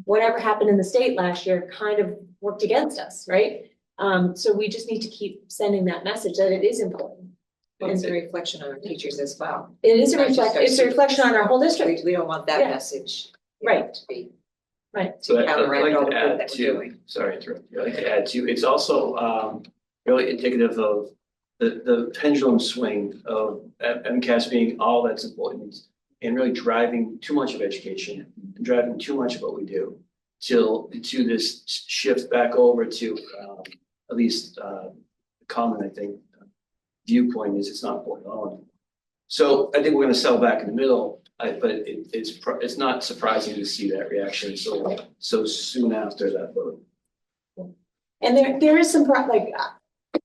whatever happened in the state last year kind of worked against us, right? So we just need to keep sending that message that it is important. And it's a reflection on our teachers as well. It is it's a reflection on our whole district. We don't want that message. Right. To be. Right. So I'd like to add to, sorry, I'd like to add to, it's also really indicative of the pendulum swing of MCAS being all that's important and really driving too much of education and driving too much of what we do to this shift back over to at least the common, I think, viewpoint is it's not important at all. So I think we're gonna settle back in the middle, but it's not surprising to see that reaction so soon after that vote. And there is some,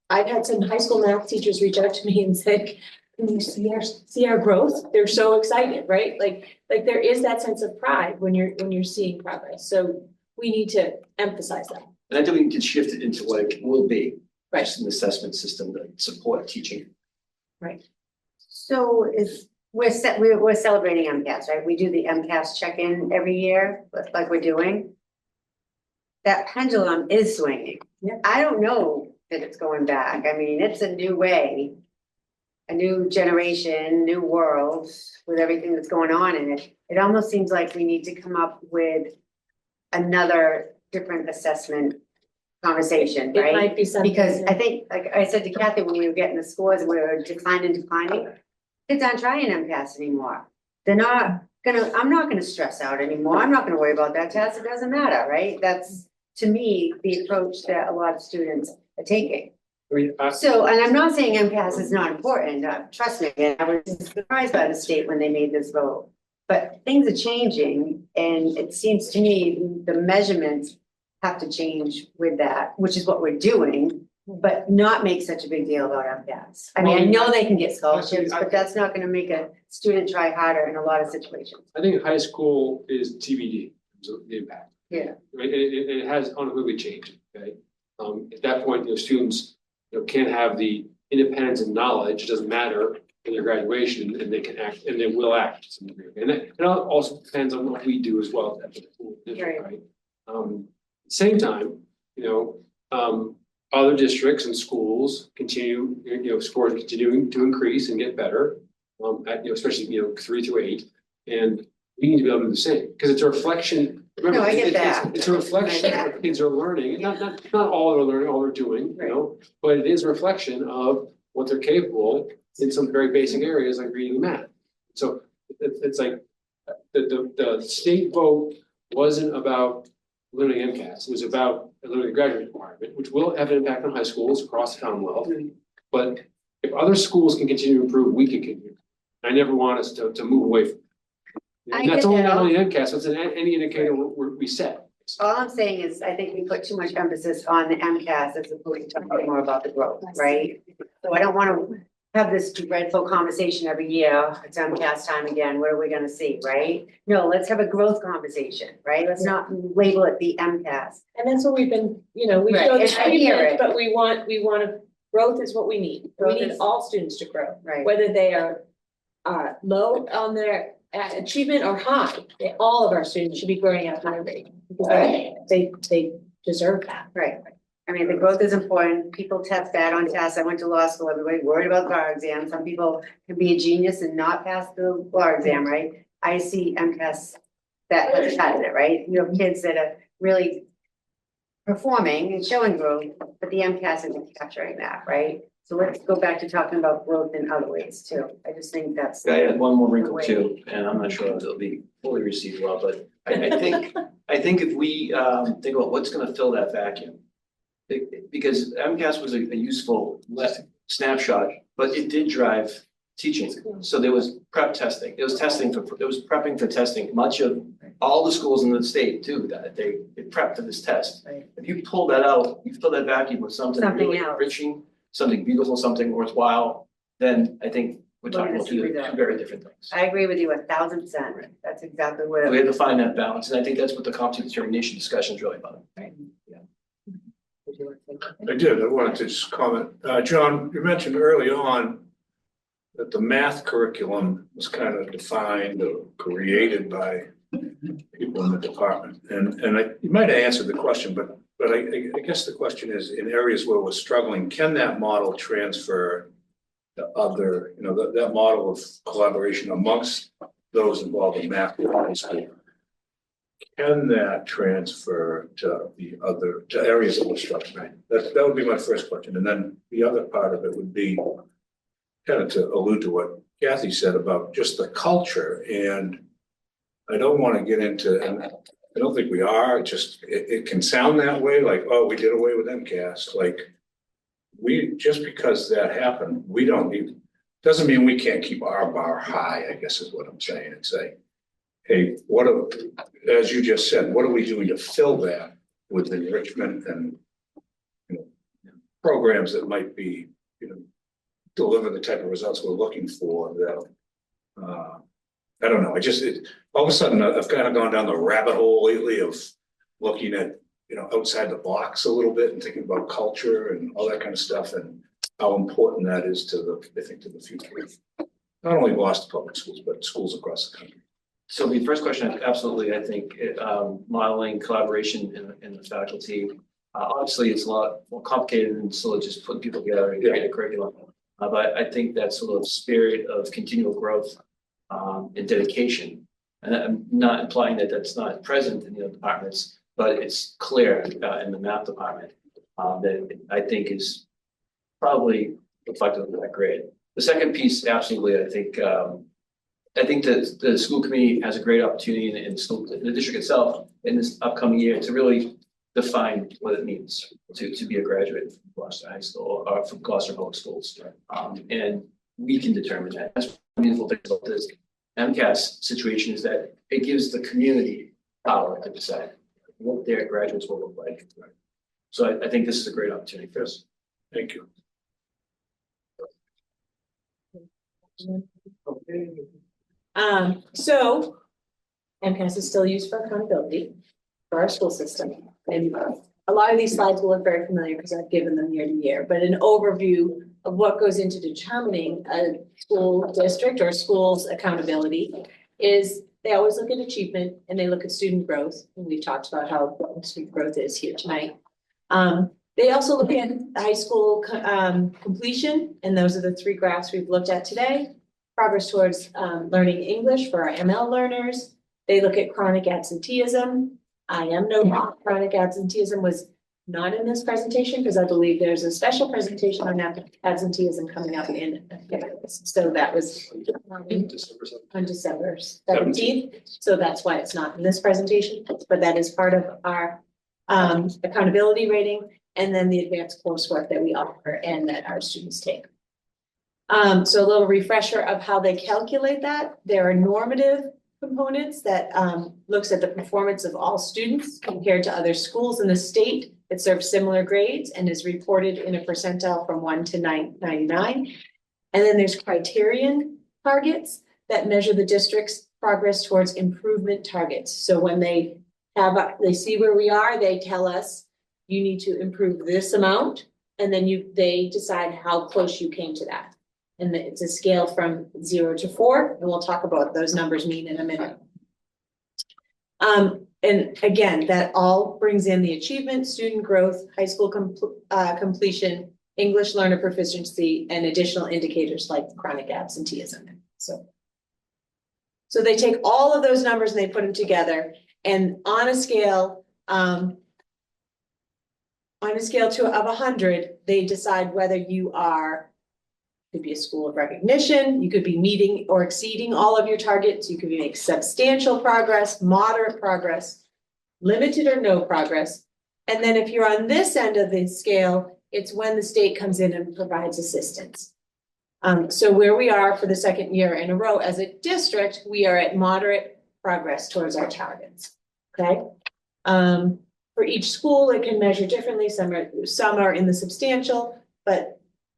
I've had some high school math teachers reach out to me and said, can you see our growth? They're so excited, right? Like there is that sense of pride when you're seeing progress. So we need to emphasize that. And I think we need to shift it into what it will be. Right. Just an assessment system that support teaching. Right. So we're celebrating MCAS, right? We do the MCAS check-in every year, like we're doing. That pendulum is swinging. Yeah. I don't know that it's going back. I mean, it's a new way, a new generation, new world with everything that's going on in it. It almost seems like we need to come up with another different assessment conversation, It right? might be something. Because I think, like I said to Kathy, when we were getting the scores, we were declining, kids aren't trying MCAS anymore. They're not gonna, I'm not gonna stress out anymore. I'm not gonna worry about that test. It doesn't matter, right? That's, to me, the approach that a lot of students are taking. So, and I'm not saying MCAS is not important, trust me, I was surprised by the state when they made this vote. But things are changing, and it seems to me the measurements have to change with that, which is what we're doing, but not make such a big deal about MCAS. I mean, I know they can get scholarships, but that's not gonna make a student try harder in a lot of situations. I think high school is TBD, in terms of the impact. Yeah. Right, it has unequivocally changed, okay? At that point, students, can't have the independence and knowledge, it doesn't matter in their graduation, and they can act, and they will act to some degree. And it also depends on what we do as well at the school district, right? Same time, other districts and schools continue, scores continuing to increase and get better. Especially, 3 through 8, and we need to be able to do the same, because it's a reflection. Remember, No, I get that. It's a reflection of what kids are learning, not all are learning, all they're doing, but it is a reflection of what they're capable in some very basic areas like reading and math. So it's like the state vote wasn't about limiting MCAS, it was about limiting the graduate requirement, which will have an impact on high schools across the Commonwealth. But if other schools can continue to improve, we can continue. I never want us to move away from it. I And that's get only that. not only MCAS, it's any indicator we set. All I'm saying is, I think we put too much emphasis on the MCAS as opposed to talking more about the growth, right? So I don't wanna have this dreadful conversation every year, it's MCAS time again, what are we gonna see, right? No, let's have a growth conversation, right? Let's not label it the MCAS. And that's what we've been, we Right, show the and I hear achievement, it. but we want growth is what we need. We Growth need is- all students to grow. Right. Whether they are low on their achievement or high, all of our students should be growing at a high rate. Because they deserve that. Right. I mean, the growth is important. People test bad on tests. I went to law school, everybody worried about the bar exam. Some people can be a genius and not pass the bar exam, right? I see MCAS that has had it, right? You have kids that are really performing and showing growth, but the MCAS isn't capturing that, right? So let's go back to talking about growth in other ways too. I just think that's. I add one more wrinkle too, and I'm not sure if it'll be fully received well, but I think if we think about what's gonna fill that vacuum. Because MCAS was a useful snapshot, but it did drive teaching. So there was prep testing, it was prepping for testing. Much of all the schools in the state too, that they prepped for this test. Right. If you pull that out, you fill that vacuum with something really else. enriching, something beautiful, something worthwhile, then I think we're talking about two very different things. I agree with you 1,000%. That's exactly what. We have to find that balance, and I think that's what the competency determination discussion is really about. Right. I did, I wanted to just comment. John, you mentioned early on that the math curriculum was kind of defined or created by people in the department. And you might have answered the question, but I guess the question is, in areas where we're struggling, can that model transfer to other, that model of collaboration amongst those involved in math in high school? Can that transfer to to areas that we're struggling? That would be my first question. And then the other part of it would be kind of to allude to what Kathy said about just the culture. And I don't want to get into, and I don't think we are, it can sound that way, like, oh, we did away with MCAS. Like, just because that happened, we don't need, doesn't mean we can't keep our bar high, I guess is what I'm saying, and say, hey, as you just said, what are we doing to fill that with enrichment and, you know, programs that might be, you know, deliver the type of results we're looking for that, I don't know, all of a sudden, I've kind of gone down the rabbit hole lately of looking at, you know, outside the box a little bit and thinking about culture and all that kind of stuff and how important that is to I think to the future of not only Gloucester Public Schools, but schools across the country. So the first question, absolutely, I think modeling collaboration in the faculty. Obviously, it's a lot more complicated than sort of just putting people together and create a curriculum. But I think that sort of spirit of continual growth and dedication, and I'm not implying that that's not present in the other departments, but it's clear in the math department that I think is probably reflective of that grade. The second piece, absolutely, I think that the school committee has a great opportunity in the district itself in this upcoming year to really define what it means to be a graduate from Gloucester High School or from Gloucester Public Schools. And we can determine that. That's one beautiful thing about this MCAS situation is that it gives the community power to decide what their graduates will look like. So I think this is a great opportunity for us. Thank you. So MCAS is still used for accountability for our school system. And a lot of these slides will look very familiar because I've given them year to year, but an overview of what goes into determining a school district or school's accountability is they always look at achievement and they look at student growth. And we've talked about how important student growth is here tonight. They also look at high school completion, and those are the three graphs we've looked at today. Progress towards learning English for our ML learners. They look at chronic absenteeism. I am no chronic absenteeism was not in this presentation because I believe there's a special presentation on absenteeism coming up in so that was on December 17th. So that's why it's not in this presentation, but that is part of our accountability rating and then the advanced coursework that we offer and that our students take. So a little refresher of how they calculate that. There are normative components that looks at the performance of all students compared to other schools in the state that serve similar grades and is reported in a percentile from 1 to 99. And then there's criterion targets that measure the district's progress towards improvement targets. So when they see where we are, they tell us you need to improve this amount, and then they decide how close you came to that. And it's a scale from 0 to 4, and we'll talk about what those numbers mean in a minute. And again, that all brings in the achievement, student growth, high school completion, English learner proficiency, and additional indicators like chronic absenteeism. So they take all of those numbers and they put them together, and on a scale of 100, they decide whether you could be a school of recognition, you could be meeting or exceeding all of your targets, you could make substantial progress, moderate progress, limited or no progress. And then if you're on this end of the scale, it's when the state comes in and provides assistance. So where we are for the second year in a row as a district, we are at moderate progress towards our targets, okay? For each school, it can measure differently. Some are in the substantial, but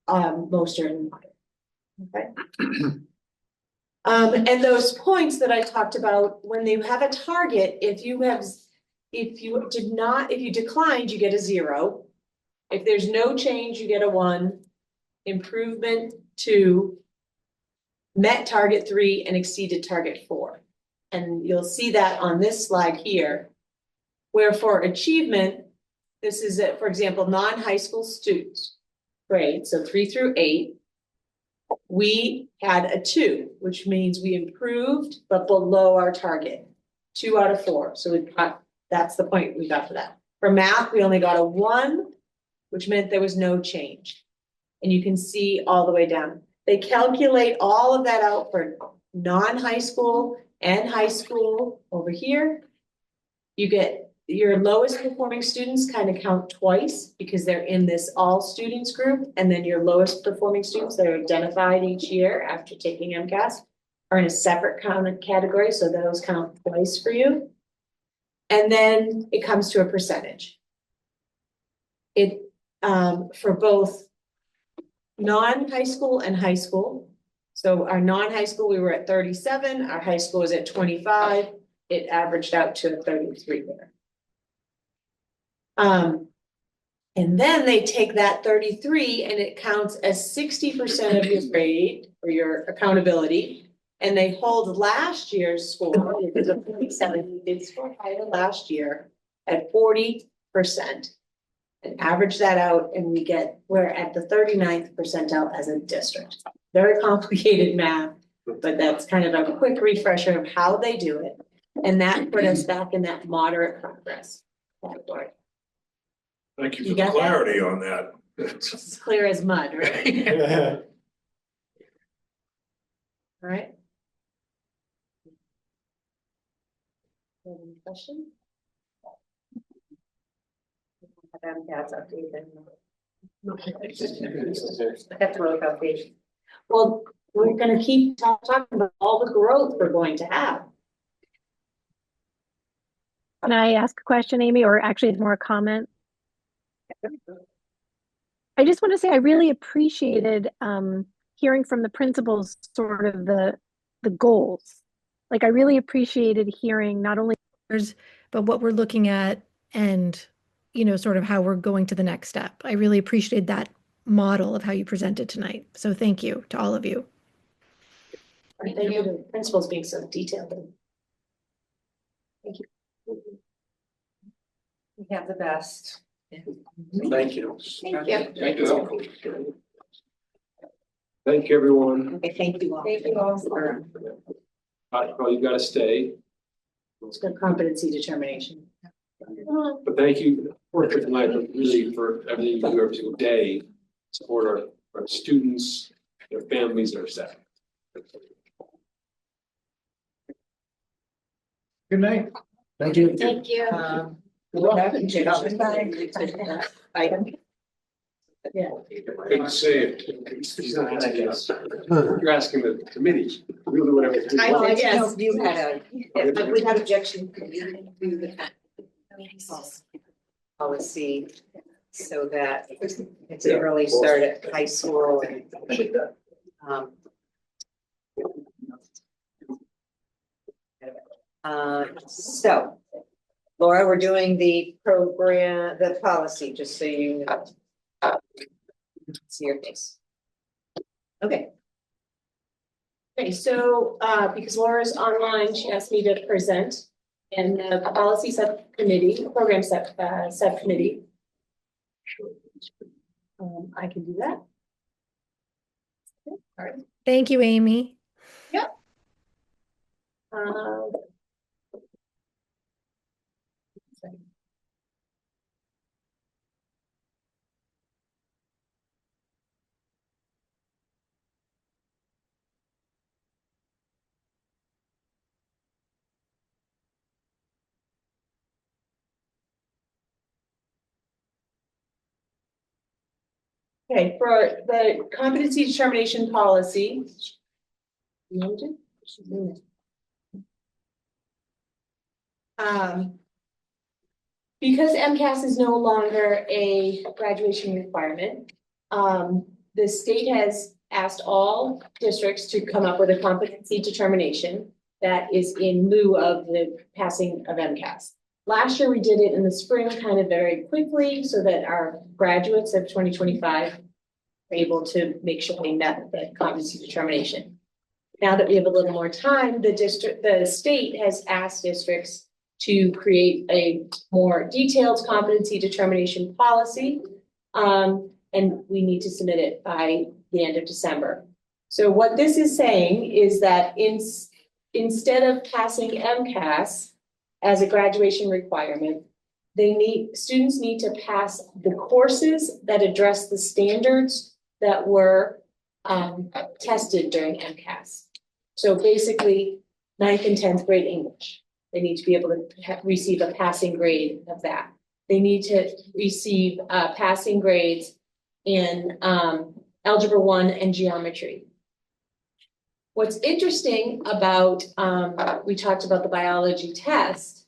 most are in moderate. Okay. And those points that I talked about, when they have a target, if you declined, you get a 0. If there's no change, you get a 1. Improvement 2, met target 3, and exceeded target 4. And you'll see that on this slide here, where for achievement, this is it, for example, non-high school students. Grade, so 3 through 8, we had a 2, which means we improved, but below our target. 2 out of 4, so that's the point we got for that. For math, we only got a 1, which meant there was no change. And you can see all the way down. They calculate all of that out for non-high school and high school over here. You get your lowest performing students kind of count twice because they're in this all students group. And then your lowest performing students that are identified each year after taking MCAS are in a separate category, so those count twice for you. And then it comes to a percentage. It, for both non-high school and high school. So our non-high school, we were at 37, our high school was at 25, it averaged out to 33 there. And then they take that 33 and it counts as 60% of your grade or your accountability. And they hold last year's score, because of 47, we did score higher last year at 40%. And average that out and we're at the 39th percentile as a district. Very complicated math, but that's kind of a quick refresher of how they do it. And that put us back in that moderate progress category. Thank you You for the got that? clarity on that. It's clear as mud, right? All right. Any questions? That's updated. That's really updated. Well, we're gonna keep talking about all the growth we're going to have. Can I ask a question, Amy, or actually it's more a comment? I just want to say I really appreciated hearing from the principals sort of the goals. Like I really appreciated hearing not only but what we're looking at and sort of how we're going to the next step. I really appreciated that model of how you presented tonight. So thank you to all of you. Thank you to principals being so detailed. Thank you. We have the best. Thank you. Thank you. Thank you. Thank you, everyone. Okay, thank you all. Thank you all for You gotta stay, the competency determination. but thank you for tonight, really for everything you do every single day, support our students, their families, their staff. Good night. Thank you. Thank you. We have objection to item. Yeah. Good to see you. She's not asking us. You're asking the committee, we'll do whatever. I know if you had if we had objection, could you do the policy so that it's an early start at high school and so Laura, we're doing the program, the policy, just so you know. See your face. Okay. Okay, so because Laura's online, she asked me to present in the policy subcommittee, program subcommittee. I can do that. Okay, all right. Thank you, Amy. Yep. Okay, for the competency determination policy. Because MCAS is no longer a graduation requirement, the state has asked all districts to come up with a competency determination that is in lieu of the passing of MCAS. Last year, we did it in the spring kind of very quickly so that our graduates of 2025 were able to make sure they met the competency determination. Now that we have a little more time, the state has asked districts to create a more detailed competency determination policy. And we need to submit it by the end of December. So what this is saying is that instead of passing MCAS as a graduation requirement, students need to pass the courses that address the standards that were tested during MCAS. So basically 9th and 10th grade English, They need to be able to receive a passing grade of that. They need to receive passing grades in Algebra 1 and geometry. What's interesting about, we talked about the biology test,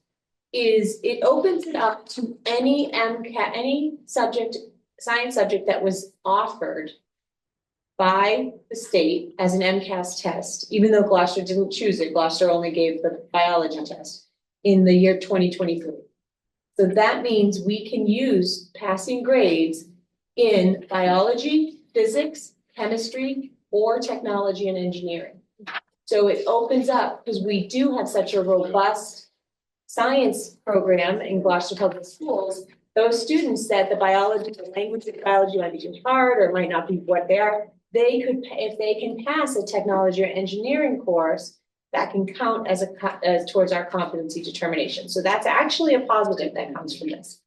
is it opens it up to any MCAT, any subject, science subject that was offered by the state as an MCAS test, even though Gloucester didn't choose it. Gloucester only gave the biology test in the year 2023. So that means we can use passing grades in biology, physics, chemistry, or technology and engineering. So it opens up, because we do have such a robust science program in Gloucester Public Schools. Those students that the biology, the language of biology might be too hard or might not be what they are, they could, if they can pass a technology or engineering course, that can count as towards our competency determination. So that's actually a positive that comes from this.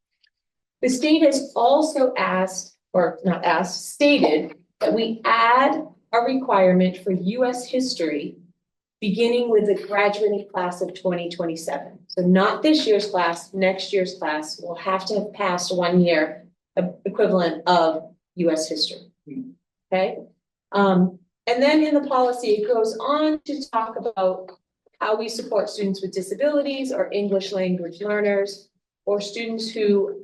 The state has also asked, or not asked, stated that we add a requirement for US history beginning with the graduating class of 2027. So not this year's class, next year's class will have to have passed 1 year equivalent of US history. Okay. And then in the policy, it goes on to talk about how we support students with disabilities or English language learners, or students who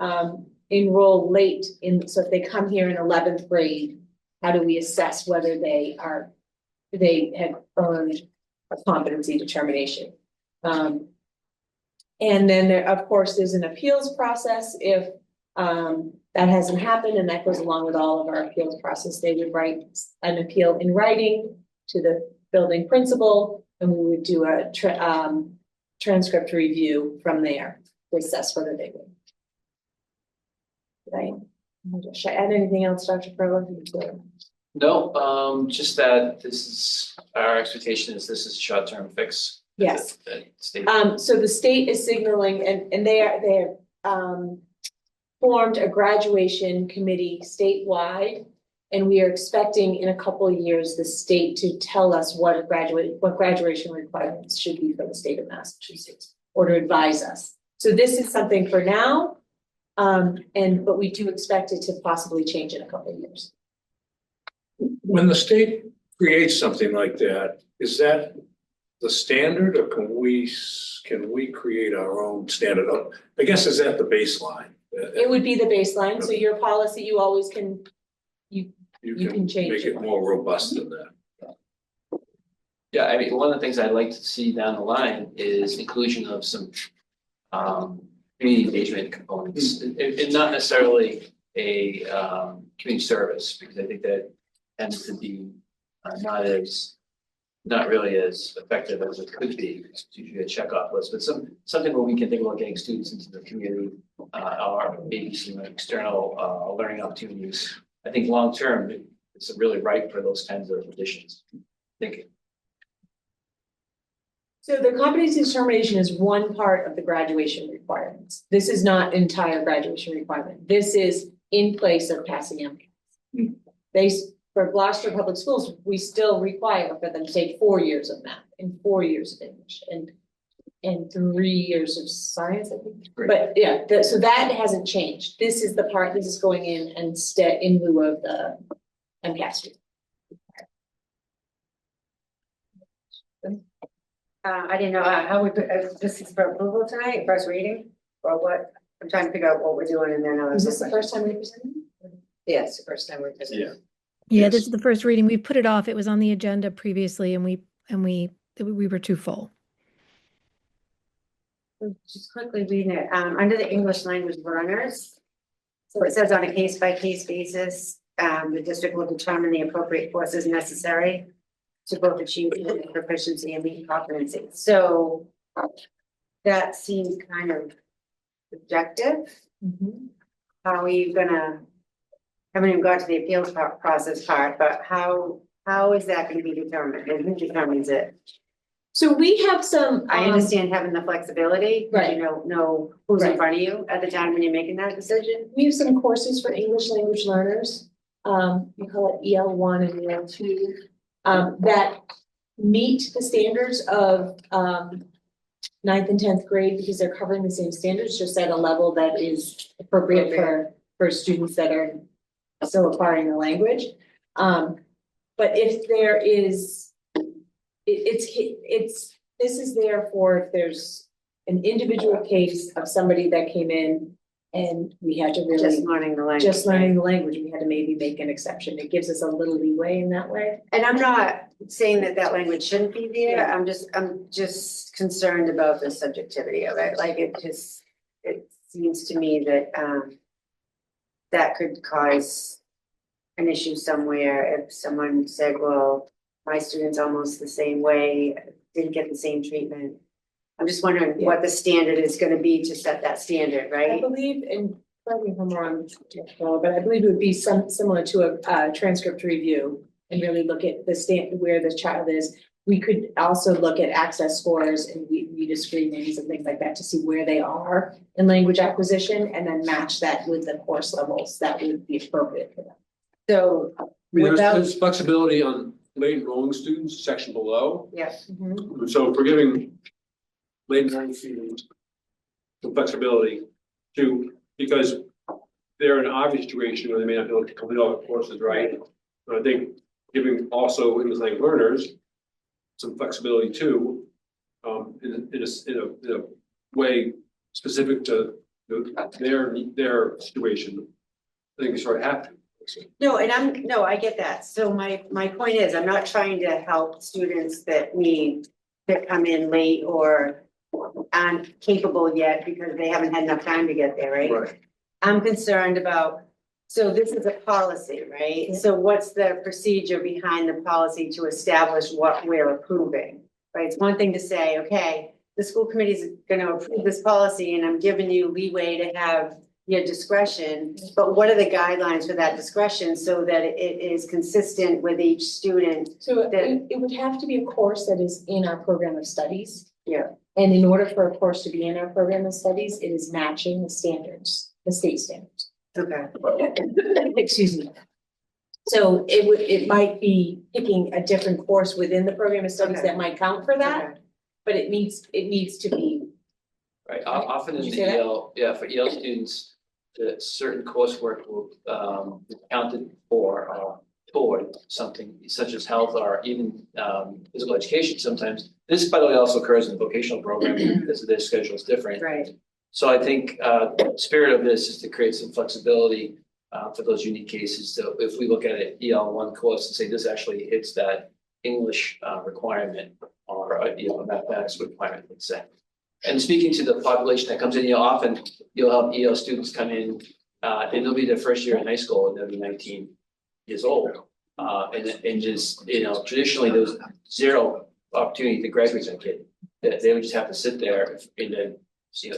enroll late in, so if they come here in 11th grade, how do we assess whether they have earned a competency determination? And then there, of course, there's an appeals process. If that hasn't happened, and that goes along with all of our appeals process, they would write an appeal in writing to the building principal, and we would do a transcript review from there to assess whether they would. Right. Should I add anything else, Dr. Perla? No, just that this is, our expectation is this is a short-term fix. Yes. The state. So the state is signaling, and they have formed a graduation committee statewide, and we are expecting in a couple of years the state to tell us what graduation requirements should be for the state of Massachusetts, or to advise us. So this is something for now, but we do expect it to possibly change in a couple of years. When the state creates something like that, is that the standard, or can we create our own standard? I guess, is that the baseline? It would be the baseline, so your policy, you always can, you can change make it more robust than that. Yeah, I mean, one of the things I'd like to see down the line is inclusion of some community engagement components, and not necessarily a community service, because I think that tends to be not really as effective as it could be. It's usually a checkoff list, but something where we can think about getting students into the community, or maybe some external learning opportunities. I think long term, it's really ripe for those kinds of additions. Thank you. So the competency determination is one part of the graduation requirements. This is not entire graduation requirement. This is in place of passing MCAS. For Gloucester Public Schools, we still require for them to take 4 years of math and 4 years of English and 3 years of science, I think. Great. But yeah, so that hasn't changed. This is the part, this is going in and in lieu of the MCAS. I didn't know how we put, this is for approval tonight, first reading, or what? I'm trying to figure out what we're doing, and then Is this the first time we presented? Yes, the first time we're presenting. Yeah. Yeah, this is the first reading. We put it off. It was on the agenda previously, and we were too full. Just quickly reading it, under the English language learners. So it says on a case-by-case basis, the district will determine the appropriate courses necessary to both achieve proficiency and meet competency. So that seems kind of subjective. How are you gonna, I haven't even got to the appeals process part, but how is that gonna be determined, and who determines it? So we have some. I understand having the flexibility, but Right. you know who's in front of you at the time when you're making that decision. We have some courses for English language learners. We call it EL1 and EL2, that meet the standards of ninth and tenth grade because they're covering the same standards, just at a level that is appropriate for students that are still acquiring the language. But if there is, this is there for if there's an individual case of somebody that came in and we had to really. Just learning the language. Just learning the language, we had to maybe make an exception. It gives us a little leeway in that way. And I'm not saying that that language shouldn't be there, I'm just concerned about the subjectivity of it, like it seems to me that, that could cause an issue somewhere if someone said, well, my student's almost the same way, didn't get the same treatment. I'm just wondering what the standard is gonna be to set that standard, I right? believe, and correct me if I'm wrong, but I believe it would be similar to a transcript review and really look at the where the child is. We could also look at access scores and read screenings and things like that to see where they are in language acquisition and then match that with the course levels that would be appropriate for them. So I mean, without, there's flexibility on late enrolling students, section below. yeah. So if we're giving late enrolling students some flexibility to, because they're in an obvious situation where they may not be able to complete all the courses, right? But I think giving also English language learners some flexibility too, in a way specific to their situation, I think we sort of have to. No, and no, I get that. So my point is, I'm not trying to help students that need to come in late or aren't capable yet because they haven't had enough time to get there, right? Right. I'm concerned about, so this is a policy, right? Yeah. So what's the procedure behind the policy to establish what we're approving? Right, it's one thing to say, okay, the school committee is gonna approve this policy and I'm giving you leeway to have your discretion, but what are the guidelines for that discretion so that it is consistent with each student? So it would have to be a course that is in our program of studies. Yeah. And in order for a course to be in our program of studies, it is matching the standards, the state standards. Okay. Excuse me. So it might be picking a different course within the program of studies Okay. that might count for that, Okay. but it needs to be. Right, often in Did you the say that? EL, yeah, for EL students, the certain coursework will be counted for toward something such as health or even physical education sometimes. This, by the way, also occurs in the vocational program because their schedule is different. Right. So I think the spirit of this is to create some flexibility for those unique cases. So if we look at an EL1 course and say this actually hits that English requirement or a mathematics requirement, let's say. And speaking to the population that comes in, often you'll have EL students come in and they'll be their first year in high school and they'll be 19 years old. And just, traditionally there was zero opportunity to graduate as a kid. They would just have to sit there and then,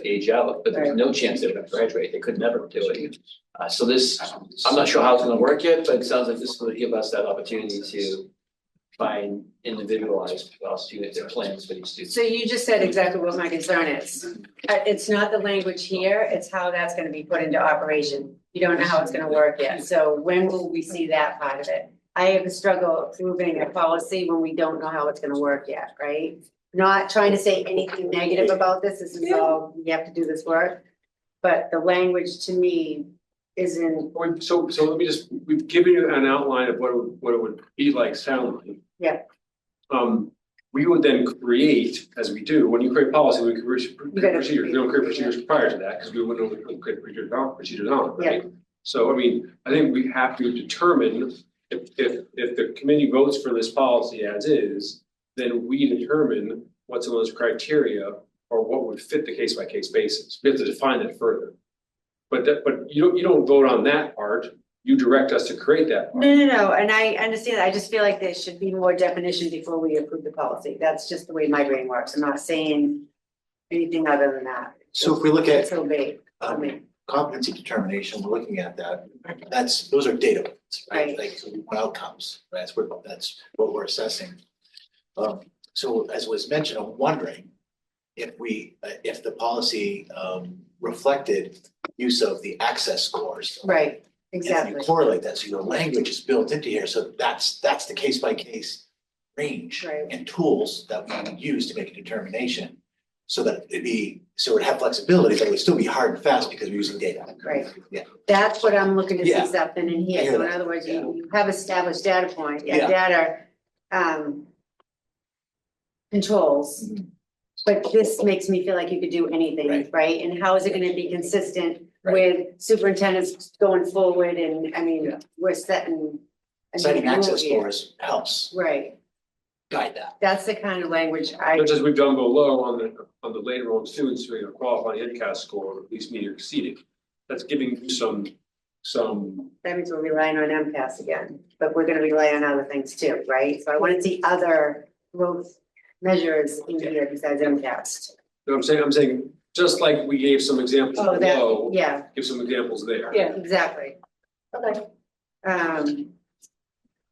age out, but there's no chance they would graduate. They could never do it. So this, I'm not sure how it's gonna work yet, but it sounds like this will give us that opportunity to find individualized student their plans for these students. So you just said exactly what my concern is. It's not the language here, it's how that's gonna be put into operation. You don't know how it's gonna work yet, so when will we see that part of it? I have a struggle approving a policy when we don't know how it's gonna work yet, right? Not trying to say anything negative about this, this is all, we have to do this work. But the language to me isn't, So let me just, we've given you an outline of what it would be like, sound like. yeah, We would then create, as we do, when you create policy, we create procedures, we don't create procedures prior to that, because we wouldn't know what to create procedures on, right? So, I mean, I think we have to determine if the committee votes for this policy as is, then we determine what some of those criteria or what would fit the case by case basis. We have to define that further. But you don't vote on that part, you direct us to create that part. no, and I understand that, I just feel like there should be more definition before we approve the policy. That's just the way my brain works, I'm not saying anything other than that. So if we look at It's so vague, I mean, competency determination, we're looking at that, those are data points, right? Right. Like outcomes, right? That's what we're assessing. So as was mentioned, I'm wondering if the policy reflected use of the access scores. right, And exactly. you correlate that, so your language is built into here, so that's the case by case range Right. and tools that we would use to make a determination. so that so it would have flexibility, but it would still be hard and fast because we're using data. Right. Yeah. That's what I'm looking to see Yeah. something in I here. hear So in that. other words, you have established data point, Yeah. data, controls. Mhm. But this makes me feel like you could do anything, right? And how is it gonna be consistent with superintendents going forward? And I mean, we're setting. a new Citing rule access here. scores helps Right, guide that. that's the kind of language Much as we've done below on the later on students who are qualifying MCAS score, at least meeting or exceeding. That's giving you some. that means we're relying on MCAS again, but we're gonna rely on other things too, right? So I wanna see other growth measures in here besides MCAS. I'm saying, just like we gave some examples Oh, below, that, yeah, give some examples there. yeah, exactly. Okay.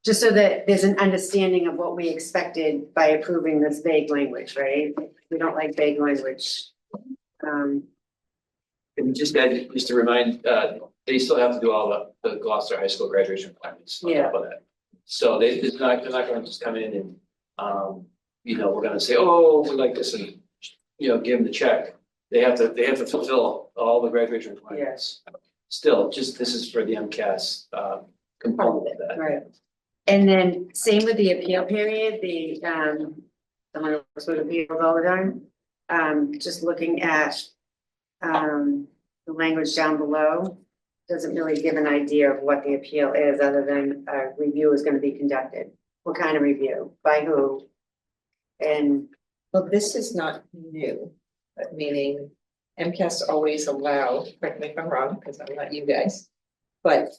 Just so that there's an understanding of what we expected by approving this vague language, right? We don't like vague language. And just to remind, they still have to do all the Gloucester High School graduation requirements on top of that. So they're not gonna just come in and, we're gonna say, oh, we like this and, give them the check. They have to fulfill all the graduation requirements. Still, this is for the MCAS, component of that. Right. And then same with the appeal period, someone else would appeal all the time. Just looking at, the language down below, doesn't really give an idea of what the appeal is, other than a review is gonna be conducted. What kind of review, by who? And, Well, this is not new, but meaning MCAS always allow, correct me if I'm wrong, because I'm not you guys. But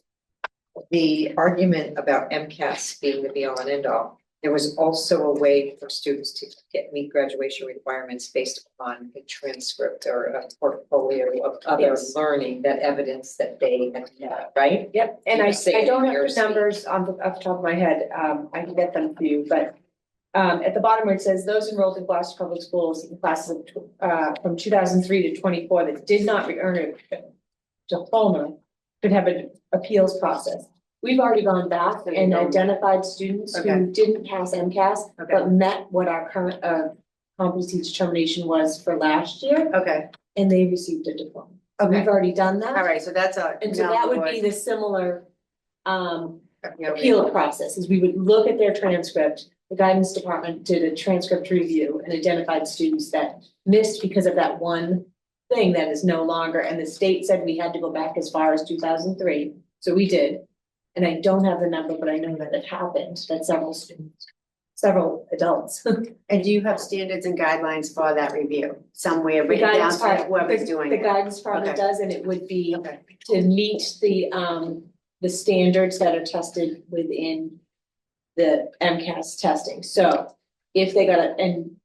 the argument about MCAS being the be all and end all, there was also a way for students to meet graduation requirements based upon a transcript or a portfolio of other Yes. learning that evidence that they had, right? Yep, and You I say it don't in your have the numbers off the top of my head, I can get them for you, but. At the bottom where it says those enrolled in Gloucester Public Schools in classes of, from 2003 to 24 that did not earn a diploma could have an appeals process. We've already gone back and identified students Okay. who didn't pass MCAS, but met what our current, competency determination was for last year, okay, and they received a diploma. So Okay. we've already done that. all right, so that's a. And so that would be the similar, Yeah, appeal process, is we would look at their transcript. The guidance department did a transcript review and identified students that missed because of that one thing that is no longer, and the state said we had to go back as far as 2003, so we did. And I don't have the number, but I know that it happened, that several adults. And do you have standards and guidelines for that review somewhere The written down guidance to part, whoever's doing the it? guidance department Okay. does, and it would be Okay. to meet the standards that are tested within the MCAS testing. So if they and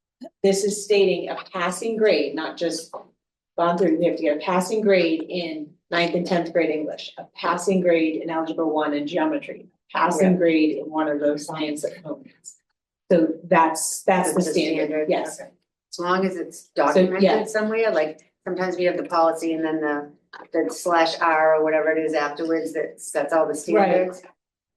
this is stating a passing grade, not just gone through, we have to get a passing grade in 9th and 10th grade English, a passing grade in Algebra 1 and Geometry, passing grade in one of those science components. So that's the standard, yes. Okay. As long as it's yeah. documented somewhere, like sometimes we have the policy and then the /R or whatever it is afterwards, that's all the standards.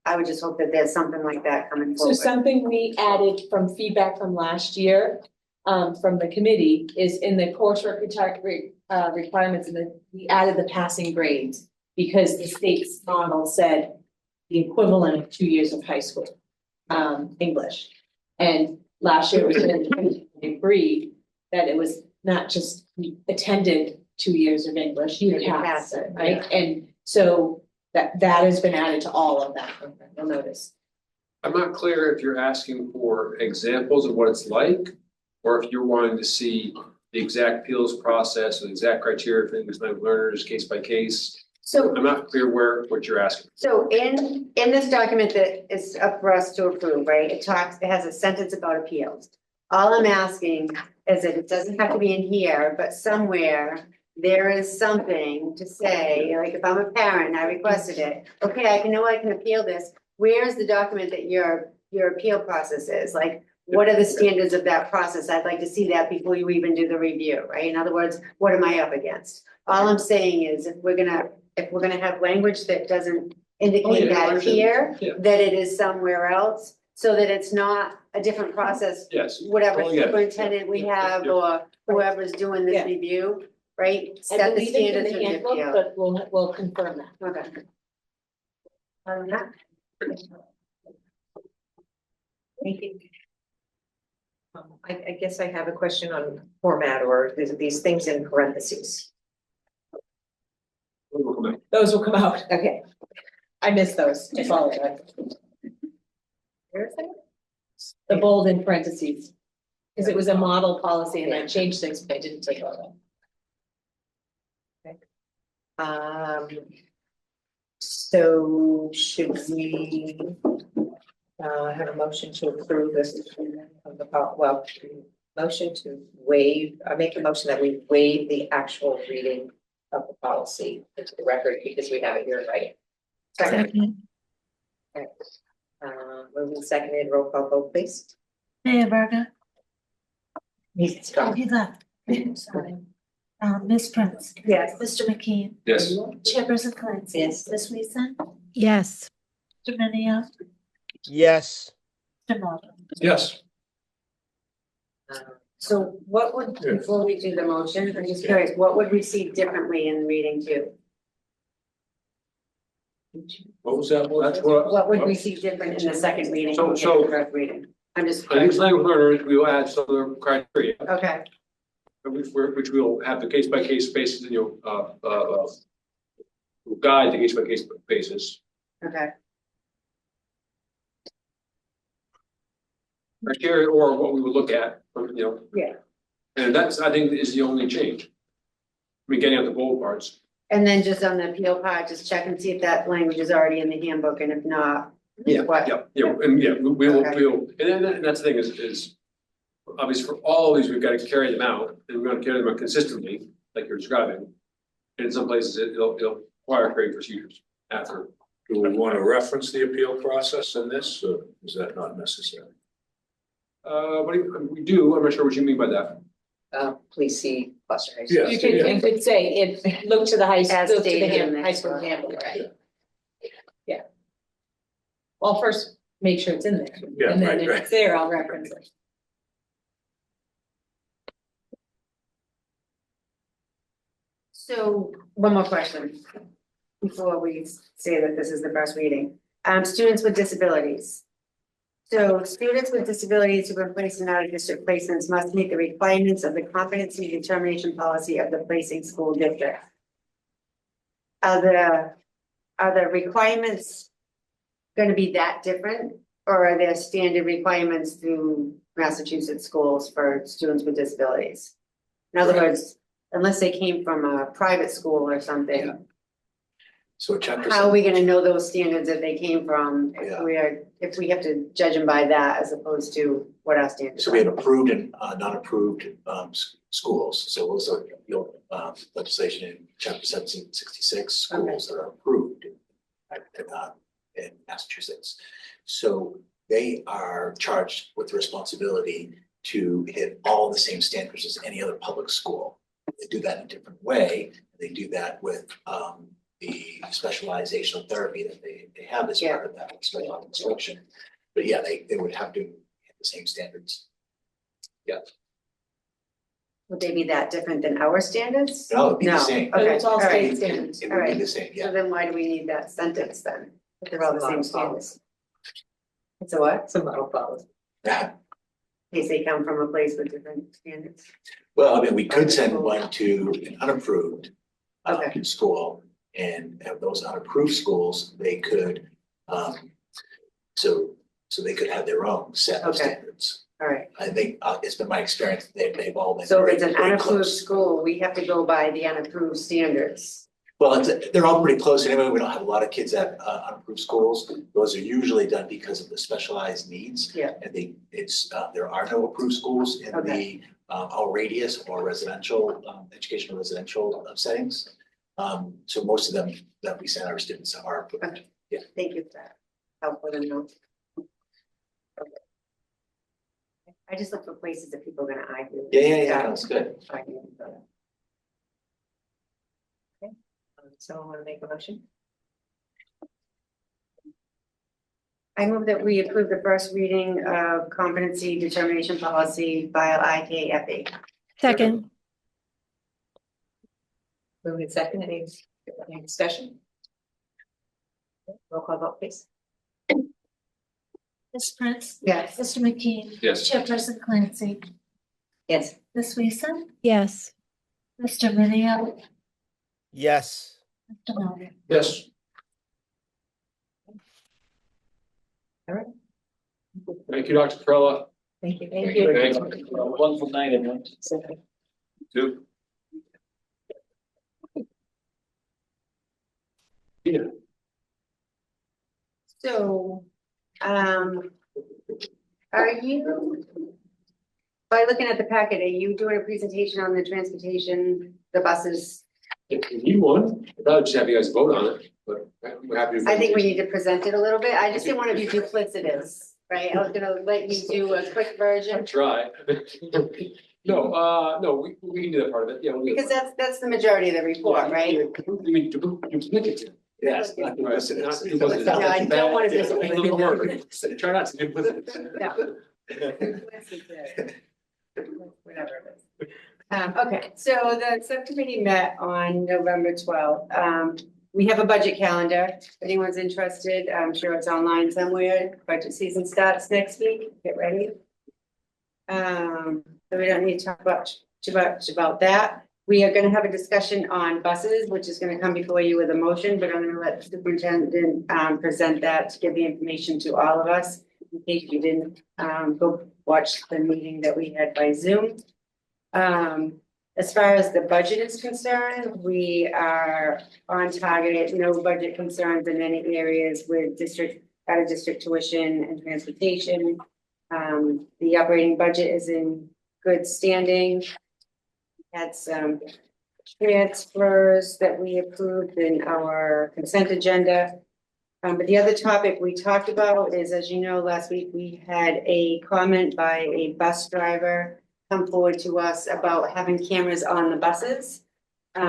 I would just hope that there's something like that coming So forward. something we added from feedback from last year, from the committee, is in the coursework requirements, and we added the passing grades. Because the state's model said the equivalent of 2 years of high school, English. And last year we agreed that it was not just you attended 2 years of English, you passed it, right? And so that has been added to all of that, you'll notice. I'm not clear if you're asking for examples of what it's like, or if you're wanting to see the exact appeals process, or the exact criteria for English language learners, case by case. So I'm not clear what you're asking. So in this document that is up for us to approve, right, it has a sentence about appeals. All I'm asking is that it doesn't have to be in here, but somewhere there is something to say, like if I'm a parent and I requested it, okay, I can appeal this. Where's the document that your appeal process is? Like, what are the standards of that process? I'd like to see that before you even do the review, right? In other words, what am I up against? All I'm saying is if we're gonna have language that doesn't indicate that here, that it is somewhere else, so that it's not a different process, Yes. whatever Oh, yeah. superintendent we have or whoever's doing this Yeah. review, right? I Set the believe it's in standards the for the handbook, appeal. but we'll confirm that. Okay. Yeah. Thank you. I guess I have a question on format or these things in parentheses. Those will come out. Okay. I missed those. I apologize. Where is it? The bold in parentheses. Because it was a model policy and I changed things, but I didn't take all So should we have a motion to approve this of the, well, motion to waive, I make a motion that we waive the actual reading of the policy into the record because we have it here, right? Second. Okay. Moving and seconded, roll call vote, please. Mayor Verga. He's gone. He left. Sorry. Ms. Prince. Yes. Mr. McKean. Yes. Chairperson Clancy. Yes. Ms. Weason. Yes. Mr. Minio. Yes. Mr. Mulder. Yes. So what would, Yeah. before we do the motion, I'm just curious, what would we see differently in reading two? What was that? Well, that's what. What would we see different in the second reading? So- compared to the first reading? I'm just. I think language learners, we will add some other criteria, Okay, which we'll have the case by case basis, we'll guide the case by case basis. okay. Criteria or what we would look at, Yeah. and that's, I think, is the only change. I mean, getting out the bold parts. And then just on the appeal part, just check and see if that language is already in the handbook, and if not, Yeah, what? yeah, and and that's the thing is obviously for all of these, we've got to carry them out, and we're going to carry them out consistently, like you're describing. And in some places, it'll require creating procedures after. Do we want to reference the appeal process in this, or is that not necessary? We do, I'm not sure what you mean by that. Please see Gloucester High School. Yes. You could say it, look to the high, As look to the stated in high this school one. handbook, right? Yeah. Well, first, make sure it's in there. Yeah, And then right, if right. it's there, I'll reference it. So, one more question, before we say that this is the first reading. Students with disabilities. So students with disabilities who are placed in out-of-district placements must meet the requirements of the competency determination policy of the placing school district. Are the requirements gonna be that different, or are there standard requirements through Massachusetts schools for students with disabilities? In other words, unless they came from a private school or something, So chapter. how are we gonna know those standards that they came from Yeah. if we have to judge them by that as opposed to what our standards So we are? had approved and non-approved schools, so also legislation in chapter 1766, schools that are approved in Massachusetts. So they are charged with the responsibility to hit all the same standards as any other public school. They do that in a different way. They do that with the specializational therapy that they have as part of that special instruction. But yeah, they would have to hit the same standards. Yeah. Would they be that different than our standards? No, it'd be the same. Okay, It's all all state right. standards. It All would be right. the same, So yeah. then why do we need that sentence then? If they're all the same standards. It's a what? Some model policy. In case they come from a place with different standards. Well, I mean, we could send one to an unapproved Okay. school, and those unapproved schools, they could so they could have their own set of Okay. standards. All right. I think it's been my experience, they've all been. So if it's very- an very unapproved close. school, we have to go by the unapproved standards. Well, they're all pretty close anyway. We don't have a lot of kids at unapproved schools. Those are usually done because of the specialized needs. Yeah. And there are no approved schools in the our radius or residential, educational residential settings. So most of them that we send our students are approved. Okay. Yeah. Thank you for that. Helpful to know. Okay. I just look for places that people are gonna argue. Yeah, that's good. Arguing about it. Someone want to make a motion? I move that we approve the first reading of competency determination policy file IKFE. Second. Moving second, any discussion? Roll call vote, please. Ms. Prince? Yes. Mr. McKee? Yes. Chairperson Clancy? Yes. Ms. Weason? Yes. Mr. Minio? Yes. Mr. Melvin? Yes. All right. Thank you, Dr. Perla. Thank you. Thank you. Wonderful night, everyone. Two. Yeah. So, are you, by looking at the packet, are you doing a presentation on the transportation, the buses? If you need one, I'd rather just have you guys vote on it, but we're happy to. I think we need to present it a little bit. I just didn't want to be duplicitous, right? I was gonna let you do a quick I version. try. No, we can do that part of it, yeah. we'll do Because that. that's the majority of the report, right? You mean duplicative? Yes. Not duplicitous. duplicitous. No, I don't want to It's a little word. Try not to duplicate. No. Whatever it is. Okay, so the subcommittee met on November 12th. We have a budget calendar. If anyone's interested, I'm sure it's online somewhere. Budget season starts next week. Get ready. So we don't need to talk too much about that. We are gonna have a discussion on buses, which is gonna come before you with a motion, but I'm gonna let the superintendent present that to give the information to all of us. In case you didn't go watch the meeting that we had by Zoom. As far as the budget is concerned, we are on target, no budget concerns in any areas with out of district tuition and transportation. The operating budget is in good standing. Had some transfers that we approved in our consent agenda. But the other topic we talked about is, as you know, last week we had a comment by a bus driver come forward to us about having cameras on the buses.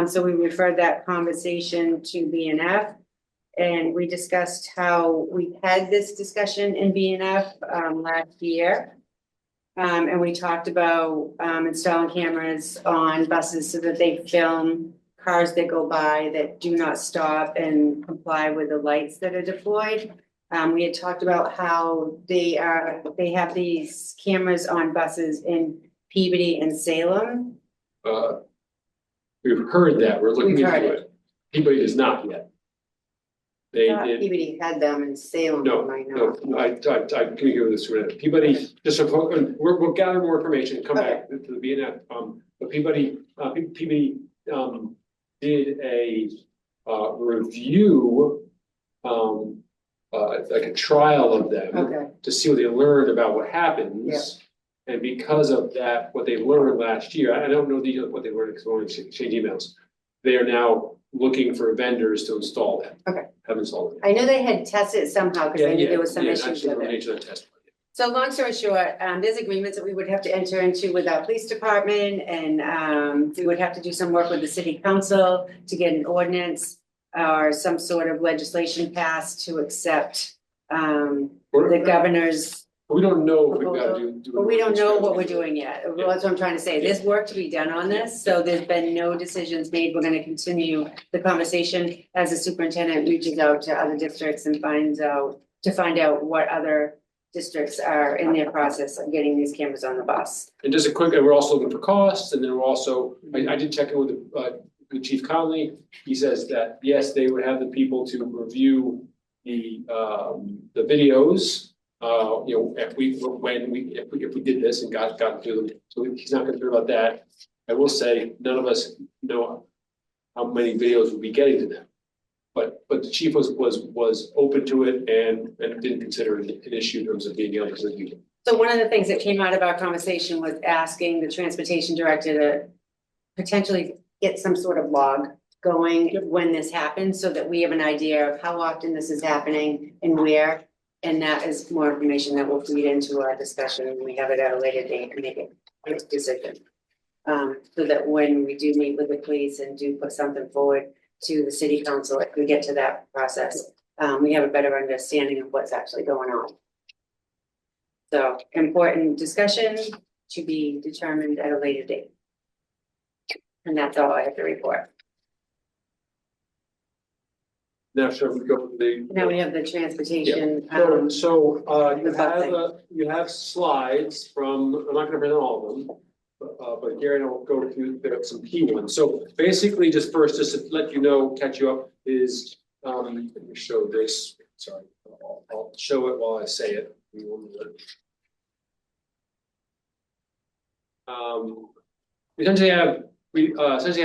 So we referred that conversation to BNF. And we discussed how we had this discussion in BNF last year. And we talked about installing cameras on buses so that they film cars that go by that do not stop and comply with the lights that are deployed. We had talked about how they have these cameras on buses in Peabody and Salem. We've heard that, we're looking We've heard into it. Peabody does not yet. They did. Peabody had them in Salem. No, I communicated with the superintendent. Peabody, just so, we'll gather more information and come back to the BNF. But Peabody did a review, like a trial of them to see what they learned about what happens. And because of that, what they learned last year, I don't know what they learned because we only exchange emails. They are now looking for vendors to install them. Have installed them. I know they had tested it somehow because I knew there was some issues with it. Nature of the test. So long story short, there's agreements that we would have to enter into with our police department and we would have to do some work with the city council to get an ordinance or some sort of legislation passed to accept the governor's. We don't know if we've got to do. But we don't know what we're doing yet. Well, that's what I'm trying to say. There's work to be done on this, so there's been no decisions made. We're gonna continue the conversation as the superintendent reaches out to other districts and find out what other districts are in their process of getting these cameras on the bus. And just a quick, and we're also looking for costs, and then we're also, I did check in with Chief Conley. He says that, yes, they would have the people to review the videos. If we did this and got through them, so he's not concerned about that. I will say, none of us know how many videos we'll be getting to them. But the chief was open to it and didn't consider it an issue in terms of being able to review them. So one of the things that came out of our conversation was asking the transportation director to potentially get some sort of log going when this happens, so that we have an idea of how often this is happening and where. And that is more information that will feed into our discussion and we have it at a later date and make a decision. So that when we do meet with the police and do put something forward to the city council, if we get to that process, we have a better understanding of what's actually going on. So important discussion to be determined at a later date. And that's all I have to report. Now, shall we go with the? Now we have the transportation. You have slides from, I'm not gonna present all of them. But Gary and I will go through, there are some key ones. So basically, just to let you know, catch you up, is, let me show this, sorry, I'll show it while I say it. We essentially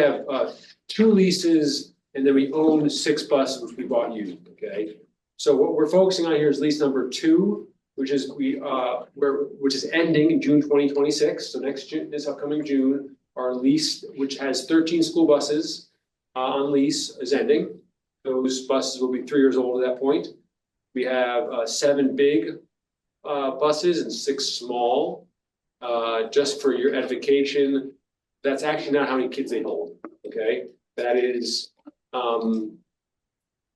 have 2 leases, and then we own 6 buses, which we bought used, okay? So what we're focusing on here is lease number 2, which is which is ending in June 2026. So this upcoming June, our lease, which has 13 school buses on lease, is ending. Those buses will be 3 years old at that point. We have 7 big buses and 6 small. Just for your edification, that's actually not how many kids they hold. Okay, that is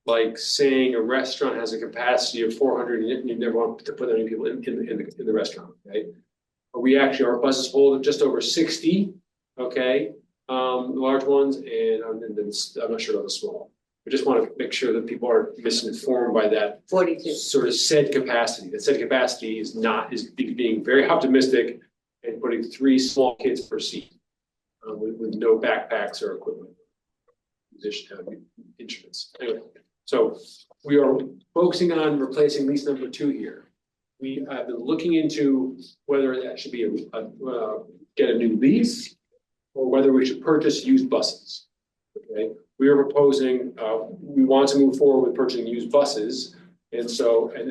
like saying a restaurant has a capacity of 400, and you never want to put that many people in the restaurant. Okay, our buses hold just over 60. Okay, the large ones, and then I'm not sure about the small. I just want to make sure that people aren't misinformed by that 42 sort of said capacity. That said capacity is being very optimistic and putting 3 small kids per seat with no backpacks or equipment, instruments. Anyway, so we are focusing on replacing lease number 2 here. We have been looking into whether that should be get a new lease or whether we should purchase used buses. Okay, we are proposing, we want to move forward with purchasing used buses. And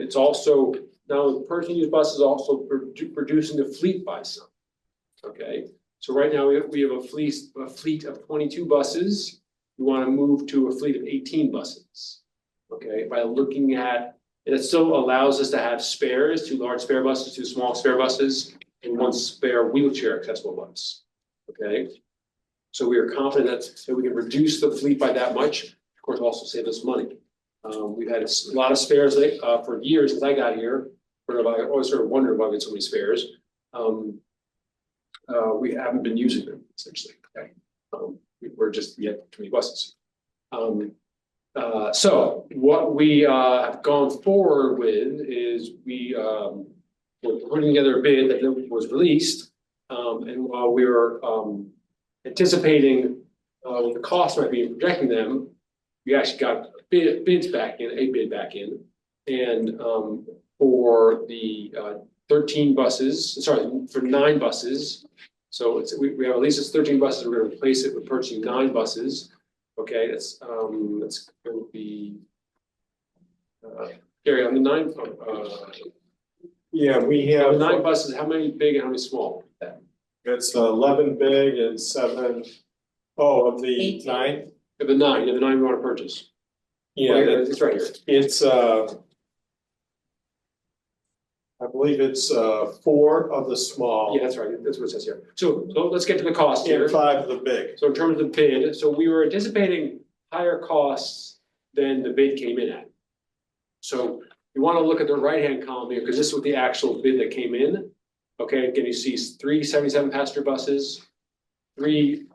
it's also, now purchasing used buses, also producing the fleet by some. Okay, so right now we have a fleet of 22 buses. We want to move to a fleet of 18 buses. Okay, by looking at, it still allows us to have spares, 2 large spare buses, 2 small spare buses, and 1 spare wheelchair accessible bus. Okay, so we are confident that we can reduce the fleet by that much. Of course, also save us money. We've had a lot of spares for years since I got here. I always sort of wondered why we had so many spares. We haven't been using them essentially. Okay, we're just yet too many buses. So what we have gone forward with is we're putting together a bid that was released, and while we were anticipating what the cost might be and projecting them, we actually got a bid back in, and for the 13 buses, sorry, for 9 buses. So we have at least 13 buses. We're going to replace it with purchasing 9 buses. Okay, that's going to be Gary on the 9. Yeah, we have 9 buses. How many big and how many small? It's 11 big and 7. Oh, of the 18. 9. Of the 9, we want to purchase. Yeah, it's right here. It's I believe it's 4 of the small. Yeah, that's right. That's what it says here. So let's get to the cost here. And 5 of the big. So in terms of the bid, so we were anticipating higher costs than the bid came in at. So you want to look at the right-hand column here because this is what the actual bid that came in. Okay, again, you see 3 77-passenger buses, 2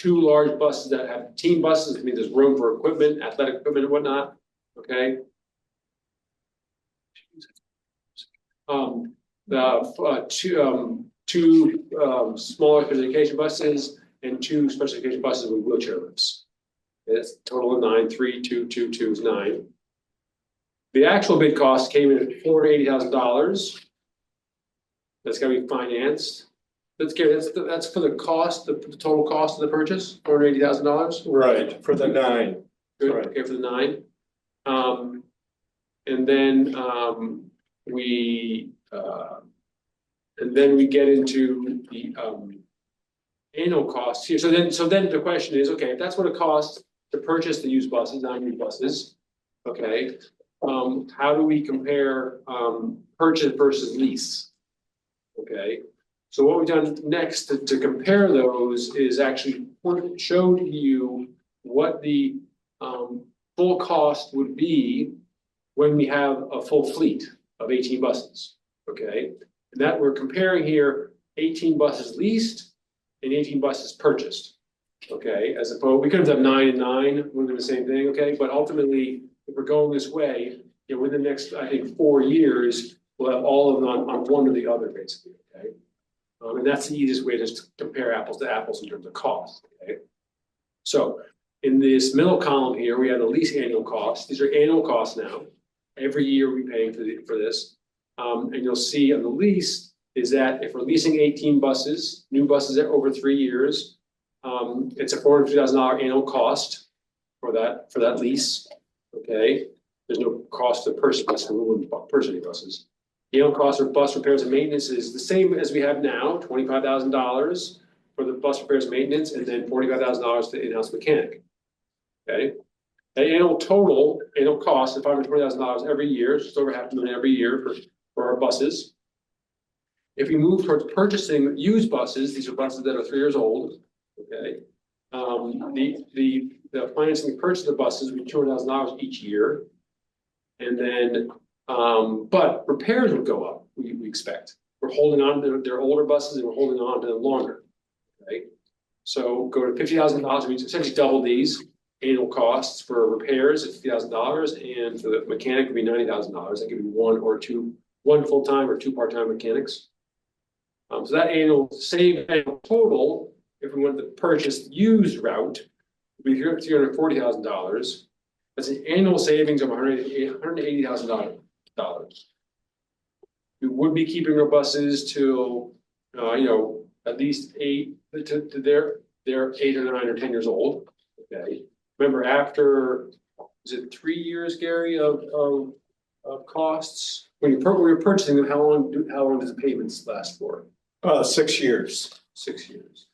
large buses that have team buses. I mean, there's room for equipment, athletic equipment and whatnot. Okay. Two smaller special education buses and 2 special education buses with wheelchair lifts. It's a total of 9. 3, 2, 2, 2 is 9. The actual bid cost came in at $480,000. That's got to be financed. That's for the cost, the total cost of the purchase, $480,000. Right, for the 9. Good. Right. Okay, for the 9. And then we get into the annual costs here. So then the question is, okay, if that's what it costs to purchase the used buses, 9 used buses, okay, how do we compare purchase versus lease? Okay, so what we've done next to compare those is actually showed you what the full cost would be when we have a full fleet of 18 buses, okay? And that we're comparing here 18 buses leased and 18 buses purchased, okay? As opposed, we could have done 9 and 9, would have been the same thing, okay? But ultimately, if we're going this way, within the next, I think, 4 years, we'll have all of them on one or the other, basically, okay? And that's the easiest way to compare apples to apples in terms of cost, okay? So in this middle column here, we have the lease annual costs. These are annual costs now. Every year we're paying for this. And you'll see on the lease is that if we're leasing 18 buses, new buses over 3 years, it's a $450,000 annual cost for that lease, okay? There's no cost to purchase buses, we wouldn't purchase any buses. The annual cost for bus repairs and maintenance is the same as we have now, $25,000 for the bus repairs and maintenance, and then $45,000 to in-house mechanic. Okay, the annual cost is $520,000 every year, just over $500,000 every year for our buses. If we move towards purchasing used buses, these are buses that are 3 years old. Okay, the financing the purchase of the buses would be $200,000 each year, and then but repairs would go up. We expect we're holding on to their older buses and we're holding on to them longer. Okay, so go to $50,000. We essentially double these annual costs for repairs at $50,000, and for the mechanic would be $90,000. That could be one full-time or 2 part-time mechanics. So that annual total, if we wanted to purchase used route, would be $340,000. That's an annual savings of $180,000. We would be keeping our buses till, at least 8 to their 8 or 9 or 10 years old. Okay. Remember, after is it 3 years, Gary, of costs? When you're purchasing them, how long does the payments last for? 6 years. 6 years.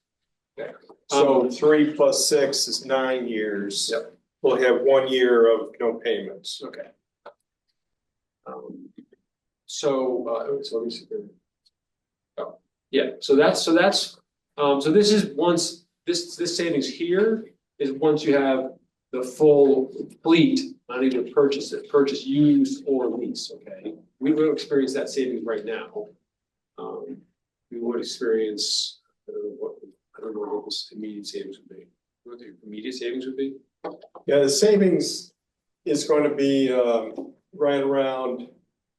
Okay. So 3 plus 6 is 9 years. Yep. We'll have 1 year of no payments. Okay. So let me see. Oh, yeah. So this is once this savings here is once you have the full fleet, not even purchase used or lease. Okay, we will experience that savings right now. We would experience I don't know what this immediate savings would be. What the immediate savings would be? Yeah, the savings is going to be right around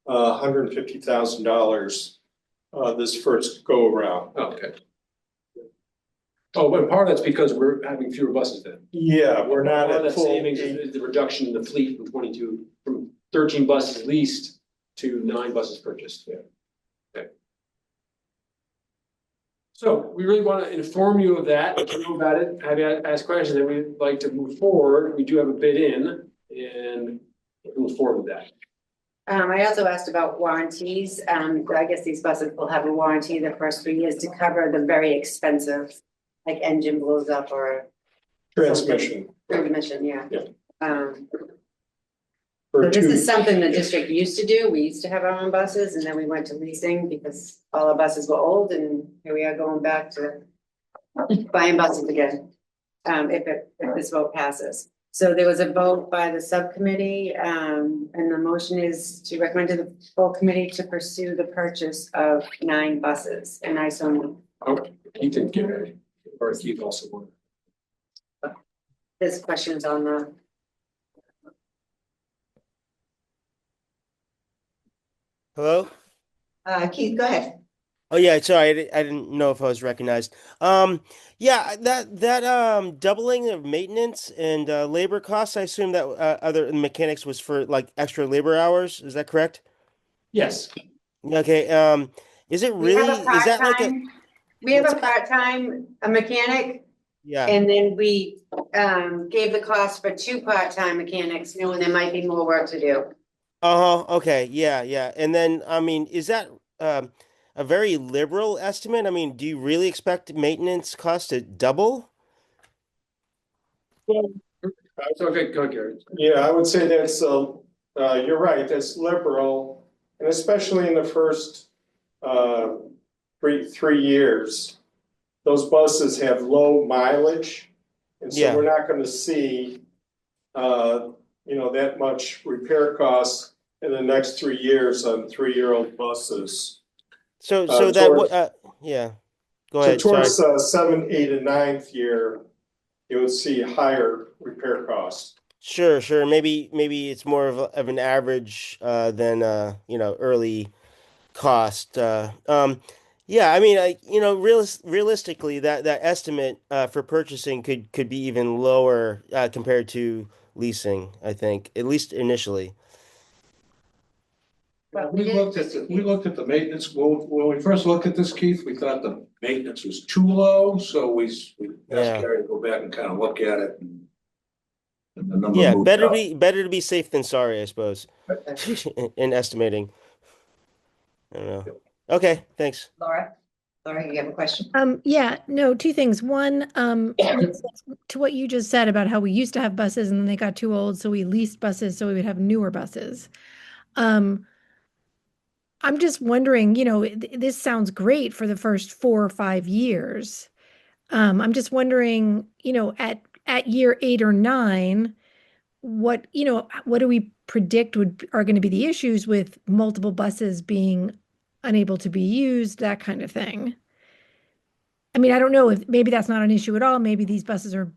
$150,000 this first go around. Oh, okay. Oh, but part of that's because we're having fewer buses then. Yeah, we're not Part of at that full. savings is the reduction in the fleet from 13 buses leased to 9 buses purchased. Yeah. Okay. So we really want to inform you of that, let you know about it, have you ask questions, and we'd like to move forward. We do have a bid in, and move forward with that. I also asked about warranties. I guess these buses will have a warranty the first 3 years to cover the very expensive, like engine blows up or Transmission. Yeah. Yeah. So this is something the district used to do. We used to have our own buses, and then we went to leasing because all our buses were old, and here we are going back to buying buses again. If this vote passes. So there was a vote by the subcommittee, and the motion is to recommend to the full committee to pursue the purchase of 9 buses, and I so move. Okay, Keith didn't get it, or Keith also wanted. There's questions on the. Hello? Keith, go ahead. Oh yeah, sorry, I didn't know if I was recognized. Yeah, that doubling of maintenance and labor costs, I assume that other mechanics was for like extra labor hours. Is that correct? Yes. Okay. Is it really? Is that like a? We have a part-time mechanic. Yeah. And then we gave the cost for 2 part-time mechanics, knowing there might be more work to do. Okay. Yeah. And then, I mean, is that a very liberal estimate? I mean, do you really expect maintenance costs to double? Okay, go ahead, Gary. Yeah, I would say that's you're right, that's liberal, and especially in the first 3 years. Those buses have low mileage, and so Yeah. we're not going to see that much repair costs in the next 3 years on 3-year-old buses. So Uh, that towards- yeah, go So ahead. Sorry. towards 7, 8, and 9th year, you would see higher repair costs. Sure, sure. Maybe it's more of an average than early cost. Yeah, I mean, realistically, that estimate for purchasing could be even lower compared to leasing, I think, at least initially. We looked at the maintenance, when we first looked at this, Keith, we thought the maintenance was too low, so we asked Yeah. Gary to go back and kind of look at it. And the number Yeah, moved better up. to be safe than sorry, I suppose, in estimating. I don't know. Okay, thanks. Laura, you have a question? Yeah, no, two things. One, to what you just said about how we used to have buses and then they got too old, so we leased buses so we would have newer buses. I'm just wondering, this sounds great for the first 4 or 5 years. I'm just wondering, at year 8 or 9, what do we predict are going to be the issues with multiple buses being unable to be used, that kind of thing? I mean, I don't know if maybe that's not an issue at all. Maybe these buses are,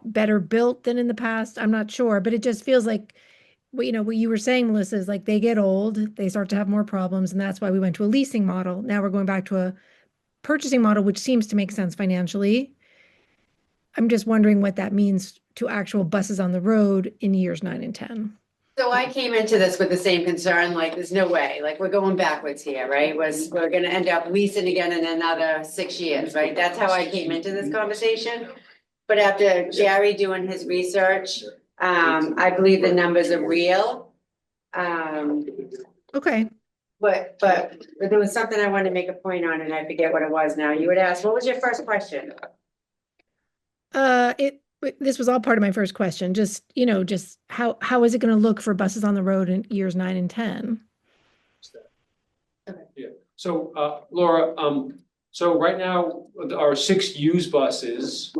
better built than in the past. I'm not sure, but it just feels like what you were saying, Melissa, is like they get old, they start to have more problems, and that's why we went to a leasing model. Now we're going back to a purchasing model, which seems to make sense financially. I'm just wondering what that means to actual buses on the road in years 9 and 10. So I came into this with the same concern, like, there's no way, like, we're going backwards here, right? We're gonna end up leasing again in another 6 years, right? That's how I came into this conversation. But after Jerry doing his research, I believe the numbers are real. Okay. But there was something I wanted to make a point on, and I forget what it was now. You would ask, what was your first question? This was all part of my first question. Just how is it going to look for buses on the road in years 9 and 10? Yeah, so, Laura, so right now, our 6 used buses,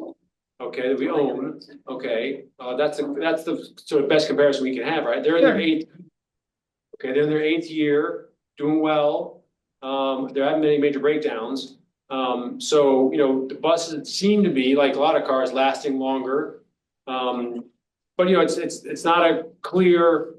okay, that we own, okay, that's the sort of best comparison we can have, right? They're in their Sure. 8th, okay, they're in their 8th year, doing well. There haven't been any major breakdowns. So, the buses seem to be, like a lot of cars, lasting longer. But it's not a clear,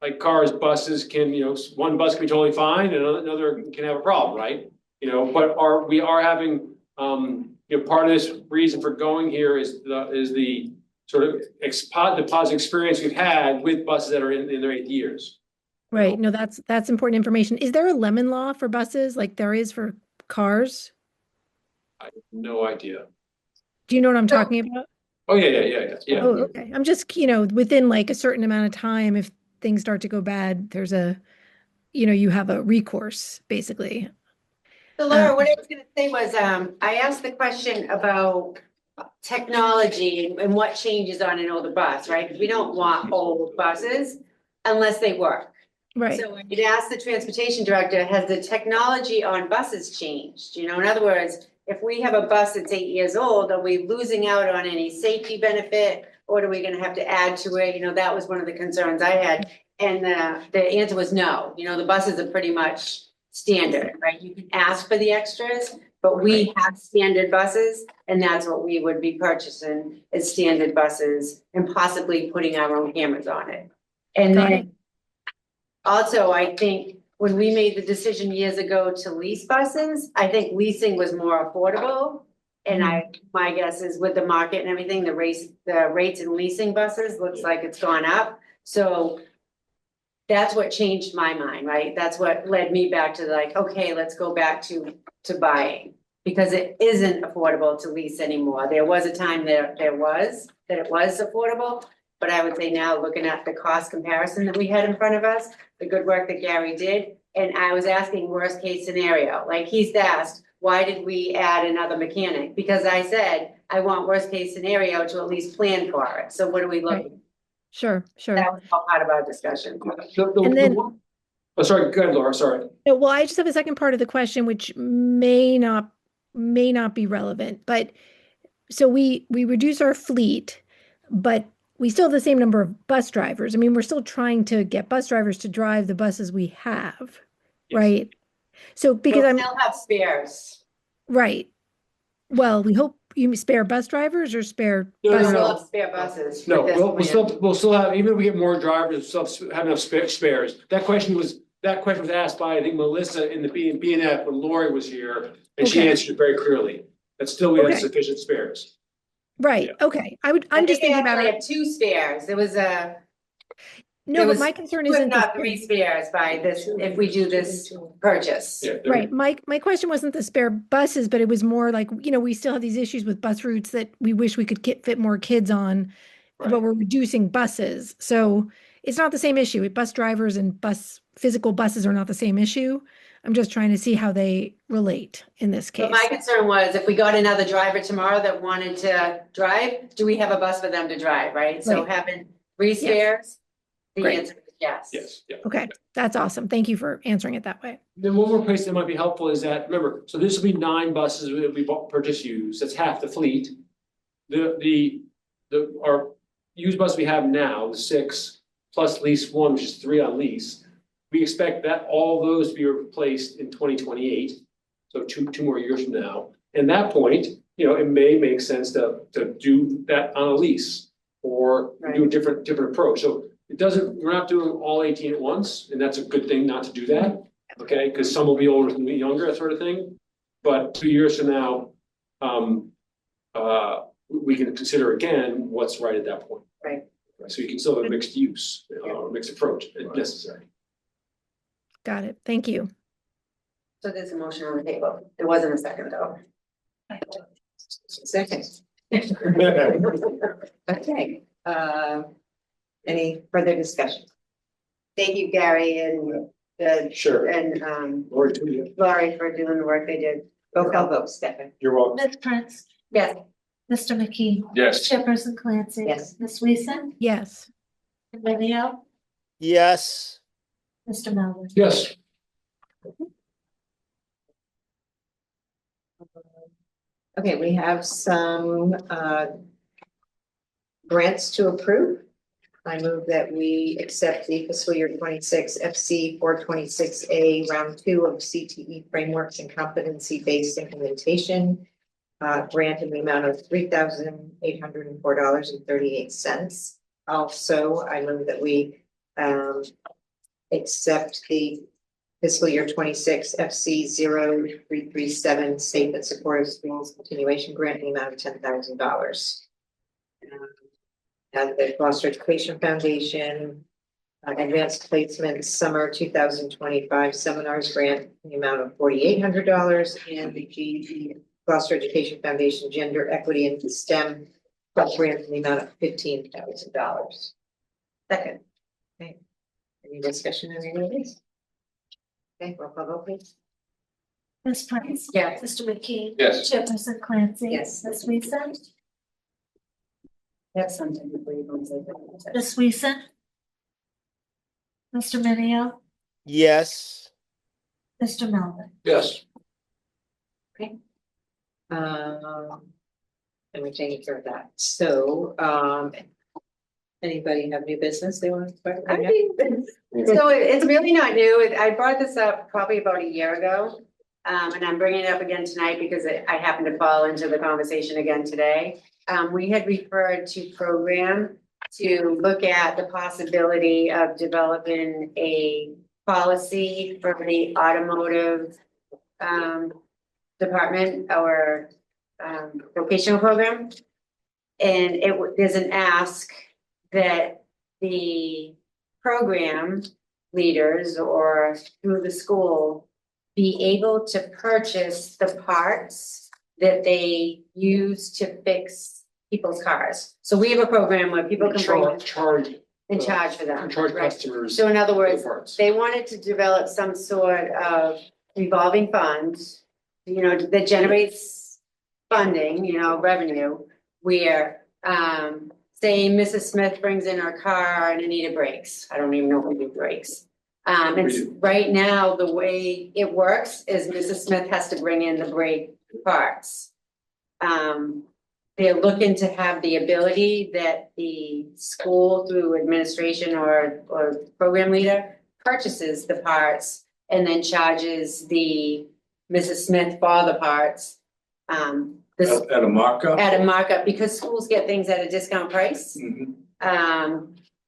like cars, buses can, one bus can be totally fine and another can have a problem, right? But we are having, part of this reason for going here is the sort of the positive experience we've had with buses that are in their 8th years. Right. No, that's important information. Is there a lemon law for buses like there is for cars? I have no idea. Do you know what I'm talking about? Oh, yeah. Oh, okay. I'm just, within like a certain amount of time, if things start to go bad, there's you have a recourse, basically. So Laura, what I was gonna say was, I asked the question about technology and what changes on an older bus, right? 'Cause we don't want old buses unless they work. Right. So when you ask the transportation director, has the technology on buses changed? In other words, if we have a bus that's 8 years old, are we losing out on any safety benefit? Or are we gonna have to add to it? That was one of the concerns I had. And the answer was no. The buses are pretty much standard, right? You can ask for the extras, but we have standard buses, and that's what we would be purchasing is standard buses and possibly putting our own cameras on it. And Got then also, I think when we made the decision years ago to lease buses, I think leasing was more affordable. And my guess is with the market and everything, the rates in leasing buses looks like it's gone up. So that's what changed my mind, right? That's what led me back to like, okay, let's go back to buying. Because it isn't affordable to lease anymore. There was a time that it was affordable. But I would say now, looking at the cost comparison that we had in front of us, the good work that Gary did, and I was asking worst case scenario, like he's asked, why did we add another mechanic? Because I said, I want worst case scenario to at least plan for it. So what are we looking? Sure. That was all part of our discussion. And then, Oh, sorry, go ahead, Laura, sorry. no, well, I just have a second part of the question, which may not be relevant, but so we reduce our fleet, but we still have the same number of bus drivers. I mean, we're still trying to get bus drivers to drive the buses we have, right? So because We'll I'm still have spares. right. Well, we hope you spare bus drivers or spare No, buses. We'll have spare buses. No, for this we'll still have, even if we get more drivers, we'll still have enough spares. That question was asked by, I think, Melissa in the B and F when Lori was here, and she Okay. answered it very clearly. That still we have Okay. sufficient spares. Right. Yeah. Okay. I'm just thinking about I it. have 2 spares. There was a. No, there but was my concern 2, if isn't the not 3 spares by this, if we do this purchase. Yeah, right. My question wasn't the spare buses, but it was more like, we still have these issues with bus routes that we wish we could fit more kids on, but we're reducing buses. So it's not the same issue. Bus drivers and physical buses are not the same issue. I'm just trying to see how they relate in this case. But my concern was if we got another driver tomorrow that wanted to drive, do we have a bus for them to drive, right? So Right. having 3 spares, the Great. answer is yes. Yes, yeah. Okay, that's awesome. Thank you for answering it that way. Then one more place that might be helpful is that, remember, so this will be 9 buses that we purchase used, that's half the fleet. Our used bus we have now, the 6 plus lease 1, which is 3 on lease. We expect that all those to be replaced in 2028, so two more years from now. And at that point, it may make sense to do that on a lease or do a different approach. So we're not doing all 18 at once, and that's a good thing not to do that, okay? Because some will be older, some will be younger, that sort of thing. But 2 years from now, we can consider again what's right at that point. Right. So you can still have a mixed use, mixed approach if necessary. Got it. Thank you. So there's a motion on the table. There wasn't a second though. Second. Okay, any further discussion? Thank you, Gary and Sure. and Lori, too, yeah. Laurie for doing the work they did. Roll call vote, Stefan. You're welcome. Ms. Prince, Yes. Mr. McKee. Yes. Chairperson Clancy. Yes. Ms. Weason, Yes. Minio, Yes. Mr. Melvin. Yes. Okay, we have some grants to approve. I move that we accept the fiscal year 26 FC 426A round 2 of CTE frameworks and competency-based implementation. Grant in the amount of $3,804.38. Also, I move that we accept the fiscal year 26 FC 0337 Safe and Supportive Schools Continuation Grant in the amount of $10,000. And the Gloucester Education Foundation Advanced Placement Summer 2025 Seminars Grant in the amount of $4,800, and the Gloucester Education Foundation Gender Equity and STEM Grant in the amount of $15,000. Second. Okay. Any discussion on any of these? Okay, roll call vote, please. Ms. Prince. Yes. Mr. McKee. Yes. Chairperson Clancy. Yes. Ms. Weason, That's something before you go and say that. Ms. Weason. Mr. Minio, Yes. Mr. Melvin. Yes. And we're taking care of that. So, anybody have new business they want to talk about? So it's really not new. I brought this up probably about a year ago. And I'm bringing it up again tonight because I happened to fall into the conversation again today. We had referred to program to look at the possibility of developing a policy for the automotive department or vocational program. And there's an ask that the program leaders or through the school be able to purchase the parts that they use to fix people's cars. So we have a program where people can bring Charge and charge for them. charge right? customers. So in other for the words, parts. they wanted to develop some sort of revolving fund, that generates funding, revenue, where, say Mrs. Smith brings in her car and Anita breaks. I don't even know who do brakes. Right now, the way it works is Mrs. Smith has to bring in the brake parts. they're looking to have the ability that the school through administration or program leader purchases the parts and then charges the Mrs. Smith for the parts. This At a markup? at a markup, because schools get things at a discount price. Mhm.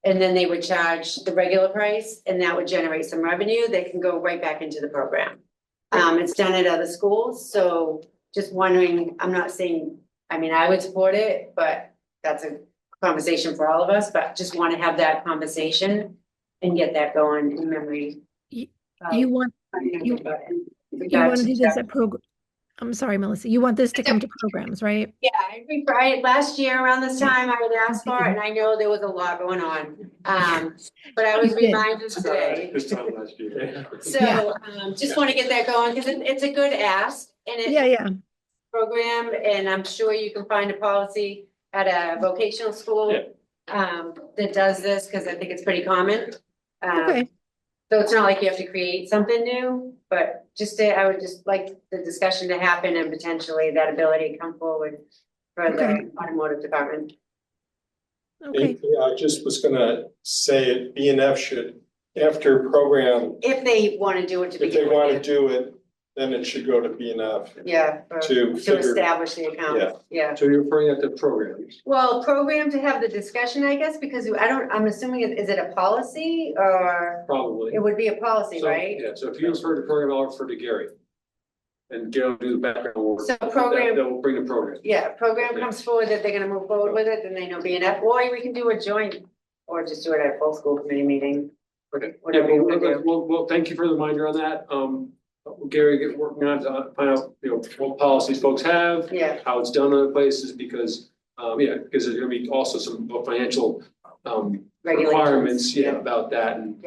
And then they would charge the regular price and that would generate some revenue that can go right back into the program. It's done at other schools, so just wondering, I'm not saying, I mean, I would support it, but that's a conversation for all of us, but just want to have that conversation and get that going in memory. You want you want to do this at program. I'm sorry, Melissa. You want this to come to programs, right? Yeah, last year around this time I would ask for it, and I know there was a lot going on. But I was You did. reminded today. This time last year. So, just want to get that going, because it's a good ask, and it's Yeah. program, and I'm sure you can find a policy at a vocational school that does this, because I think it's pretty common. Okay. So it's not like you have to create something new, but I would just like the discussion to happen and potentially that ability to come forward for the automotive department. Okay. Yeah, I just was gonna say it, B&F should, after program, If they want to do it to if they begin wanna with. do it, then it should go to B&F. Yeah. To figure- establish the account, yeah. So you're referring to programs? Well, program to have the discussion, I guess, because I'm assuming, is it a policy or? Probably. It would be a policy, So, right? Yeah, so if you refer to program, I'll refer to Gary. And Gary will do the background work. So program- That will bring the program. Yeah, program comes forward that they're gonna move forward with it, then they know B&F, or we can do a joint, or just do it at a full school committee meeting. Okay. Whatever Yeah, you wanna do. well, thank you for the reminder on that. Gary, get working on to find out, what policies folks have. Yeah. How it's done in other places, because, because there's gonna be also some financial, requirements, about that, and,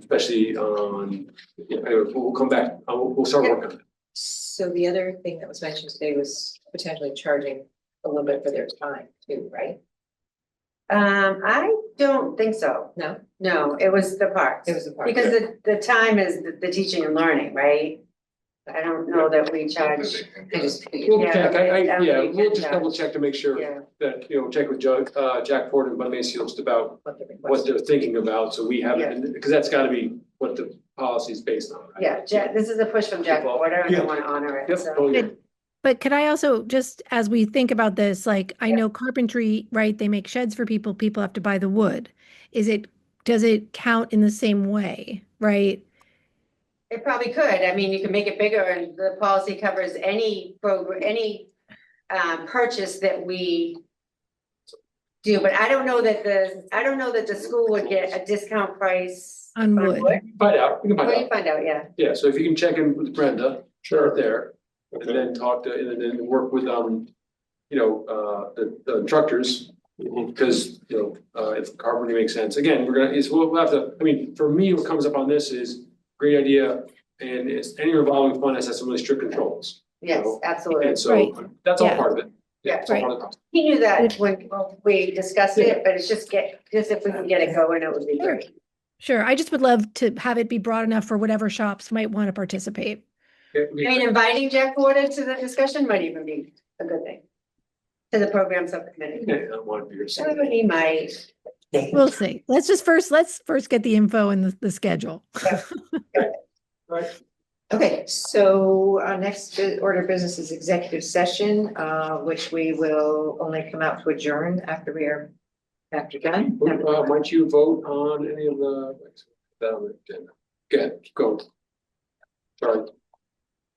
especially on, anyway, we'll come back, we'll start working on it. So the other thing that was mentioned today was potentially charging a little bit for their time too, right? I don't think so. No, it was the parts. It was the parts. Because the time is the teaching and learning, right? I don't know that we charge. We'll check, we'll just charge. double check to make sure Yeah. that, check with Jack Ford and Bud Mansfield just about what they're thinking about, so we have it, because that's gotta be what the policy is based on, right? Yeah, Jack, this is a push from Jack Porter, and I want to honor it, so. But could I also, just as we think about this, like, I know carpentry, right? They make sheds for people. People have to buy the wood. Does it count in the same way, right? It probably could. I mean, you can make it bigger, and the policy covers any purchase that we do, but I don't know that the school would get a discount price On wood. Find out, we can Oh, you find out, yeah. Yeah, so if you can check in with Brenda, sure, there, and then and then work with, the instructors. Because, if carpentry makes sense, again, we'll have to, I mean, for me, what comes up on this is great idea, and it's any revolving fund has some really strict controls. Yes, absolutely. And so that's all part of it. Yeah, it's all part of the process. He knew that when we discussed it, but it's just if we can get it going, it would be great. Sure. I just would love to have it be broad enough for whatever shops might want to participate. I mean, inviting Jack Porter to the discussion might even be a good thing. To the program subcommittee. Yeah, I don't want to be your. So he might. We'll see. Let's first get the info and the schedule. Right. Okay, so our next order of business is executive session, which we will only come out to adjourn after done. Might you vote on any of the? Good, go. Sorry.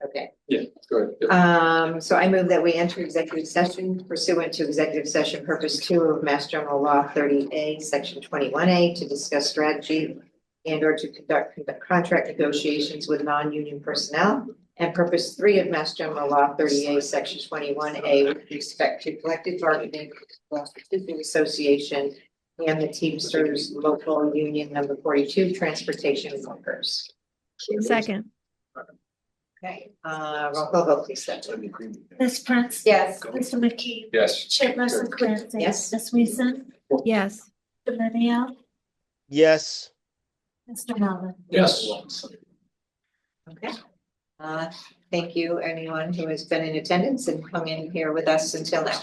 Okay. Yeah, go ahead. So I move that we enter executive session pursuant to executive session purpose 2 of Mass General Law 30A, section 21A, to discuss strategy and or to conduct contract negotiations with non-union personnel. And purpose 3 of Mass General Law 30A, section 21A, with respect to collective bargaining, Gloucester Teaching Association and the Teamsters Local Union number 42, transportation workers. Second. Okay, roll call vote, please. Ms. Prince? Yes. Mr. McKee? Yes. Chairperson Clancy? Yes. Ms. Weason? Yes. Mr. Minio? Yes. Mr. Melvin? Yes. Okay. Thank you, anyone who has been in attendance and hung in here with us until now.